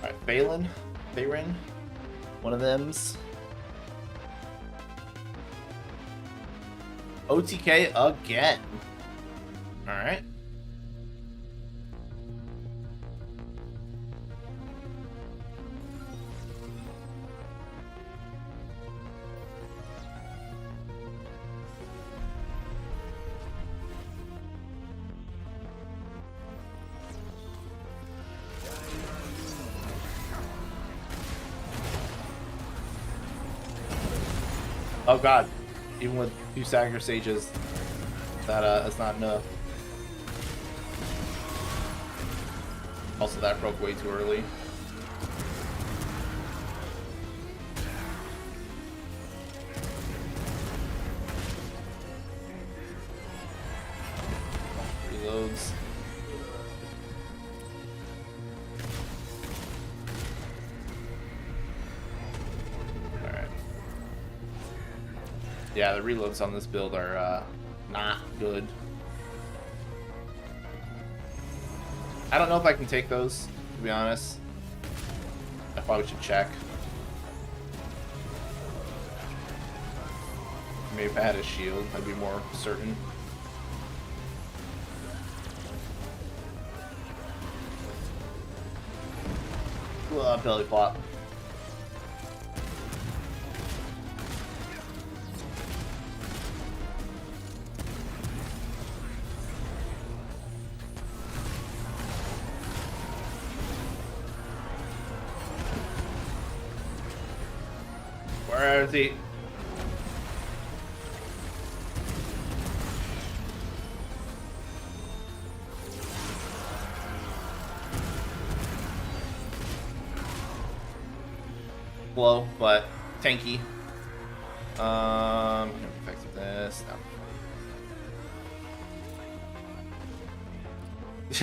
Alright, Bayrin. One of them's. OTK again. Alright. Oh god, even with 2 stagger stages, that's not enough. Also, that broke way too early. Reloads. Yeah, the reloads on this build are not good. I don't know if I can take those, to be honest. I probably should check. Maybe if I had a shield, I'd be more certain. Belly flop. Where is he? Slow, but tanky. Effectiveness. No.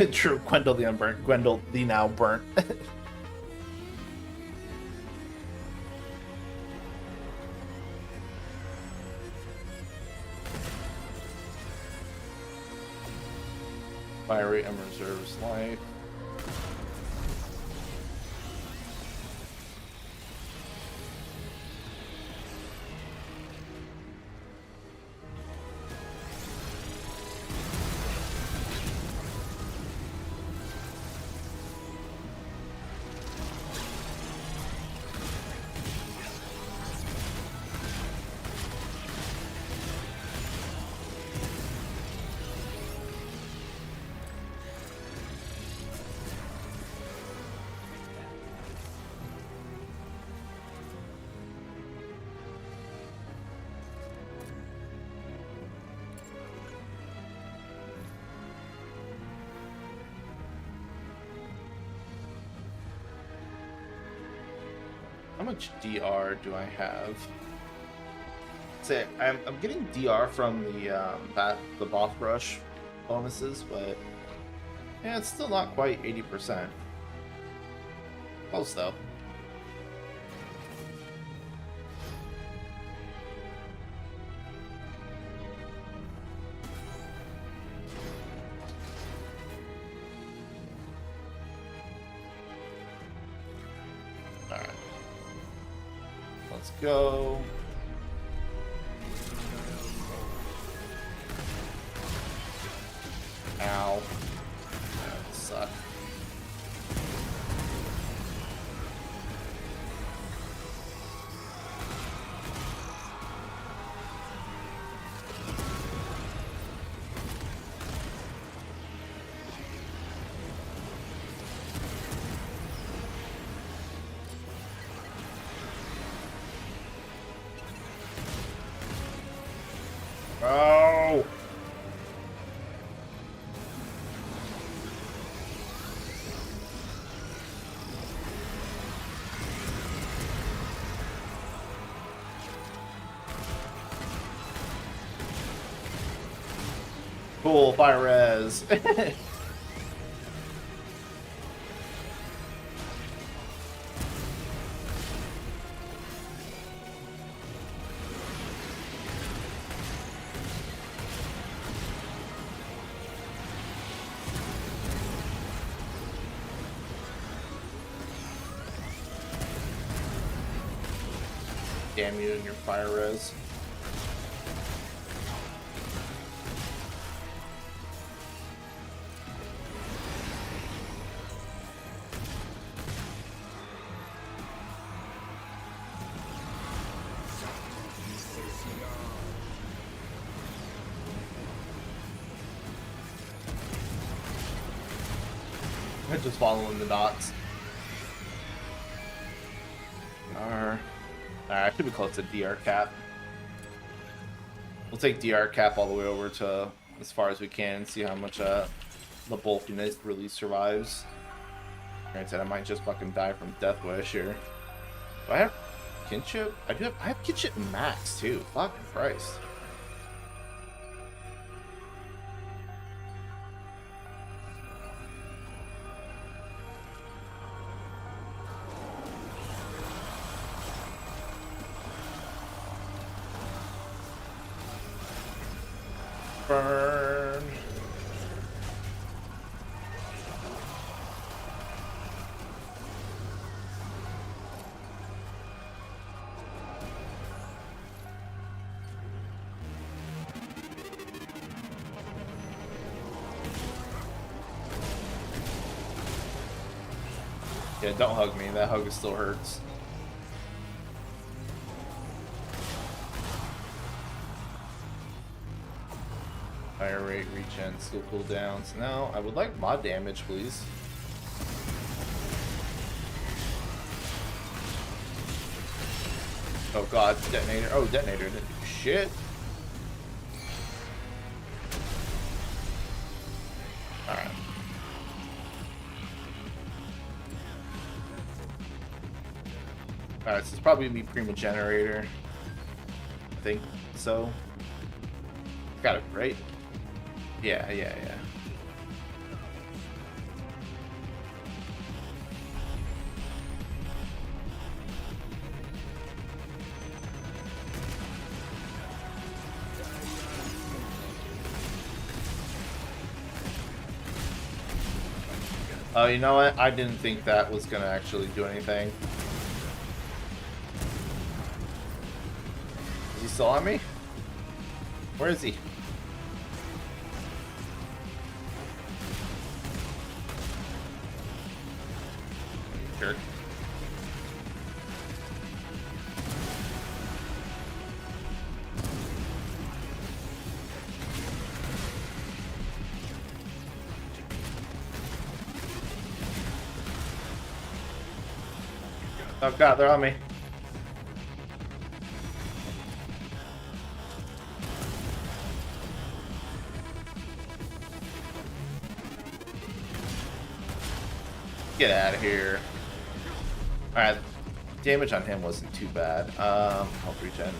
True, Gwendol the Unburnt. Gwendol the now burnt. Fiery and reserves life. How much DR do I have? Say I'm getting DR from the boss rush bonuses, but yeah, it's still not quite 80%. Close though. Let's go. Ow. That sucked. Oh! Cool, fire res. Damn you and your fire res. Just following the dots. Alright, I should be close to DR cap. We'll take DR cap all the way over to as far as we can and see how much the bulkiness really survives. Granted, I might just fucking die from Death Wish here. Do I have kinship? I have kinship max too. Fucking Christ. Burn. Yeah, don't hug me. That hug still hurts. Fire rate, regen, skill cooldowns. No, I would like mod damage, please. Oh god, detonator. Oh, detonator didn't do shit. Alright. Alright, this is probably gonna be Prima Generator. I think so. Got it, right? Yeah. Oh, you know what? I didn't think that was gonna actually do anything. Is he still on me? Where is he? Jerk. Oh god, they're on me. Get out of here. Alright, damage on him wasn't too bad. Health regen.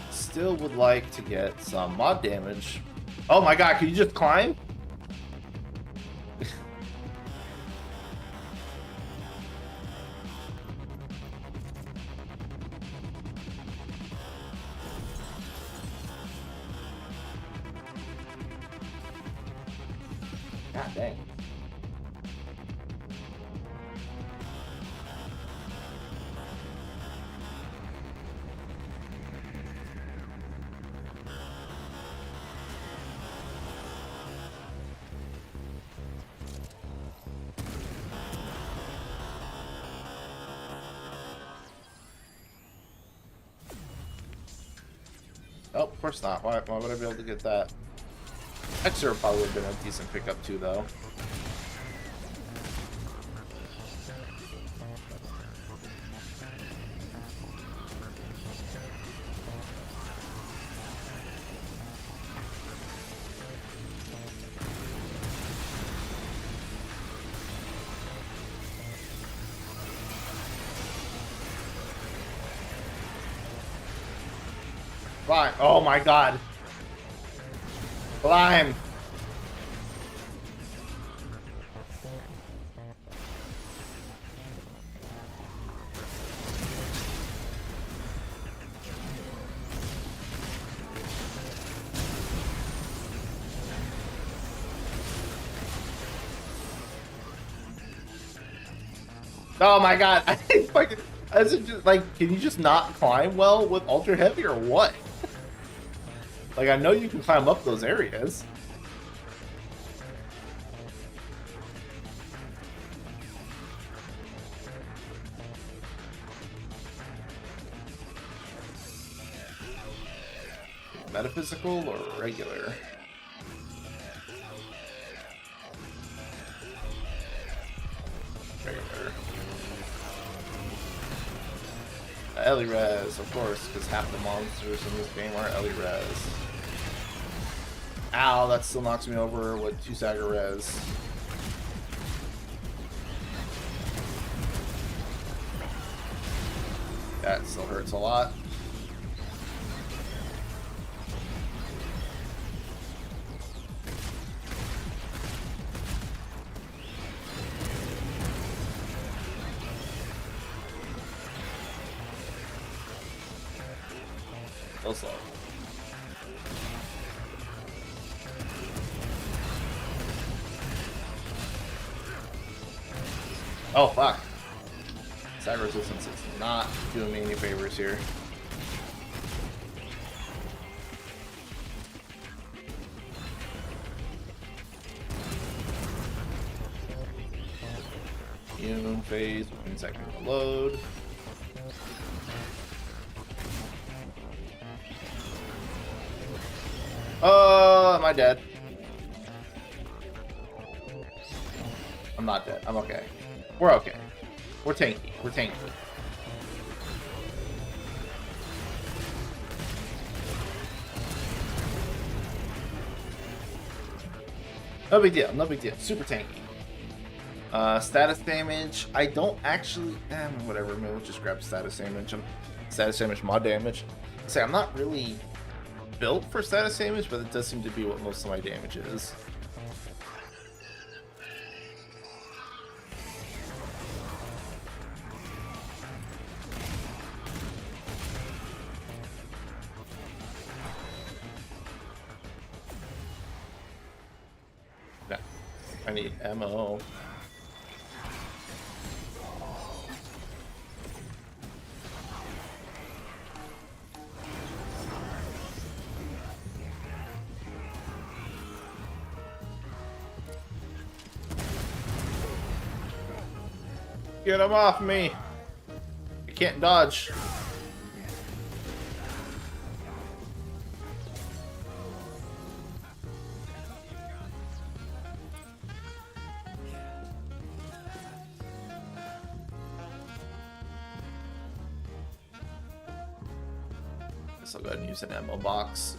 Still would like to get some mod damage. Oh my god, can you just climb? God dang. Oh, of course not. Why would I be able to get that? Extra probably would have been a decent pickup too, though. Climb. Oh my god. Climb. Oh my god. I fucking Is it just, like, can you just not climb well with ultra heavy or what? Like, I know you can climb up those areas. Metaphysical or regular? Regular. Ellie Res, of course, because half the monsters in this game are Ellie Res. Ow, that still knocks me over with 2 Saga Res. That still hurts a lot. Still slow. Oh, fuck. Side resistance is not doing me any favors here. Immune phase, 1 second to load. Am I dead? I'm not dead. I'm okay. We're okay. We're tanky. We're tanky. No big deal. No big deal. Super tanky. Status damage. I don't actually. Whatever. Maybe we'll just grab status damage. Status damage, mod damage. Say I'm not really built for status damage, but it does seem to be what most of my damage is. Yeah, I need ammo. Get him off me! I can't dodge. Guess I'll go ahead and use an ammo box.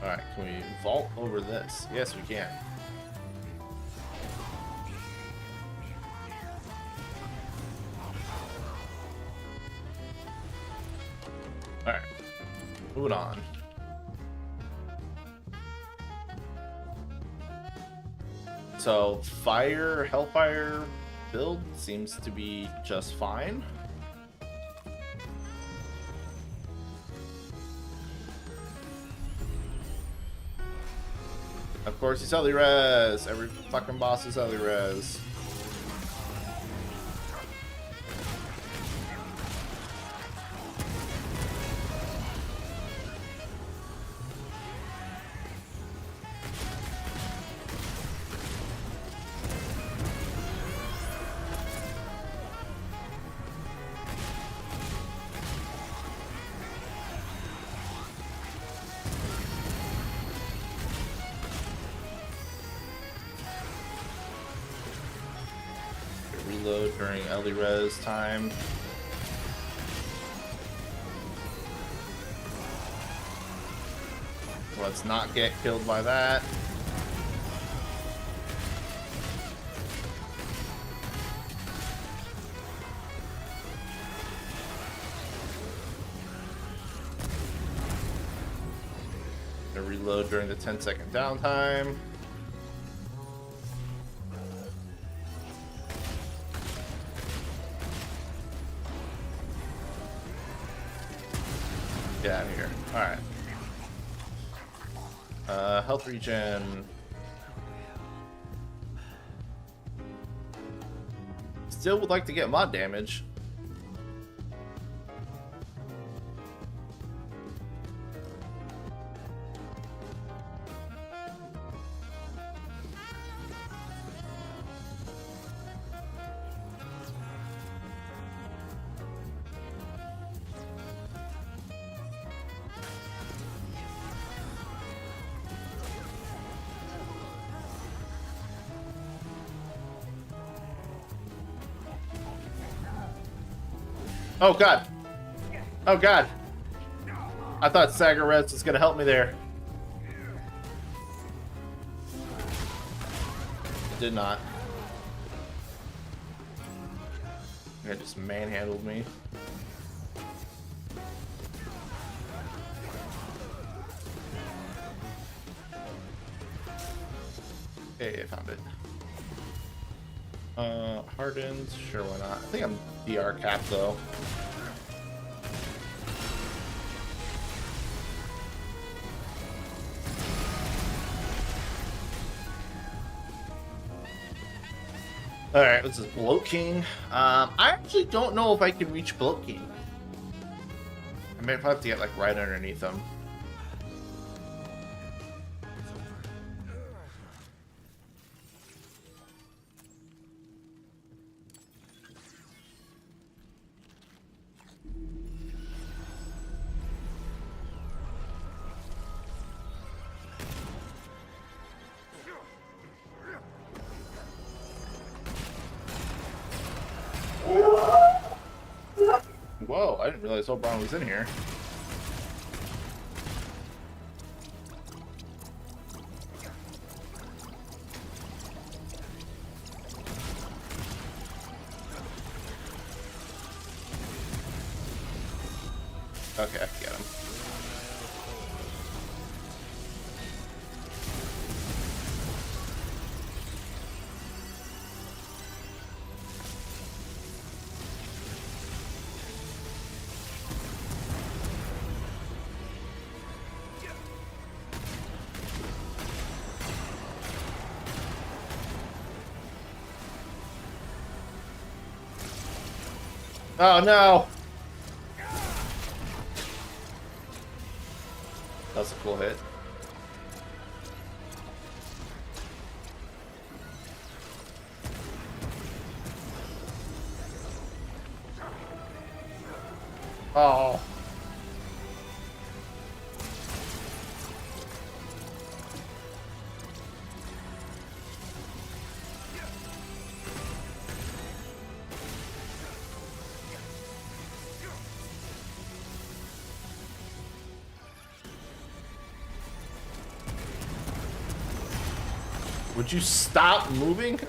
Alright, can we vault over this? Yes, we can. Alright, moving on. So, Hellfire build seems to be just fine. Of course, he's Ellie Res. Every fucking boss is Ellie Res. Reload during Ellie Res time. Let's not get killed by that. Gonna reload during the 10-second downtime. Get out of here. Alright. Health regen. Still would like to get mod damage. Oh god. Oh god. I thought Sagarez was gonna help me there. It did not. It just manhandled me. Okay, I found it. Hardened, sure, why not? I think I'm DR capped though. Alright, this is Bloat King. I actually don't know if I can reach Bloat King. I may have to get like right underneath him. Whoa, I didn't realize O'Brien was in here. Okay, I can get him. Oh no! That's a cool hit. Oh. Would you stop moving?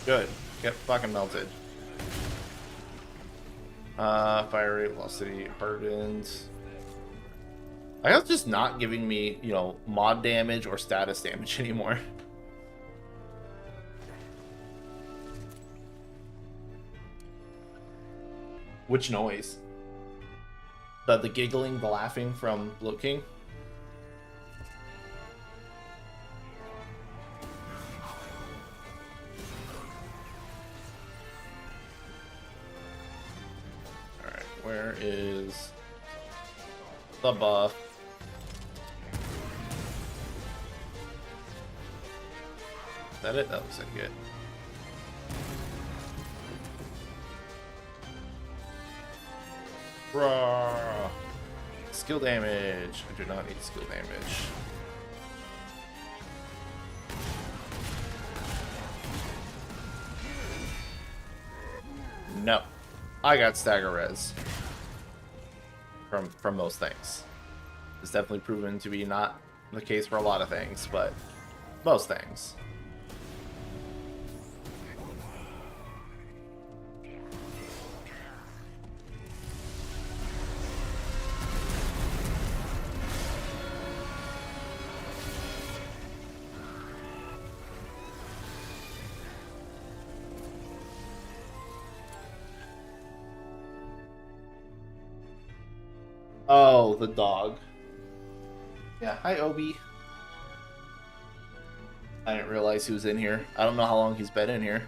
Good. Get fucking melted. Fire rate, velocity, hardened. I guess just not giving me, you know, mod damage or status damage anymore. Which noise? The giggling, the laughing from Bloat King? Alright, where is the buff? Is that it? That looks like it. Raw. Skill damage. I do not need skill damage. No. I got stagger res. From most things. It's definitely proven to be not the case for a lot of things, but most things. Oh, the dog. Yeah, hi Obi. I didn't realize he was in here. I don't know how long he's been in here.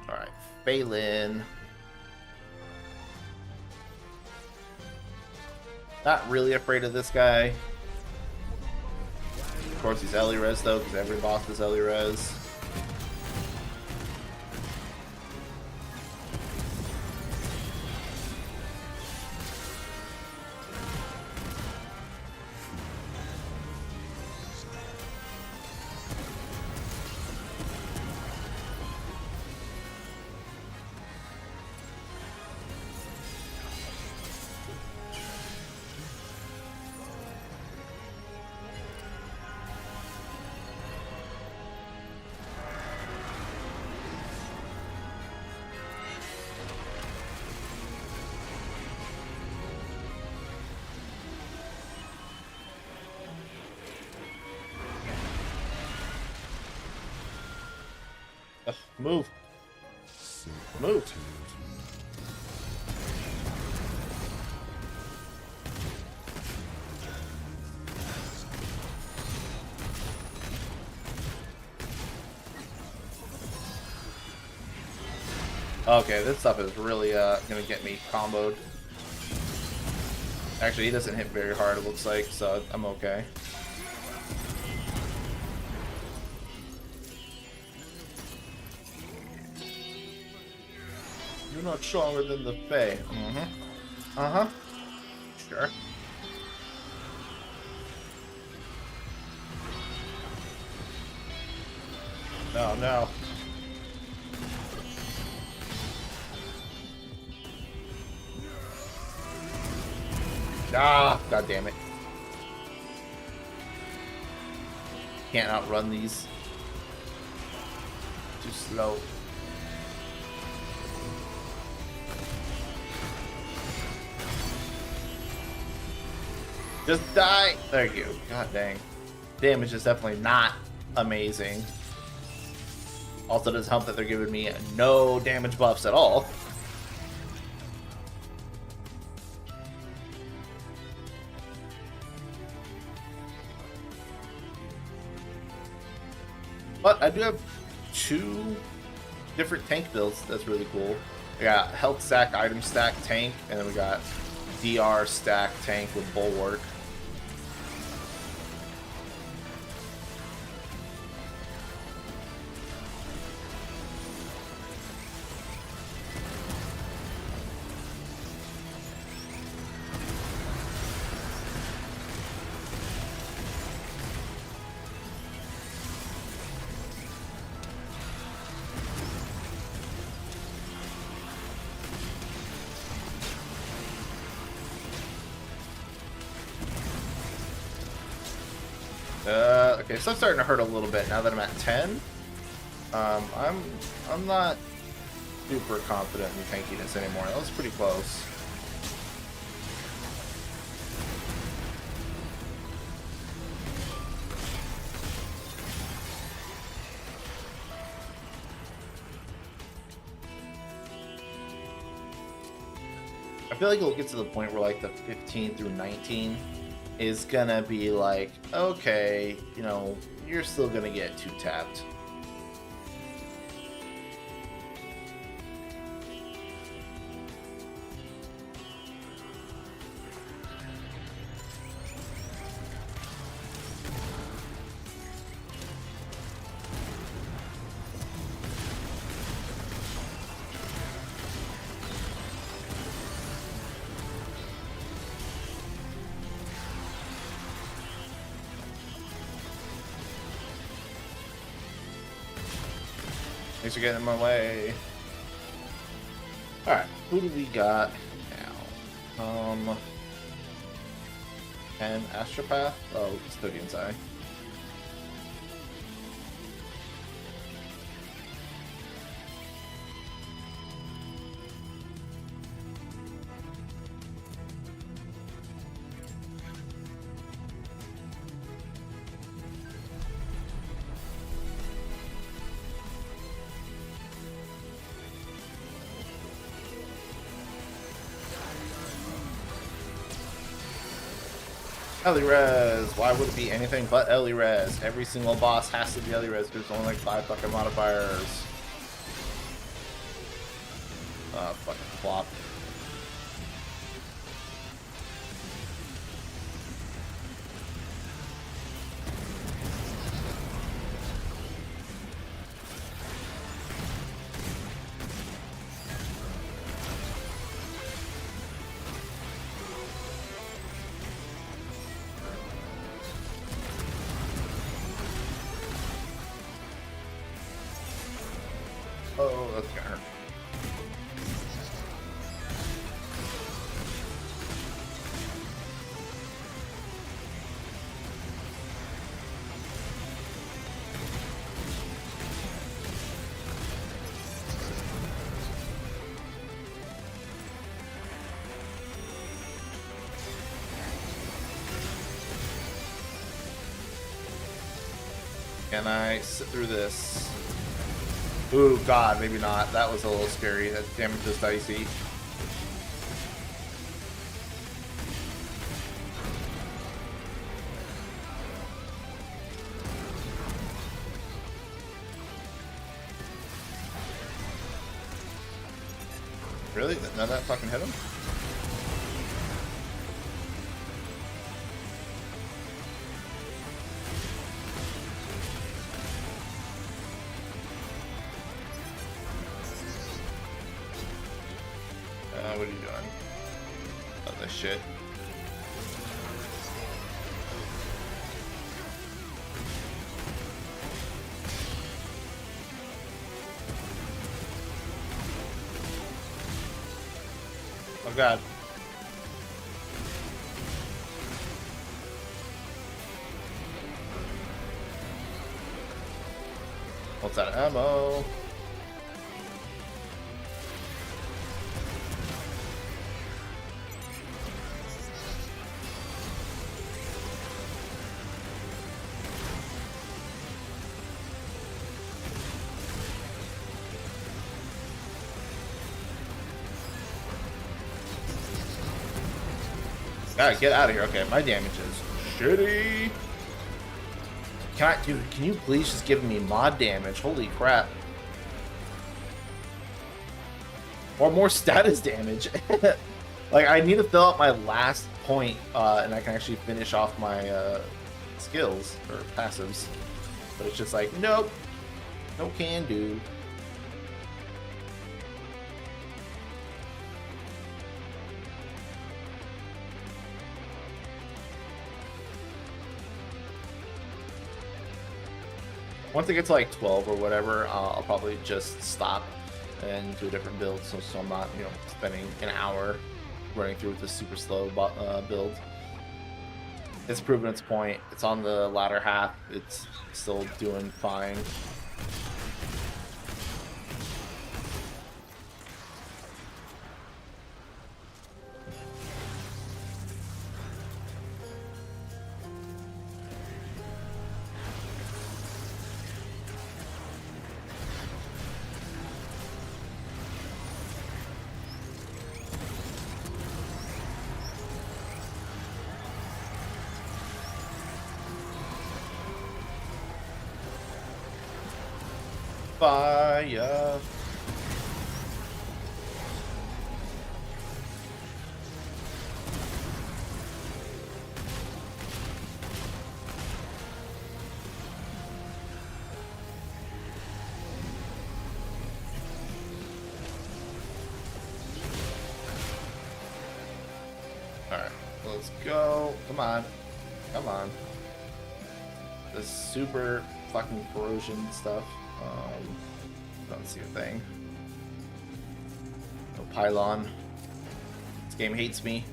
Alright, Phelan. Not really afraid of this guy. Of course he's Elirez though, because every boss is Elirez. Ugh, move. Move. Okay, this stuff is really gonna get me comboed. Actually, he doesn't hit very hard, it looks like, so I'm okay. You're not stronger than the Fae. Mm-hmm. Uh-huh. Sure. No, no. Ah, god damn it. Can't outrun these. Too slow. Just die! There you go. God dang. Damage is definitely not amazing. Also doesn't help that they're giving me no damage buffs at all. But I do have 2 different tank builds that's really cool. We got health stack, item stack tank, and then we got DR stack tank with bulwark. Okay, so I'm starting to hurt a little bit now that I'm at 10. I'm not super confident in tankiness anymore. That was pretty close. I feel like it'll get to the point where like the 15 through 19 is gonna be like, okay, you know, you're still gonna get 2 tapped. Thanks for getting in my way. Alright, who do we got now? And Astropath? Oh, Custodian's Eye. Ellie Res. Why would it be anything but Ellie Res? Every single boss has to be Ellie Res. There's only like 5 fucking modifiers. Fucking flop. Oh, that's gonna hurt. Can I sit through this? Ooh, God, maybe not. That was a little scary. That damage is dicey. Really? None of that fucking hit him? What are you doing? Oh, this shit. Oh God. What's that ammo? Gotta get out of here. Okay, my damage is shitty. Dude, can you please just give me mod damage? Holy crap. Or more status damage. Like, I need to fill out my last point, and I can actually finish off my skills, or passives. But it's just like, nope. No can do. Once I get to like 12 or whatever, I'll probably just stop and do a different build, so I'm not, you know, spending an hour running through with this super slow build. It's proven its point. It's on the latter half. It's still doing fine. Fire. Alright, let's go. Come on. Come on. This super fucking corrosion stuff. Don't see a thing. No pylon. This game hates me.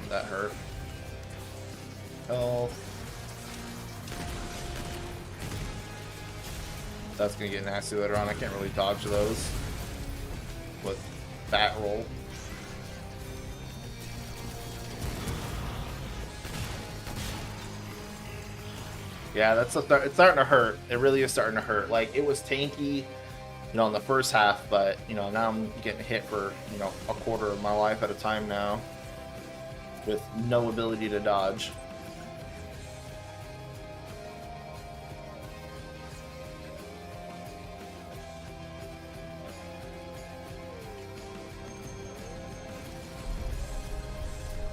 That hurt. Health. That's gonna get nasty later on. I can't really dodge those with bat roll. Yeah, it's starting to hurt. It really is starting to hurt. Like, it was tanky, you know, in the first half, but, you know, now I'm getting hit for, you know, a quarter of my life at a time now with no ability to dodge.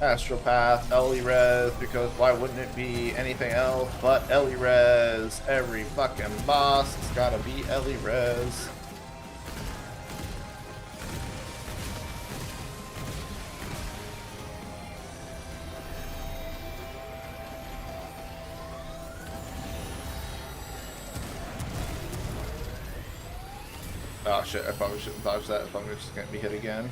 Astropath, Ellie Res, because why wouldn't it be anything else but Ellie Res? Every fucking boss has gotta be Ellie Res. Oh shit, I probably shouldn't dodge that if I'm just gonna be hit again.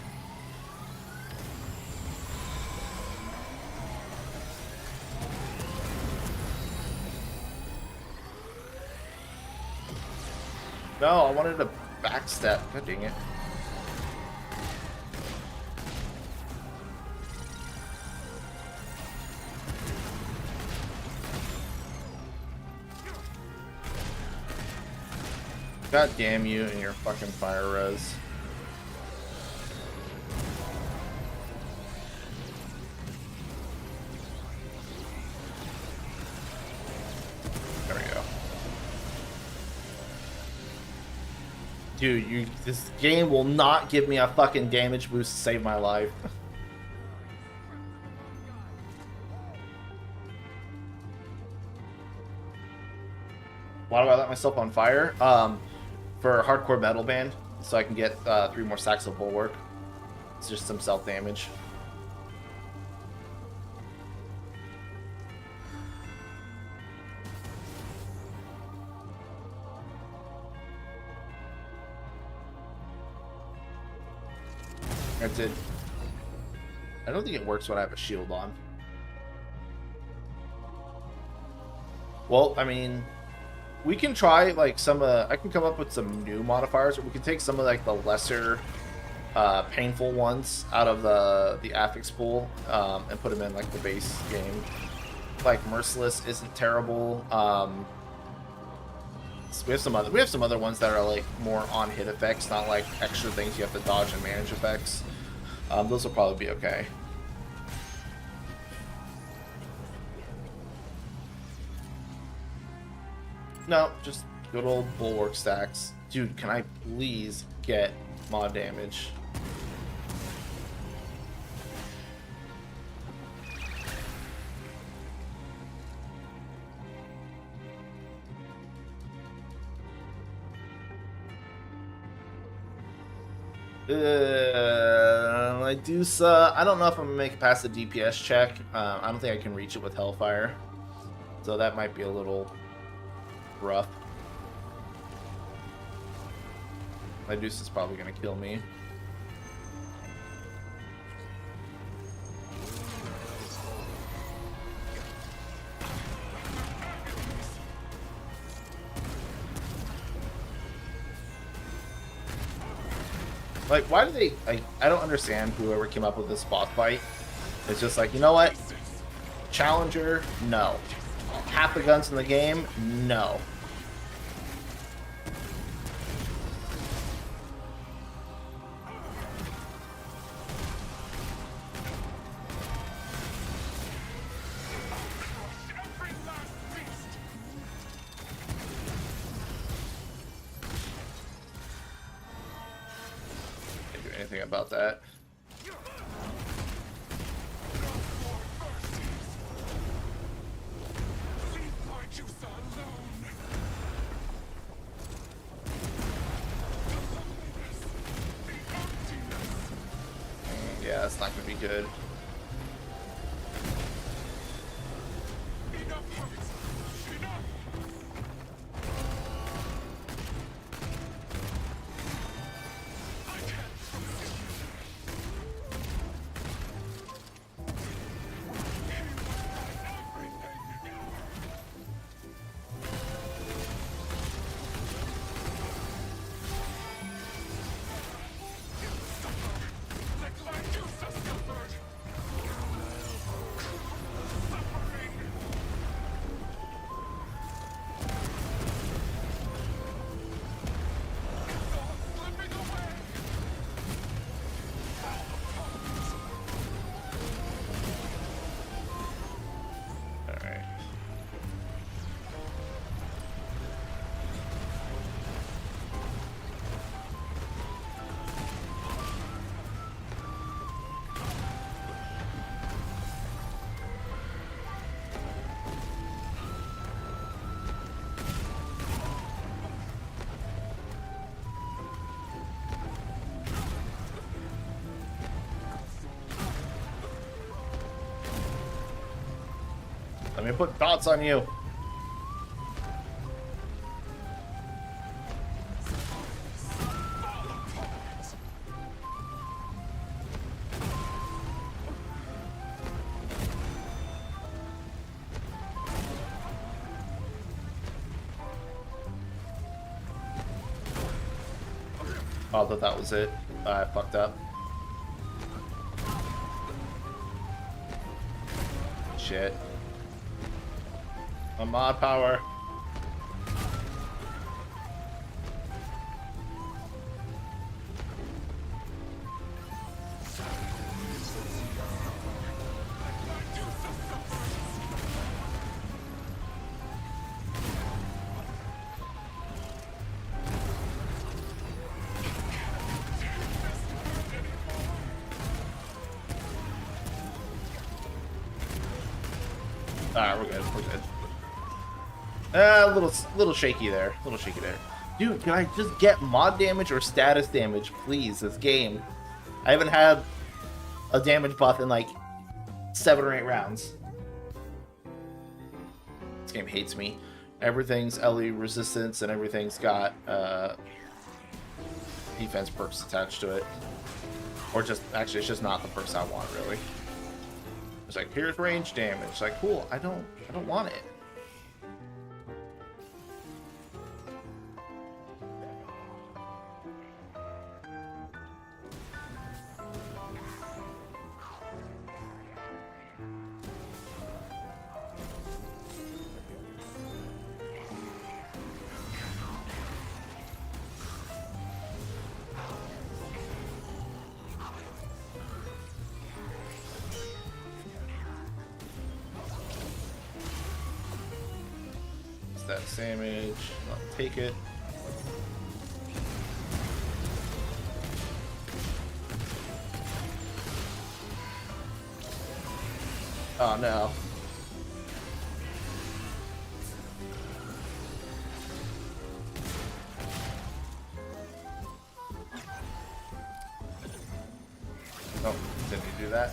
No, I wanted to backstep. God dang it. God damn you and your fucking fire res. There we go. Dude, this game will not give me a fucking damage boost to save my life. Why do I let myself on fire? For a hardcore metal band, so I can get 3 more stacks of bulwark. It's just some self damage. Granted, I don't think it works when I have a shield on. Well, I mean, we can try like some. I can come up with some new modifiers, or we can take some of like the lesser, painful ones out of the affix pool and put them in like the base game. Like Merciless isn't terrible. We have some other ones that are like more on hit effects, not like extra things you have to dodge and manage effects. Those will probably be okay. No, just good old bulwark stacks. Dude, can I please get mod damage? Medusa, I don't know if I'm gonna make it past the DPS check. I don't think I can reach it with Hellfire, so that might be a little rough. Medusa's probably gonna kill me. Like, why do they... I don't understand whoever came up with this boss fight. It's just like, you know what? Challenger, no. Half the guns in the game, no. Anything about that. Yeah, that's not gonna be good. me put dots on you. Oh, I thought that was it. I fucked up. Shit. My mod power. Alright, we're good. We're good. A little shaky there. A little shaky there. Dude, can I just get mod damage or status damage, please, this game? I haven't had a damage buff in like 7 or 8 rounds. This game hates me. Everything's LE resistance and everything's got defense perks attached to it. Or just, actually, it's just not the perks I want, really. It's like, here's range damage. It's like, cool, I don't want it. That damage. I'll take it. Oh no. Oh, didn't you do that?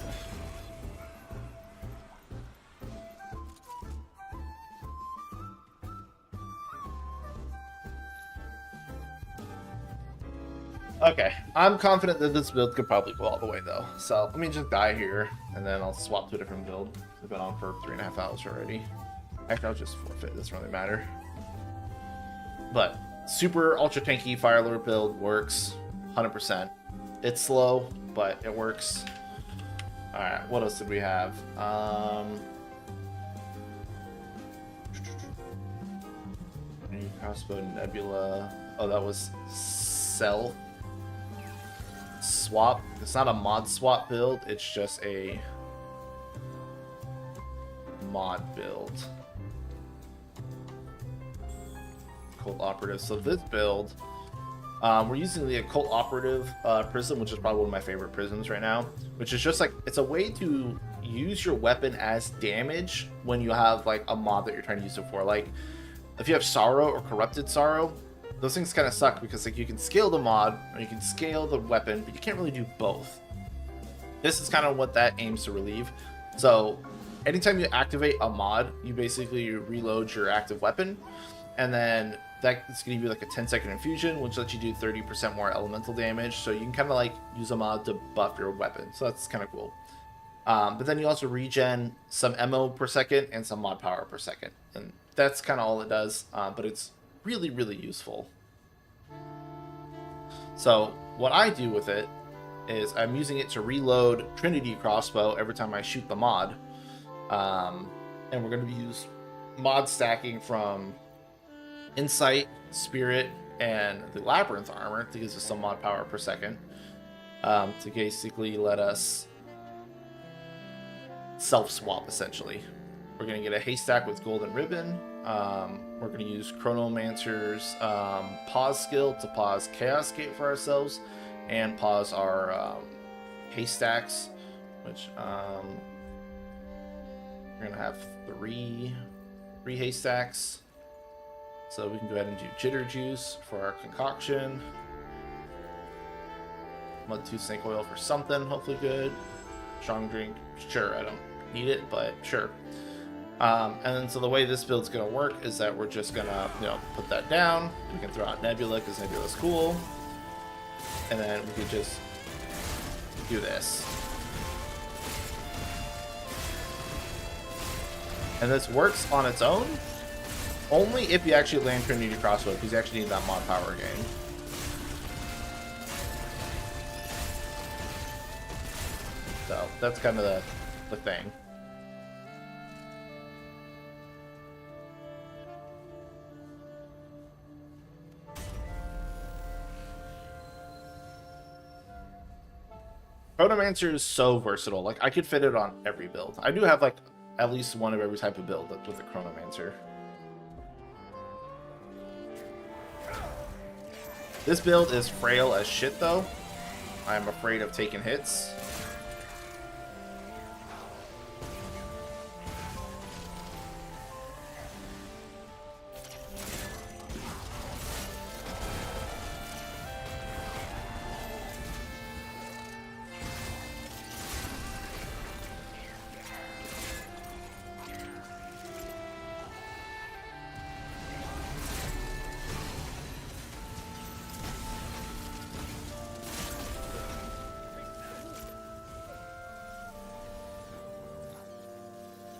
Okay, I'm confident that this build could probably go all the way though. So let me just die here, and then I'll swap to a different build. I've been on for 3.5 hours already. Actually, I'll just forfeit. It doesn't really matter. But super ultra tanky Fire Lord build works 100%. It's slow, but it works. All right, what else did we have? New crossbow nebula. Oh, that was Cell swap. It's not a mod swap build, it's just a mod build. Occult operative. So this build, we're using the occult operative prism, which is probably one of my favorite prisms right now, which is just like, it's a way to use your weapon as damage when you have like a mod that you're trying to use it for. Like if you have sorrow or corrupted sorrow, those things kind of suck because like you can scale the mod or you can scale the weapon, but you can't really do both. This is kind of what that aims to relieve. So anytime you activate a mod, you basically reload your active weapon, and then that's going to give you like a 10-second infusion, which lets you do 30% more elemental damage. So you can kind of like use a mod to buff your weapon. So that's kind of cool. But then you also regen some ammo per second and some mod power per second. And that's kind of all it does. But it's really, really useful. So what I do with it is I'm using it to reload Trinity crossbow every time I shoot the mod. And we're going to use mod stacking from Insight, Spirit, and the Labyrinth armor to give us some mod power per second, to basically let us self-swap, essentially. We're going to get a haystack with golden ribbon. We're going to use Chronomancer's pause skill to pause Chaos Gate for ourselves and pause our haystacks, which we're going to have three haystacks. So we can go ahead and do Jitter Juice for our concoction. Mud Tooth Snake Oil for something, hopefully good. Strong Drink, sure, I don't need it, but sure. And then so the way this build's gonna work is that we're just gonna, put that down. We can throw out Nebula because Nebula's cool. And then we could just do this. And this works on its own, only if you actually land Trinity Crossbow, because you actually need that mod power gain. So that's kind of the thing. Chronomancer is so versatile. Like, I could fit it on every build. I do have, like, at least one of every type of build with a Chronomancer. This build is frail as shit, though. I'm afraid of taking hits.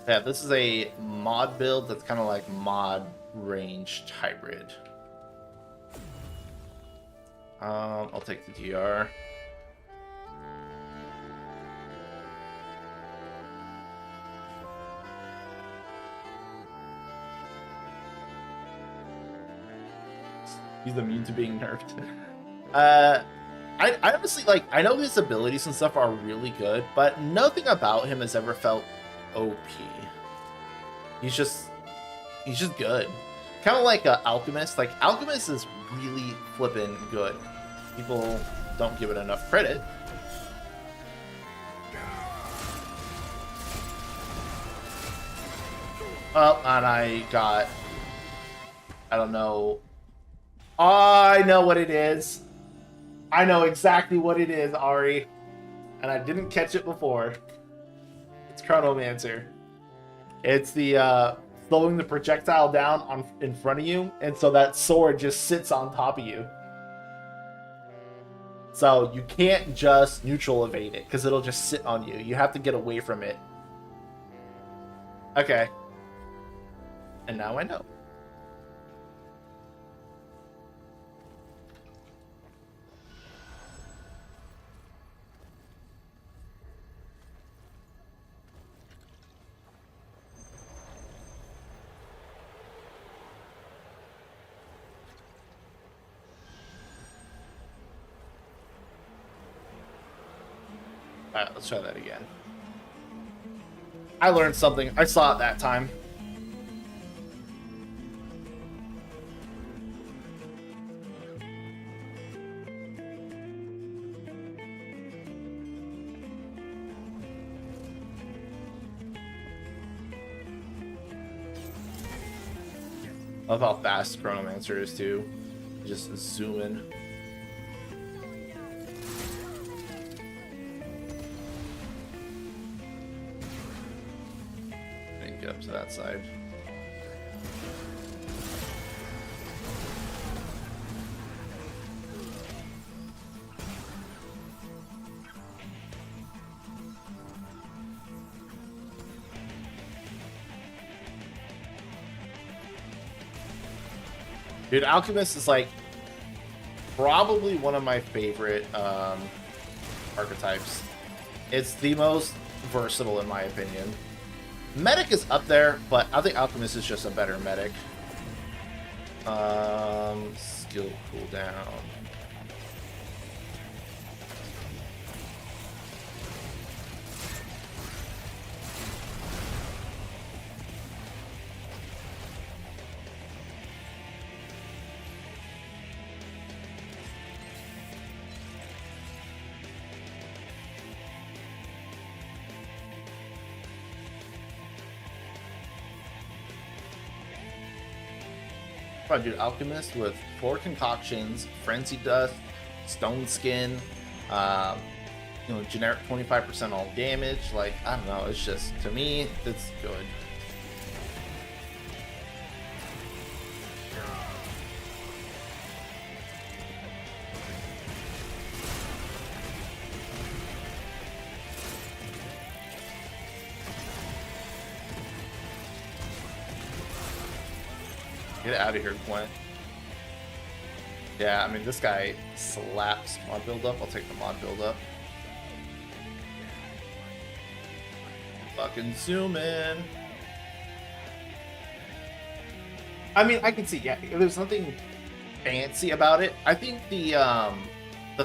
Yeah, this is a mod build that's kind of like mod ranged hybrid. I'll take the DR. He's immune to being nerfed. I honestly, like, I know his abilities and stuff are really good, but nothing about him has ever felt OP. He's just good. Kind of like Alchemist. Like, Alchemist is really flippin' good. People don't give it enough credit. Oh, and I don't know. I know what it is. I know exactly what it is, Ari. And I didn't catch it before. It's Chronomancer. It's the slowing the projectile down in front of you, and so that sword just sits on top of you. So you can't just neutral evade it, because it'll just sit on you. You have to get away from it. Okay. And now I know. Alright, let's try that again. I learned something. I saw it that time. Love how fast Chronomancer is too. Just zoom in. Get up to that side. Dude, Alchemist is like probably one of my favorite archetypes. It's the most versatile in my opinion. Medic is up there, but I think Alchemist is just a better medic. Skill cooldown. I do Alchemist with 4 concoctions, Frenzy Dust, Stone Skin, generic 25% all damage. Like, I don't know, it's just, to me, it's good. Get out of here, Gwent. Yeah, I mean, this guy slaps mod build up. I'll take the mod build up. Fucking zoom in. I mean, I can see, yeah, there's nothing fancy about it. I think the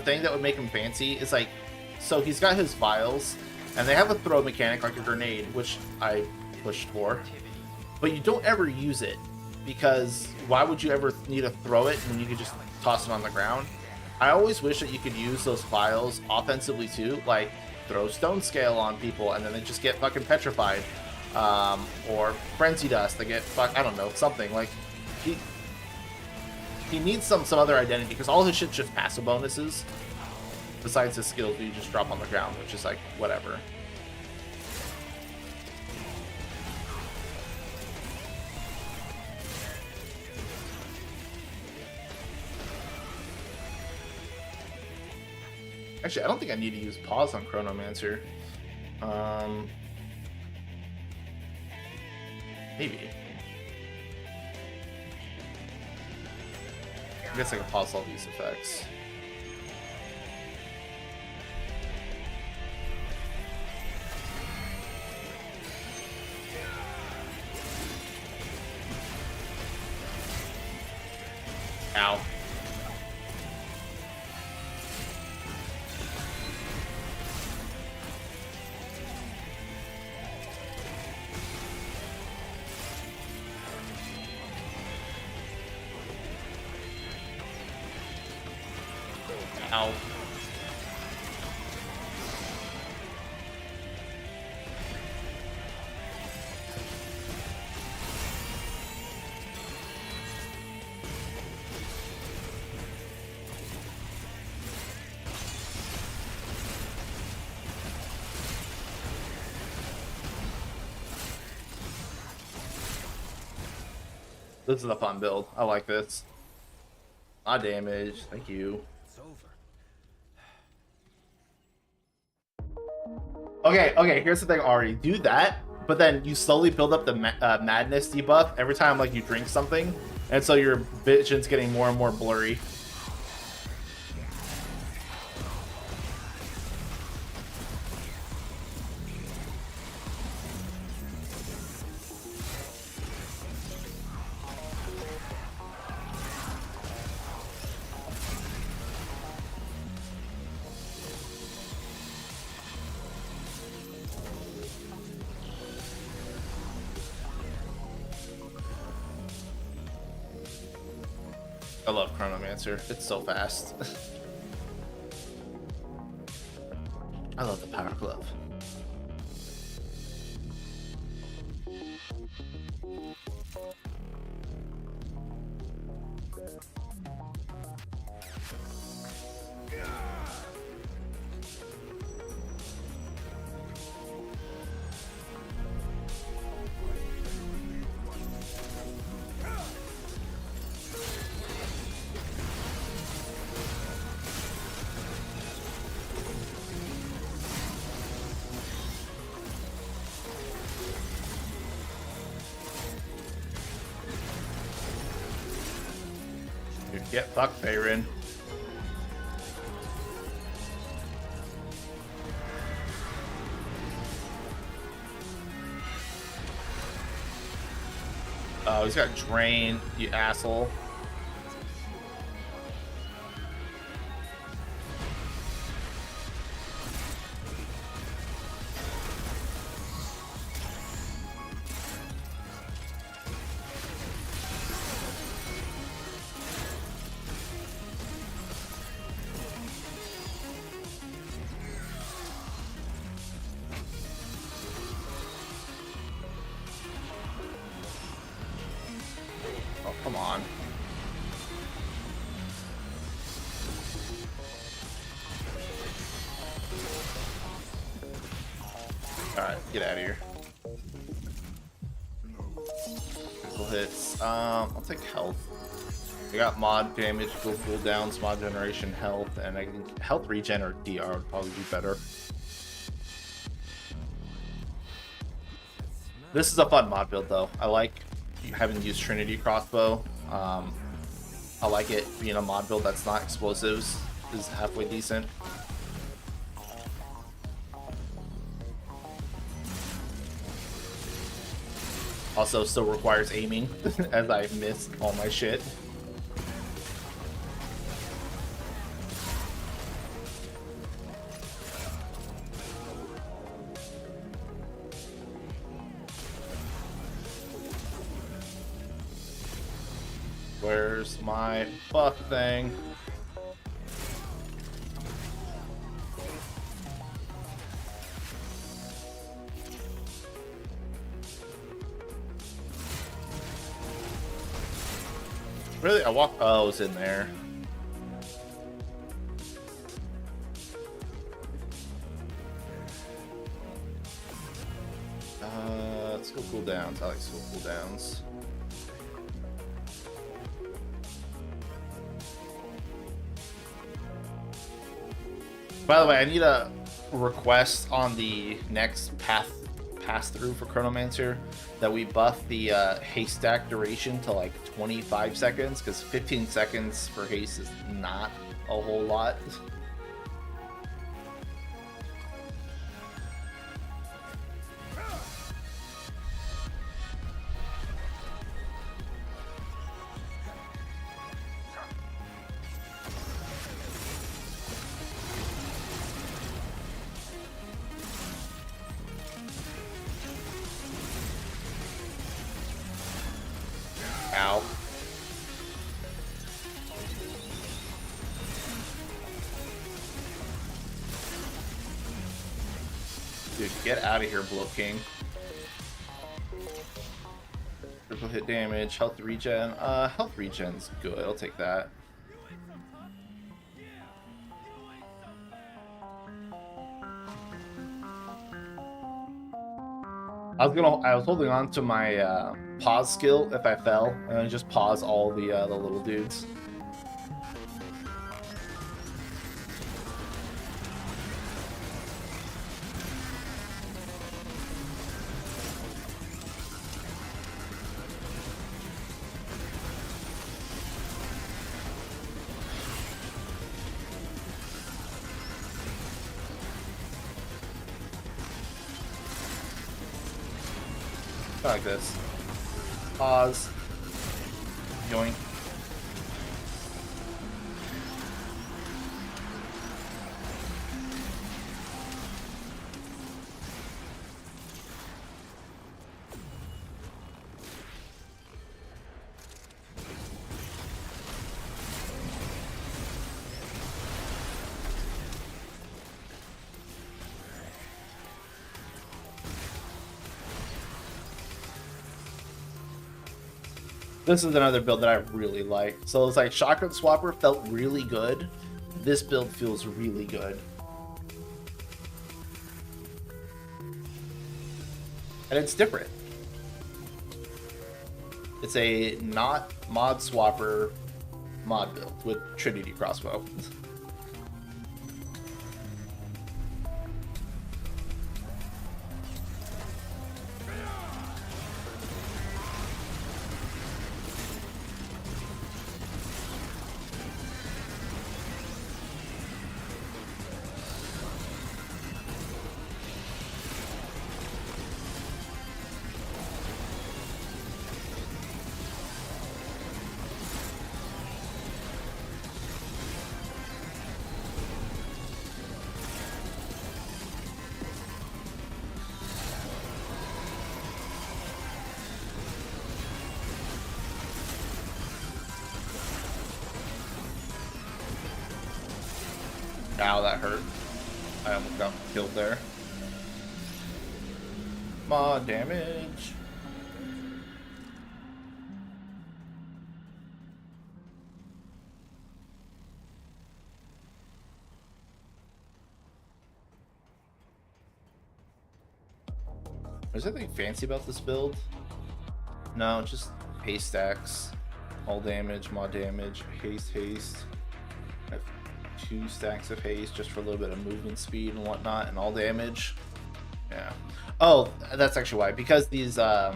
thing that would make him fancy is like, so he's got his vials, and they have a throw mechanic like a grenade, which I pushed for, but you don't ever use it, because why would you ever need to throw it when you could just toss it on the ground? I always wish that you could use those vials offensively too, like throw stone scale on people and then they just get fucking petrified, or frenzy dust, they get I don't know, something like he needs some other identity, because all his shit's just passive bonuses besides his skills that you just drop on the ground, which is like whatever. Actually, I don't think I need to use pause on Chronomancer. Maybe. I guess I can pause all these effects. Ow. Ow. This is a fun build. I like this. Ah, damage. Thank you. Okay, here's the thing, Ari. Do that, but then you slowly build up the madness debuff every time like you drink something, and so your vision's getting more and more blurry. I love Chronomancer. It's so fast. I love the Power Glove. Get fucked, Bayrin. Oh, he's got Drain, you asshole. Come on. Alright, get out of here. Critical hits. I'll take health. I got mod damage, go cooldowns, mod generation, health, and I think health regen or DR would probably be better. This is a fun mod build though. I like having used Trinity crossbow. I like it being a mod build that's not explosives is halfway decent. Also still requires aiming as I miss all my shit. Where's my buff thing? Really? I walked. Oh, it was in there. Let's go cooldowns. I like skill cooldowns. By the way, I need a request on the next pass through for Chronomancer that we buff the haste stack duration to like 25 seconds, because 15 seconds for haste is not a whole lot. Ow. Dude, get out of here, Blow King. Triple hit damage, health regen. Health regen's good. I'll take that. I was holding on to my pause skill if I fell, and then just pause all the little dudes. Like this. Pause. Yoink. This is another build that I really like. So it's like Shotgun Swapper felt really good. This build feels really good. And it's different. It's a not mod swapper mod build with Trinity crossbow. Ow, that hurt. I almost got killed there. Mod damage. Is there anything fancy about this build? No, just haste stacks. All damage, mod damage, haste. I have 2 stacks of haste just for a little bit of movement speed and whatnot, and all damage. Yeah. Oh, that's actually why. Because these the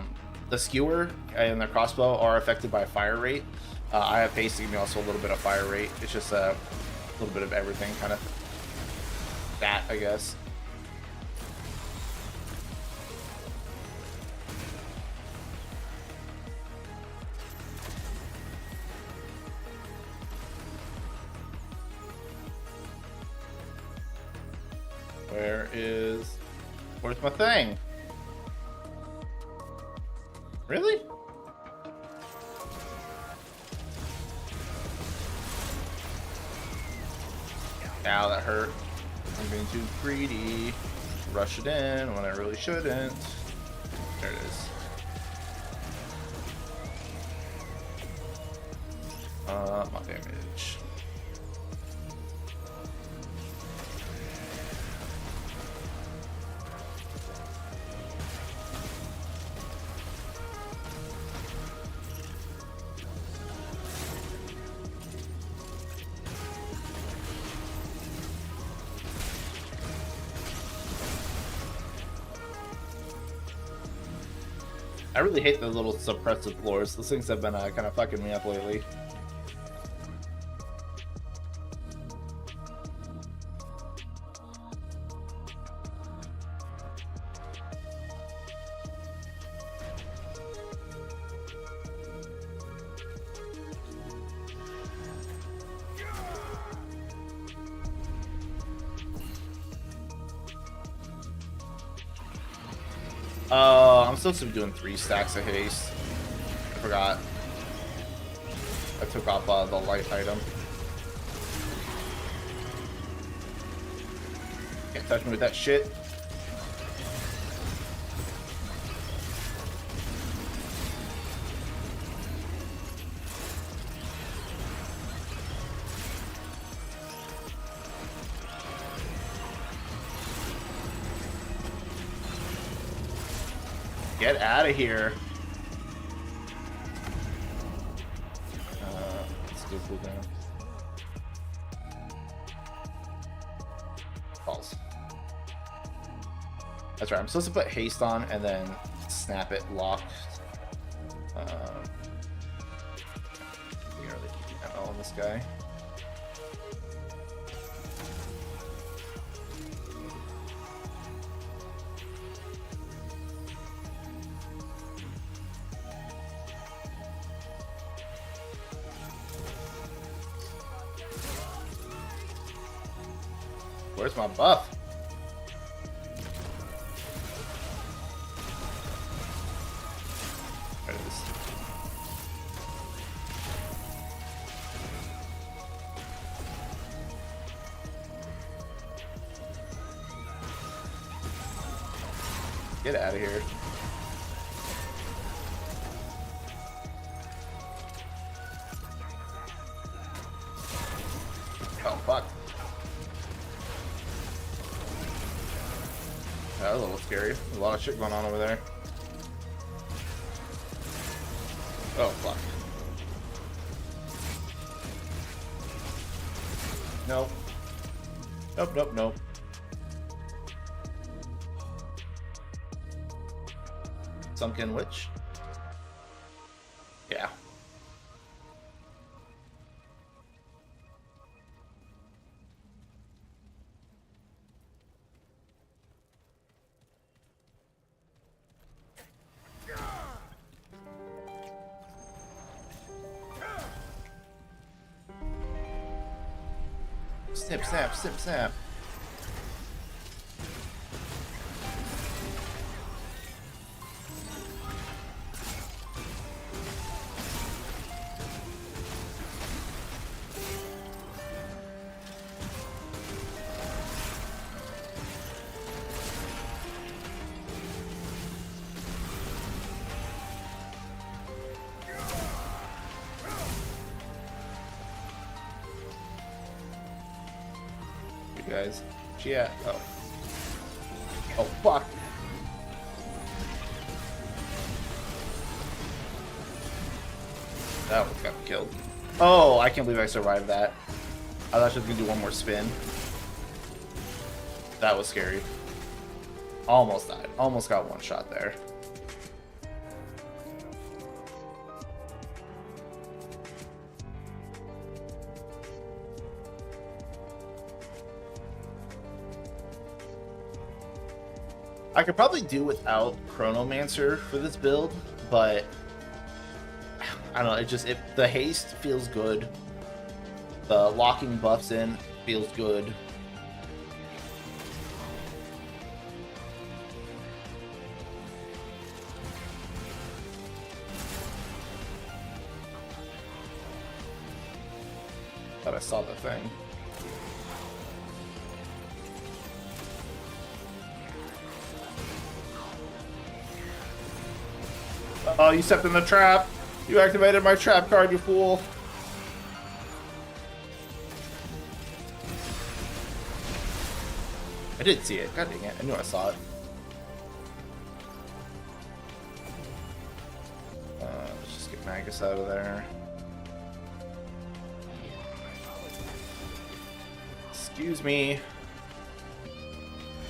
the skewer and the crossbow are affected by fire rate. I have haste, and also a little bit of fire rate. It's just a little bit of everything, kind of that, I guess. Where's my thing? Really? Ow, that hurt. I'm being too greedy. Rush it in when I really shouldn't. There it is. My damage. I really hate the little suppressive floors. Those things have been kind of fucking me up lately. I'm supposed to be doing 3 stacks of haste. I forgot. I took off the light item. Can't touch me with that shit. Get out of here. Let's go cool down. False. That's right. I'm supposed to put haste on and then snap it locked. You can really keep that on this guy. Where's my buff? There it is. Get out of here. Oh, fuck. That was a little scary. There's a lot of shit going on over there. Oh, fuck. Nope. Nope, nope, nope. Sunken Witch? Yeah. Snip, snap, snip, snap. Guys, yeah. Oh, oh, fuck. That one got me killed. Oh, I can't believe I survived that. I thought she was gonna do one more spin. That was scary. Almost died. Almost got one shot there. I could probably do without Chronomancer for this build, but I don't know. The haste feels good. The locking buffs in feels good. Thought I saw the thing. Oh, you stepped in the trap. You activated my trap card, you fool. I did see it. God dang it. I knew I saw it. Let's just get Magus out of there. Excuse me.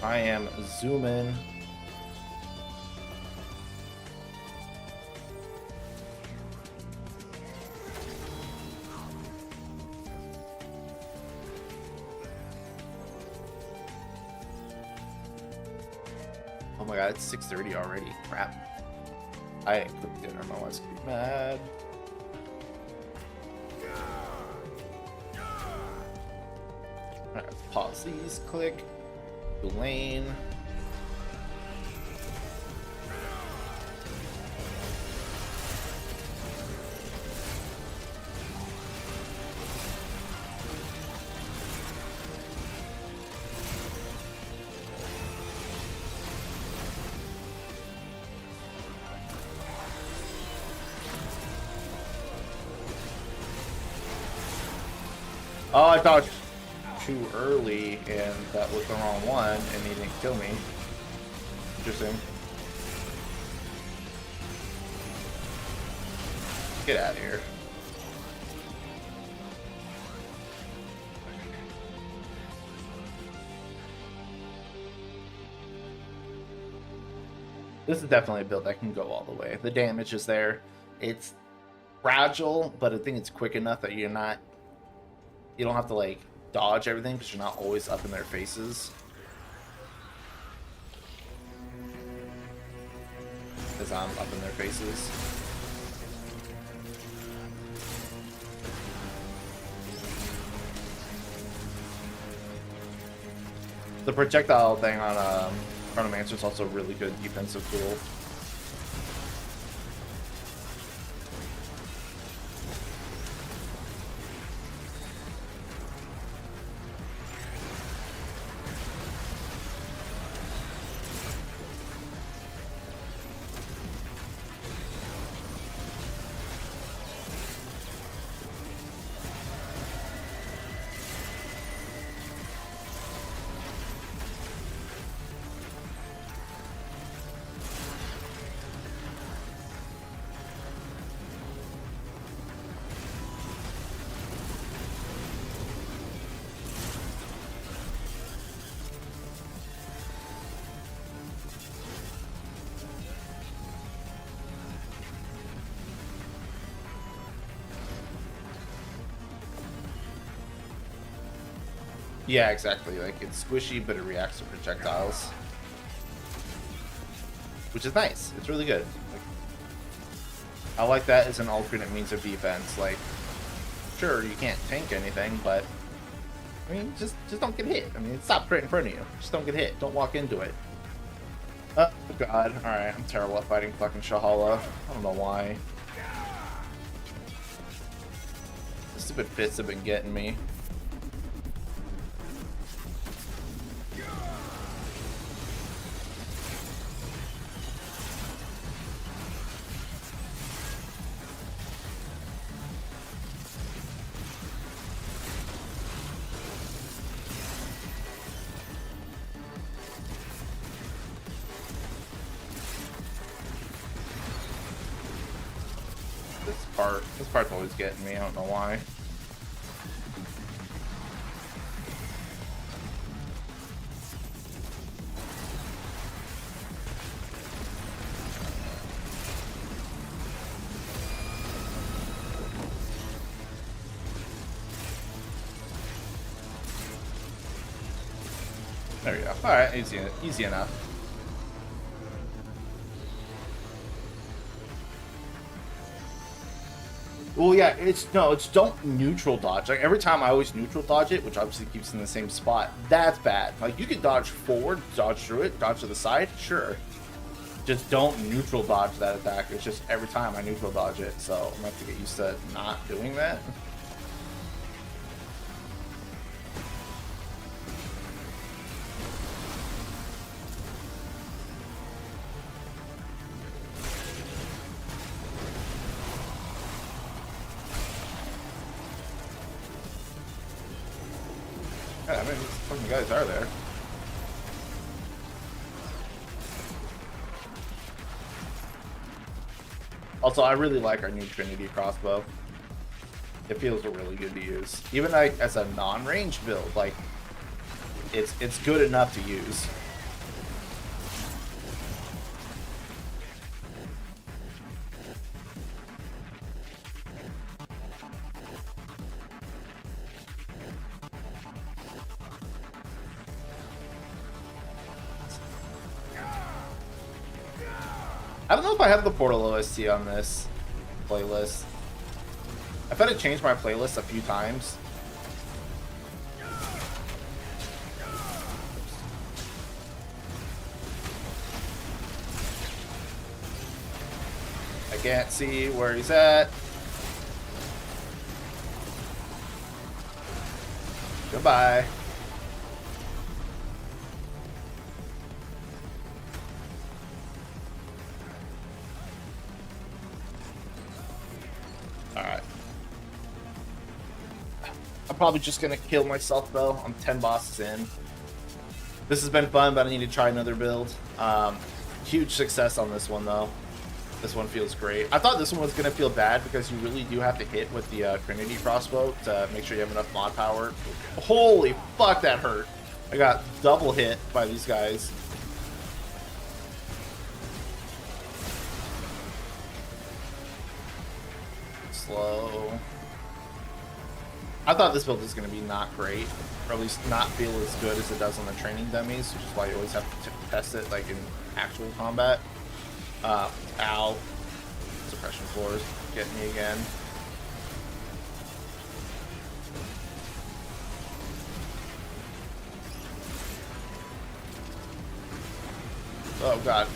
I am zooming. Oh my god, it's 6:30 already. Crap. I ain't cooked dinner. My wife's gonna be mad. Alright, let's pause these. Click. Lane. Oh, I dodged too early, and that was the wrong one, and he didn't kill me. Interesting. Get out of here. This is definitely a build that can go all the way. The damage is there. It's fragile, but I think it's quick enough that you don't have to like dodge everything because you're not always up in their faces. Because I'm up in their faces. The projectile thing on Chronomancer is also a really good defensive tool. Yeah, exactly. Like, it's squishy, but it reacts to projectiles. Which is nice. It's really good. Like, I like that as an alternate means of defense. Like, sure, you can't tank anything, but I mean, just don't get hit. I mean, stop right in front of you. Just don't get hit. Don't walk into it. Oh, God. Alright, I'm terrible at fighting fucking Shahala. I don't know why. The stupid fits have been getting me. This part's always getting me, I don't know why. There we go. Alright, easy enough. Well, yeah, it's no, it's don't neutral dodge. Like every time I always neutral dodge it, which obviously keeps it in the same spot. That's bad. Like you can dodge forward, dodge through it, dodge to the side, sure. Just don't neutral dodge that attack. It's just every time I neutral dodge it, so I'm gonna have to get used to not doing that. Yeah, I mean, these fucking guys are there. Also, I really like our new Trinity crossbow. It feels really good to use. Even like as a non-range build, like it's good enough to use. I don't know if I have the Portal OST on this playlist. I've had to change my playlist a few times. I can't see where he's at. Goodbye. Alright. I'm probably just gonna kill myself though. I'm 10 bosses in. This has been fun, but I need to try another build. Huge success on this one though. This one feels great. I thought this one was gonna feel bad because you really do have to hit with the Trinity crossbow to make sure you have enough mod power. Holy fuck, that hurt. I got double hit by these guys. Slow. I thought this build was going to be not great, or at least not feel as good as it does on the training dummies, which is why you always have to test it like in actual combat. Ow. Suppression floors getting me again. Oh god.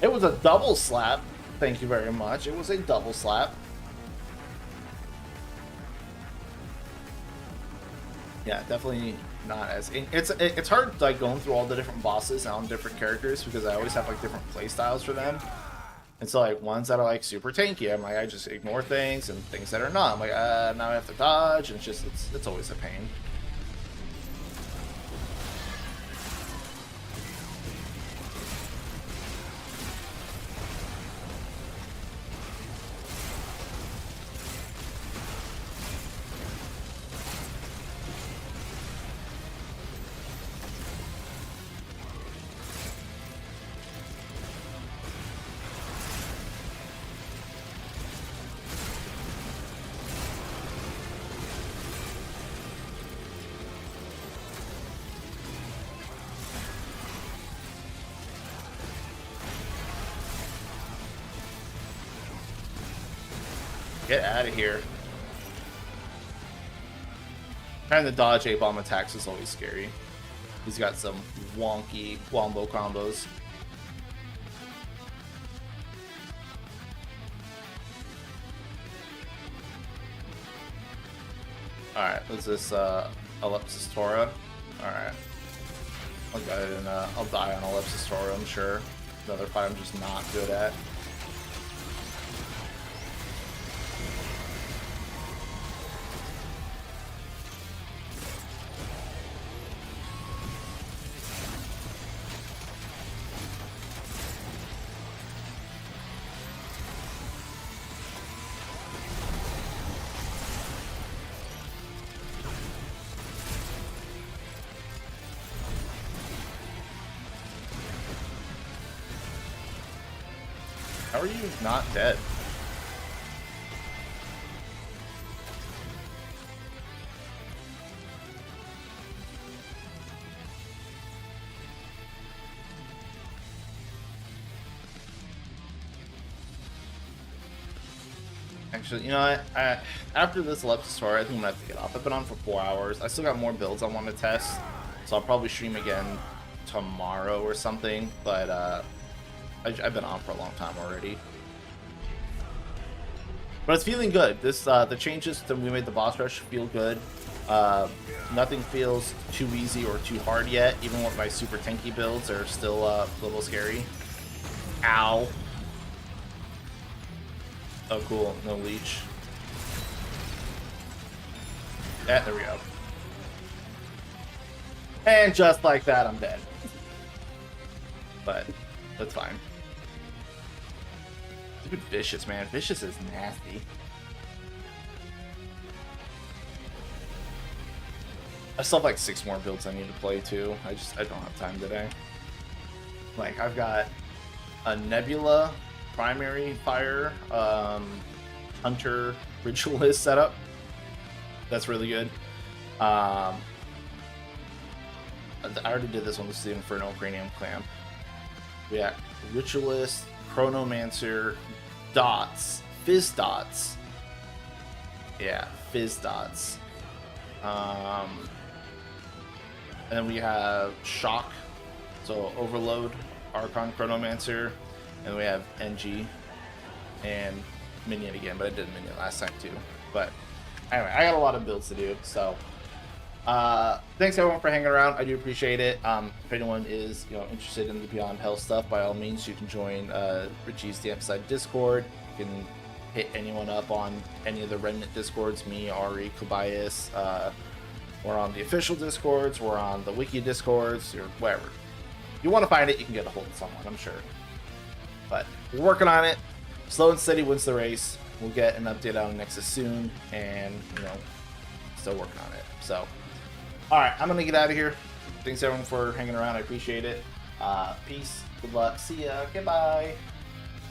It was a double slap. Thank you very much. It was a double slap. Yeah, definitely not as... It's hard like going through all the different bosses on different characters because I always have like different play styles for them. And so like ones that are like super tanky, I'm like I just ignore things, and things that are not, I'm like now I have to dodge, and it's always a pain. Get out of here. Trying to dodge A-bomb attacks is always scary. He's got some wonky wombo combos. Alright, what's this? Ellipsis Tora? Alright. I'll go ahead and I'll die on Ellipsis Tora, I'm sure. Another fight I'm just not good at. How are you not dead? actually. You know what? After this Leptis tour, I think I'm gonna have to get off. I've been on for 4 hours. I still got more builds I want to test, so I'll probably stream again tomorrow or something. But I've been on for a long time already. But it's feeling good. This the changes that we made the boss rush feel good. Nothing feels too easy or too hard yet. Even with my super tanky builds, are still a little scary. Ow. Oh, cool. No leech. Yeah, there we go. And just like that, I'm dead. But that's fine. Dude, Vicious, man. Vicious is nasty. I still have like 6 more builds I need to play too. I don't have time today. Like, I've got a Nebula primary fire, Hunter Ritualist setup. That's really good. I already did this one. This is the Inferno Cranium Clamp. We got Ritualist, Chronomancer, Dots, Fizz Dots. Yeah, Fizz Dots. And then we have Shock, so Overload, Archon, Chronomancer, and we have NG and Minion again, but I did Minion last time too. But anyway, I got a lot of builds to do, so thanks everyone for hanging around. I do appreciate it. If anyone is interested in the Beyond Hell stuff, by all means you can join Richie's the Upside Discord. You can hit anyone up on any of the Remnant Discords, me, Ari, Kobayas. We're on the official Discords, we're on the wiki Discords, or wherever. If you want to find it, you can get a hold of someone, I'm sure. But we're working on it. Slow and steady wins the race. We'll get an update on Nexus soon, and still working on it. So, alright, I'm gonna get out of here. Thanks everyone for hanging around, I appreciate it. Peace, good luck, see ya, goodbye.